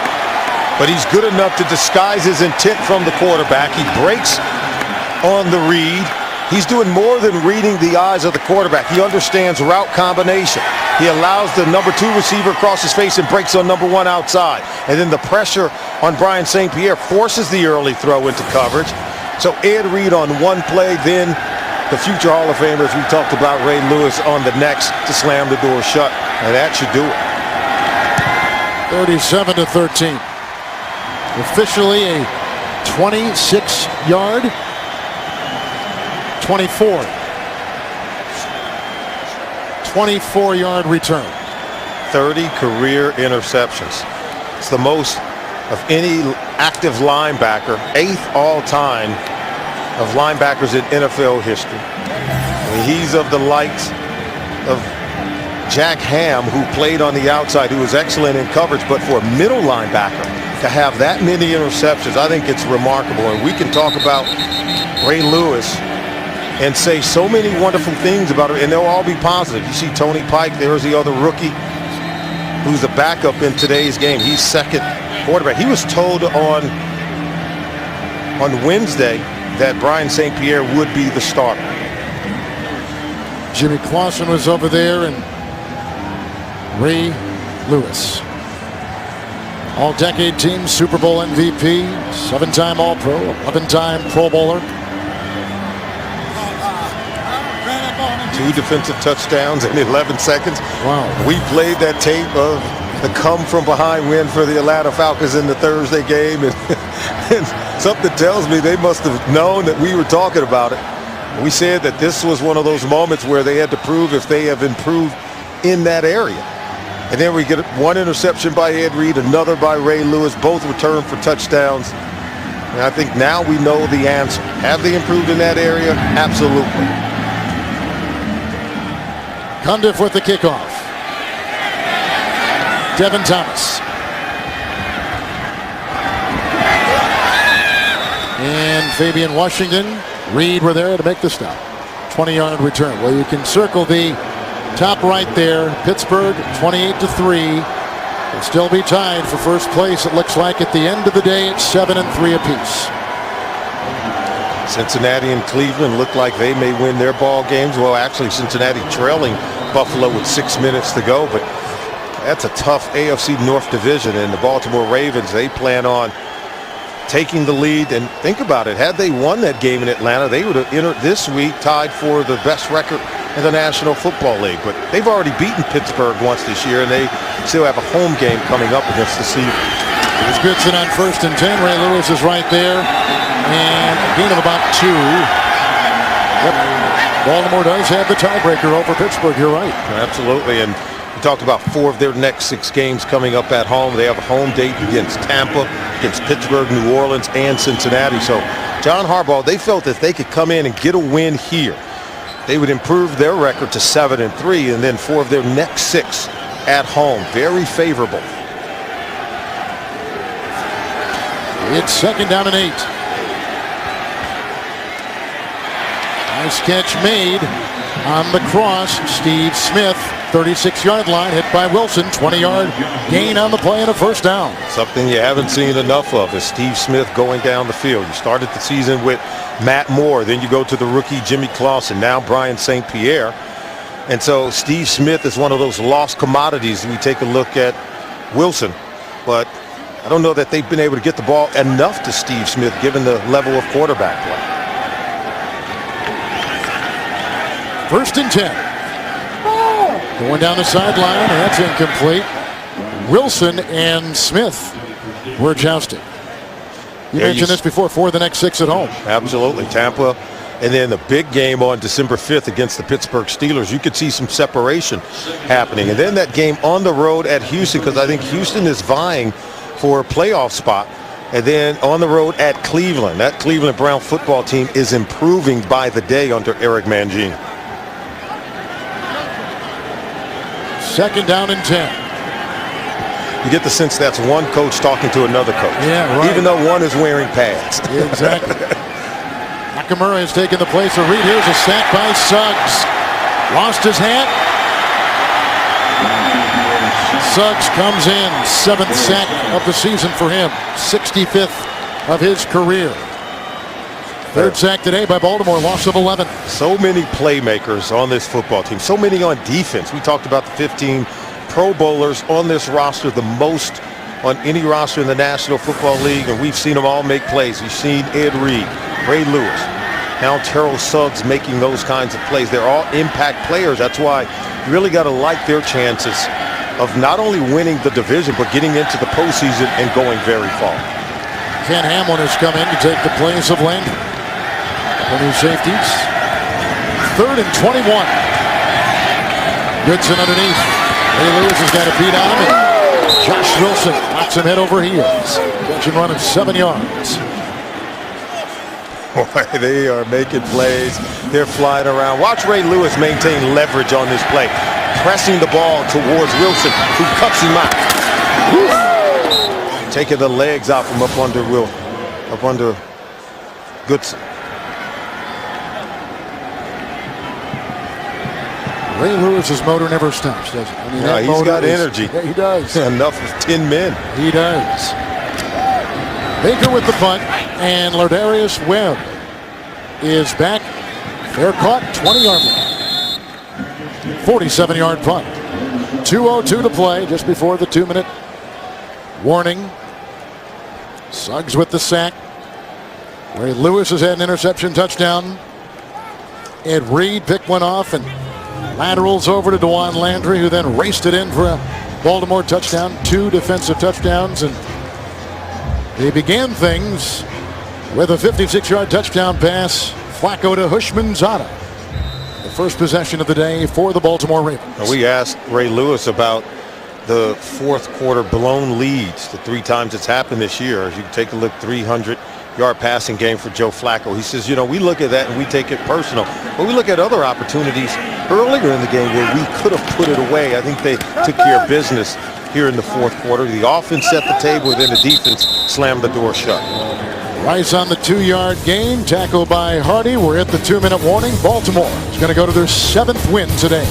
But he's good enough to disguise his intent from the quarterback. He breaks on the read. He's doing more than reading the eyes of the quarterback. He understands route combination. He allows the number 2 receiver across his face and breaks on number 1 outside. And then the pressure on Brian St. Pierre forces the early throw into coverage. So Ed Reed on one play, then the future Hall of Famers we talked about, Ray Lewis, on the next to slam the door shut. And that should do it. 37-13. Officially a 26-yard, 24-yard return. 30 career interceptions. It's the most of any active linebacker, 8th all-time of linebackers in NFL history. I mean, he's of the likes of Jack Ham, who played on the outside, who was excellent in coverage, but for a middle linebacker to have that many interceptions, I think it's remarkable. And we can talk about Ray Lewis and say so many wonderful things about him, and they'll all be positive. You see Tony Pike, there's the other rookie who's a backup in today's game. He's second quarterback. He was told on Wednesday that Brian St. Pierre would be the starter. Jimmy Clausen was over there, and Ray Lewis. All-decade team, Super Bowl MVP, 7-time All-Pro, 11-time Pro Bowler. 2 defensive touchdowns in 11 seconds. Wow. We played that tape of the come-from-behind win for the Atlanta Falcons in the Thursday game, and something tells me they must have known that we were talking about it. We said that this was one of those moments where they had to prove if they have improved in that area. And then we get one interception by Ed Reed, another by Ray Lewis, both returned for touchdowns. And I think now we know the answer. Have they improved in that area? Absolutely. Cundiff with the kickoff. Devin Thomas. And Fabian Washington. Reed were there to make the stop. 20-yard return. Well, you can circle the top right there. Pittsburgh 28-3. They'll still be tied for first place, it looks like. At the end of the day, it's 7-3 apiece. Cincinnati and Cleveland look like they may win their ball games. Well, actually, Cincinnati trailing Buffalo with 6 minutes to go, but that's a tough AFC North division. And the Baltimore Ravens, they plan on taking the lead. And think about it, had they won that game in Atlanta, they would have entered this week tied for the best record in the National Football League. But they've already beaten Pittsburgh once this year, and they still have a home game coming up against the Steelers. It's Goodson on 1st and 10. Ray Lewis is right there, and a gain of about 2. Yep. Baltimore does have the tiebreaker over Pittsburgh. You're right. Absolutely. And we talked about 4 of their next 6 games coming up at home. They have a home date against Tampa, against Pittsburgh, New Orleans, and Cincinnati. So John Harbaugh, they felt that they could come in and get a win here, they would improve their record to 7-3, and then 4 of their next 6 at home. Very favorable. It's 2nd down and 8. Nice catch made on the cross. Steve Smith, 36-yard line, hit by Wilson. 20-yard gain on the play and a first down. Something you haven't seen enough of is Steve Smith going down the field. You started the season with Matt Moore, then you go to the rookie Jimmy Clausen, now Brian St. Pierre. And so Steve Smith is one of those lost commodities. We take a look at Wilson, but I don't know that they've been able to get the ball enough to Steve Smith given the level of quarterback play. 1st and 10. Going down the sideline, and that's incomplete. Wilson and Smith were jousting. You mentioned this before, 4 of the next 6 at home. Absolutely. Tampa And then the big game on December 5th against the Pittsburgh Steelers, you could see some separation happening. And then that game on the road at Houston, because I think Houston is vying for a playoff spot. And then on the road at Cleveland. That Cleveland Brown football team is improving by the day under Eric Mangini. 2nd down and 10. You get the sense that's one coach talking to another coach. Yeah, right. Even though one is wearing pads. Exactly. Nakamura has taken the place of Reed. Here's a sack by Suggs. Lost his hat. Suggs comes in. 7th sack of the season for him. 65th of his career. 3rd sack today by Baltimore. Loss of 11. So many playmakers on this football team. So many on defense. We talked about the 15 Pro Bowlers on this roster, the most on any roster in the National Football League, and we've seen them all make plays. We've seen Ed Reed, Ray Lewis, now Terrell Suggs making those kinds of plays. They're all impact players. That's why you really got to like their chances of not only winning the division, but getting into the postseason and going very far. Ken Hamlin has come in to take the place of Landry. The new safeties. 3rd and 21. Goodson underneath. Ray Lewis has got a beat on him. And Josh Wilson knocks him head over heels. Catch and run of 7 yards. Boy, they are making plays. They're flying around. Watch Ray Lewis maintain leverage on this play. Pressing the ball towards Wilson, who cuts him out. Woo! Taking the legs out from up under Goodson. Ray Lewis's motor never stops, does it? I mean, no, he's got energy. Yeah, he does. Enough of 10 men. He does. Baker with the punt, and Lardarius Webb is back. Fair caught, 20-yard line. 47-yard punt. 2:02 to play, just before the 2-minute warning. Suggs with the sack. Ray Lewis has had an interception touchdown. Ed Reed picked one off and laterals over to DeJuan Landry, who then raced it in for a Baltimore touchdown. 2 defensive touchdowns, and they began things with a 56-yard touchdown pass. Flacco to Hushmanzada. The first possession of the day for the Baltimore Ravens. We asked Ray Lewis about the 4th quarter blown leads, the 3 times it's happened this year. As you can take a look, 300-yard passing game for Joe Flacco. He says, you know, we look at that and we take it personal. But we look at other opportunities earlier in the game where we could have put it away. I think they took care of business here in the 4th quarter. The offense set the table, then the defense slammed the door shut. Rice on the 2-yard gain, tackled by Hardy. We're at the 2-minute warning. Baltimore is going to go to their 7th win today.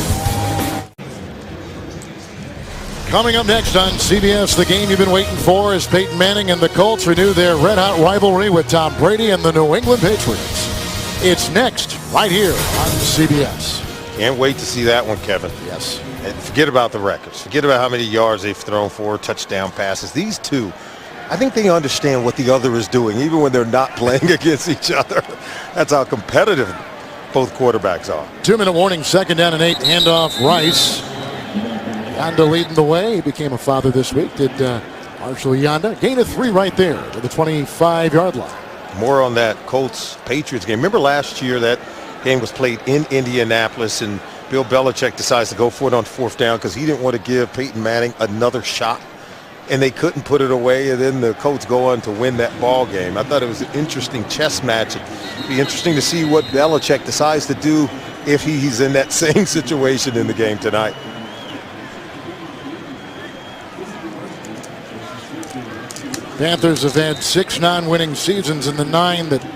Coming up next on CBS, the game you've been waiting for as Peyton Manning and the Colts renew their red-hot rivalry with Tom Brady and the New England Patriots. It's next, right here on CBS. Can't wait to see that one, Kevin. Yes. And forget about the records. Forget about how many yards they've thrown for, touchdown passes. These two, I think they understand what the other is doing, even when they're not playing against each other. That's how competitive both quarterbacks are. 2-minute warning, 2nd down and 8, handoff Rice. Yanda leading the way. He became a father this week, did Marshall Yanda. Gain of 3 right there to the 25-yard line. More on that Colts-Patriots game. Remember last year that game was played in Indianapolis, and Bill Belichick decides to go for it on 4th down because he didn't want to give Peyton Manning another shot, and they couldn't put it away, and then the Colts go on to win that ball game. I thought it was an interesting chess match. It'd be interesting to see what Belichick decides to do if he's in that same situation in the game tonight. Panthers have had 6 non-winning seasons in the 9 that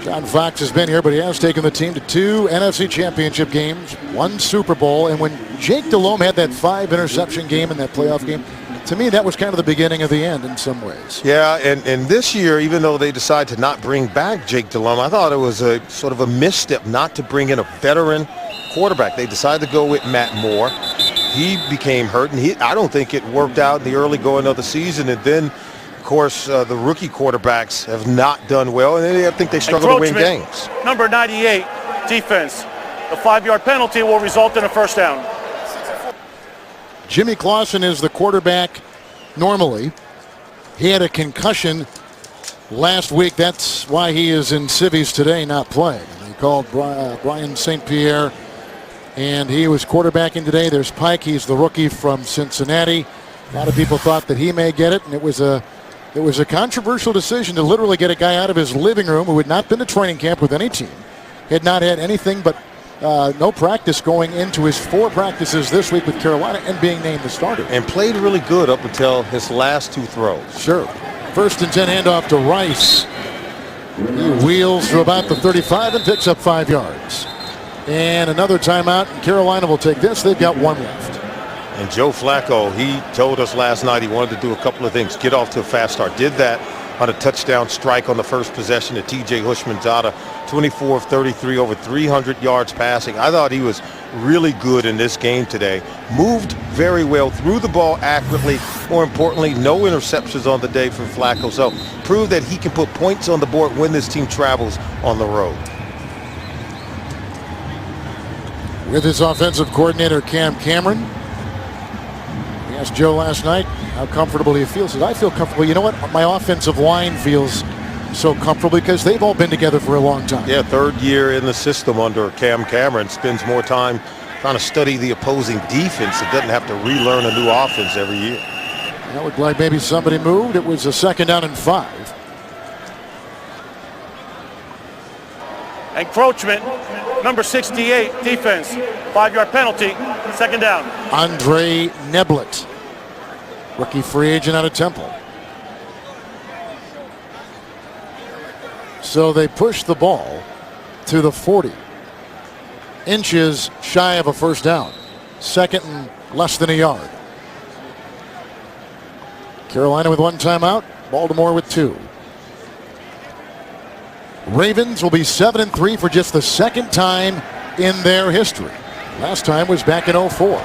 John Fox has been here, but he has taken the team to 2 NFC Championship games, 1 Super Bowl, and when Jake Delhomme had that 5-interception game in that playoff game, to me that was kind of the beginning of the end in some ways. Yeah, and this year, even though they decided to not bring back Jake Delhomme, I thought it was a sort of a misstep not to bring in a veteran quarterback. They decided to go with Matt Moore. He became hurt, and I don't think it worked out in the early going of the season, and then of course, the rookie quarterbacks have not done well, and I think they struggle to win games. Number 98, defense. The 5-yard penalty will result in a first down. Jimmy Clausen is the quarterback normally. He had a concussion last week. That's why he is in civvies today, not playing. They called Brian St. Pierre, and he was quarterbacking today. There's Pike. He's the rookie from Cincinnati. A lot of people thought that he may get it, and it was a controversial decision to literally get a guy out of his living room who had not been to training camp with any team, had not had anything but no practice going into his 4 practices this week with Carolina, and being named the starter. And played really good up until his last 2 throws. Sure. 1st and 10 handoff to Rice. He wheels to about the 35 and picks up 5 yards. And another timeout, and Carolina will take this. They've got 1 left. And Joe Flacco, he told us last night he wanted to do a couple of things. Get off to a fast start. Did that on a touchdown strike on the first possession of T.J. Hushmanzada. 24 of 33, over 300 yards passing. I thought he was really good in this game today. Moved very well, threw the ball accurately. More importantly, no interceptions on the day from Flacco. So proved that he can put points on the board when this team travels on the road. With his offensive coordinator, Cam Cameron. He asked Joe last night how comfortable he feels. He says, I feel comfortable. You know what? My offensive line feels so comfortable because they've all been together for a long time. Yeah, 3rd year in the system under Cam Cameron. Spends more time trying to study the opposing defense. It doesn't have to relearn a new offense every year. That looked like maybe somebody moved. It was a 2nd down and 5. Encroachment, number 68, defense. 5-yard penalty, 2nd down. Andre Neblett, rookie free agent out of Temple. So they push the ball to the 40. Inches shy of a 1st down. 2nd and less than a yard. Carolina with 1 timeout. Baltimore with 2. Ravens will be 7-3 for just the 2nd time in their history. Last time was back in 04.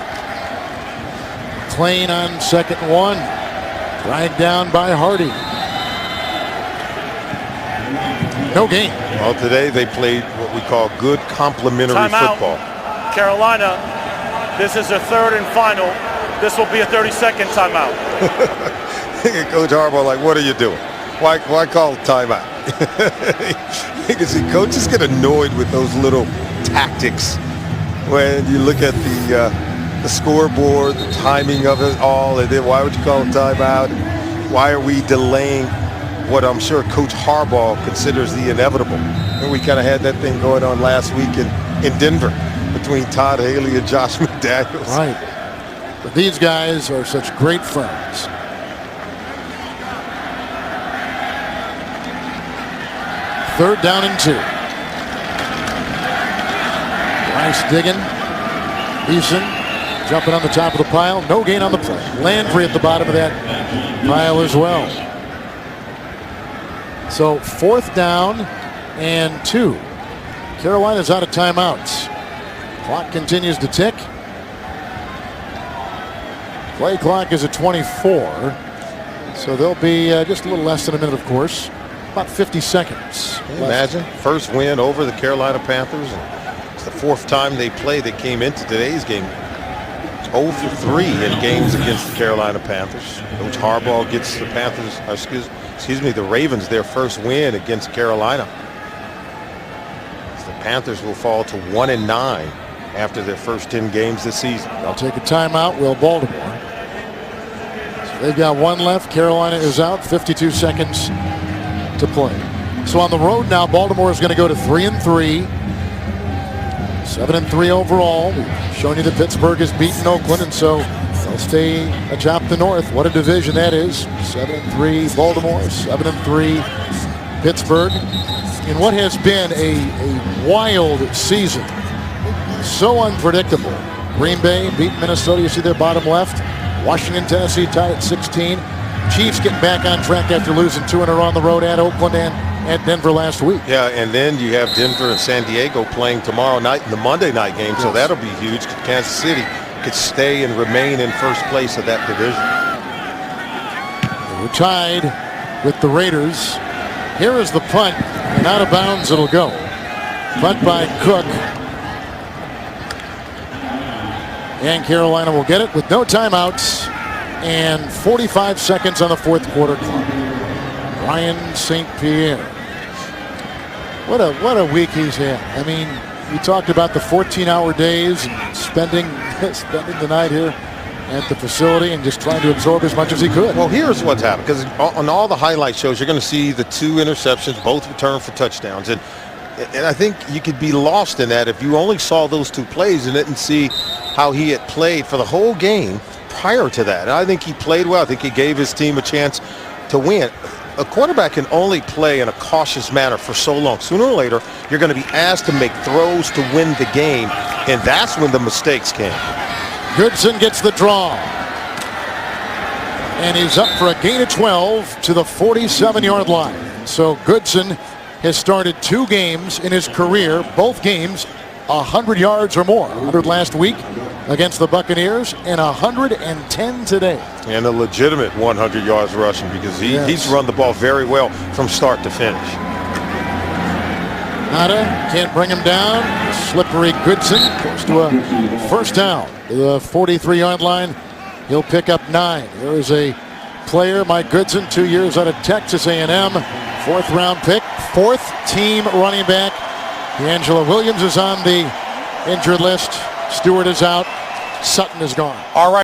Klein on 2nd and 1. Dragged down by Hardy. No gain. Well, today they played what we call good complementary football. Carolina, this is their 3rd and final. This will be a 30-second timeout. Coach Harbaugh, like, what are you doing? Why call timeout? You can see coaches get annoyed with those little tactics when you look at the scoreboard, the timing of it all, and then why would you call a timeout? Why are we delaying what I'm sure Coach Harbaugh considers the inevitable? And we kind of had that thing going on last week in Denver between Todd Haley and Josh McDaniels. Right. But these guys are such great friends. Third down and 2. Rice digging. Eason jumping on the top of the pile. No gain on the play. Landry at the bottom of that pile as well. So 4th down and 2. Carolina's out of timeouts. Clock continues to tick. Play clock is at 24. So they'll be just a little less than a minute, of course. About 50 seconds. Can you imagine? First win over the Carolina Panthers. It's the 4th time they played. They came into today's game 0 for 3 in games against the Carolina Panthers. Coach Harbaugh gets the Panthers, excuse me, the Ravens their first win against Carolina. The Panthers will fall to 1-9 after their first 10 games this season. They'll take a timeout. Will Baltimore. So they've got 1 left. Carolina is out. 52 seconds to play. So on the road now, Baltimore is going to go to 3-3. 7-3 overall. We've shown you that Pittsburgh has beaten Oakland, and so they'll stay atop the North. What a division that is. 7-3 Baltimore, 7-3 Pittsburgh. In what has been a wild season. So unpredictable. Green Bay beat Minnesota. You see their bottom left. Washington, Tennessee tied at 16. Chiefs getting back on track after losing 2 in a row on the road at Oakland and at Denver last week. Yeah, and then you have Denver and San Diego playing tomorrow night in the Monday night game, so that'll be huge. Kansas City could stay and remain in first place of that division. We're tied with the Raiders. Here is the punt, and out of bounds it'll go. Punt by Cook. And Carolina will get it with no timeouts and 45 seconds on the 4th quarter clock. Brian St. Pierre. What a week he's had. I mean, we talked about the 14-hour days and spending the night here at the facility and just trying to absorb as much as he could. Well, here's what's happened, because on all the highlight shows, you're going to see the 2 interceptions, both returned for touchdowns. And I think you could be lost in that if you only saw those 2 plays and didn't see how he had played for the whole game prior to that. And I think he played well. I think he gave his team a chance to win. A quarterback can only play in a cautious manner for so long. Sooner or later, you're going to be asked to make throws to win the game, and that's when the mistakes came. Goodson gets the draw. And he's up for a gain of 12 to the 47-yard line. So Goodson has started 2 games in his career, both games 100 yards or more. 100 last week against the Buccaneers and 110 today. And a legitimate 100 yards rushing, because he's run the ball very well from start to finish. Nada can't bring him down. Slippery Goodson goes to a first down to the 43-yard line. He'll pick up 9. There is a player, Mike Goodson, 2 years out of Texas A&M. 4th-round pick, 4th-team running back. D'Angelo Williams is on the injured list. Stewart is out. Sutton is gone. All right.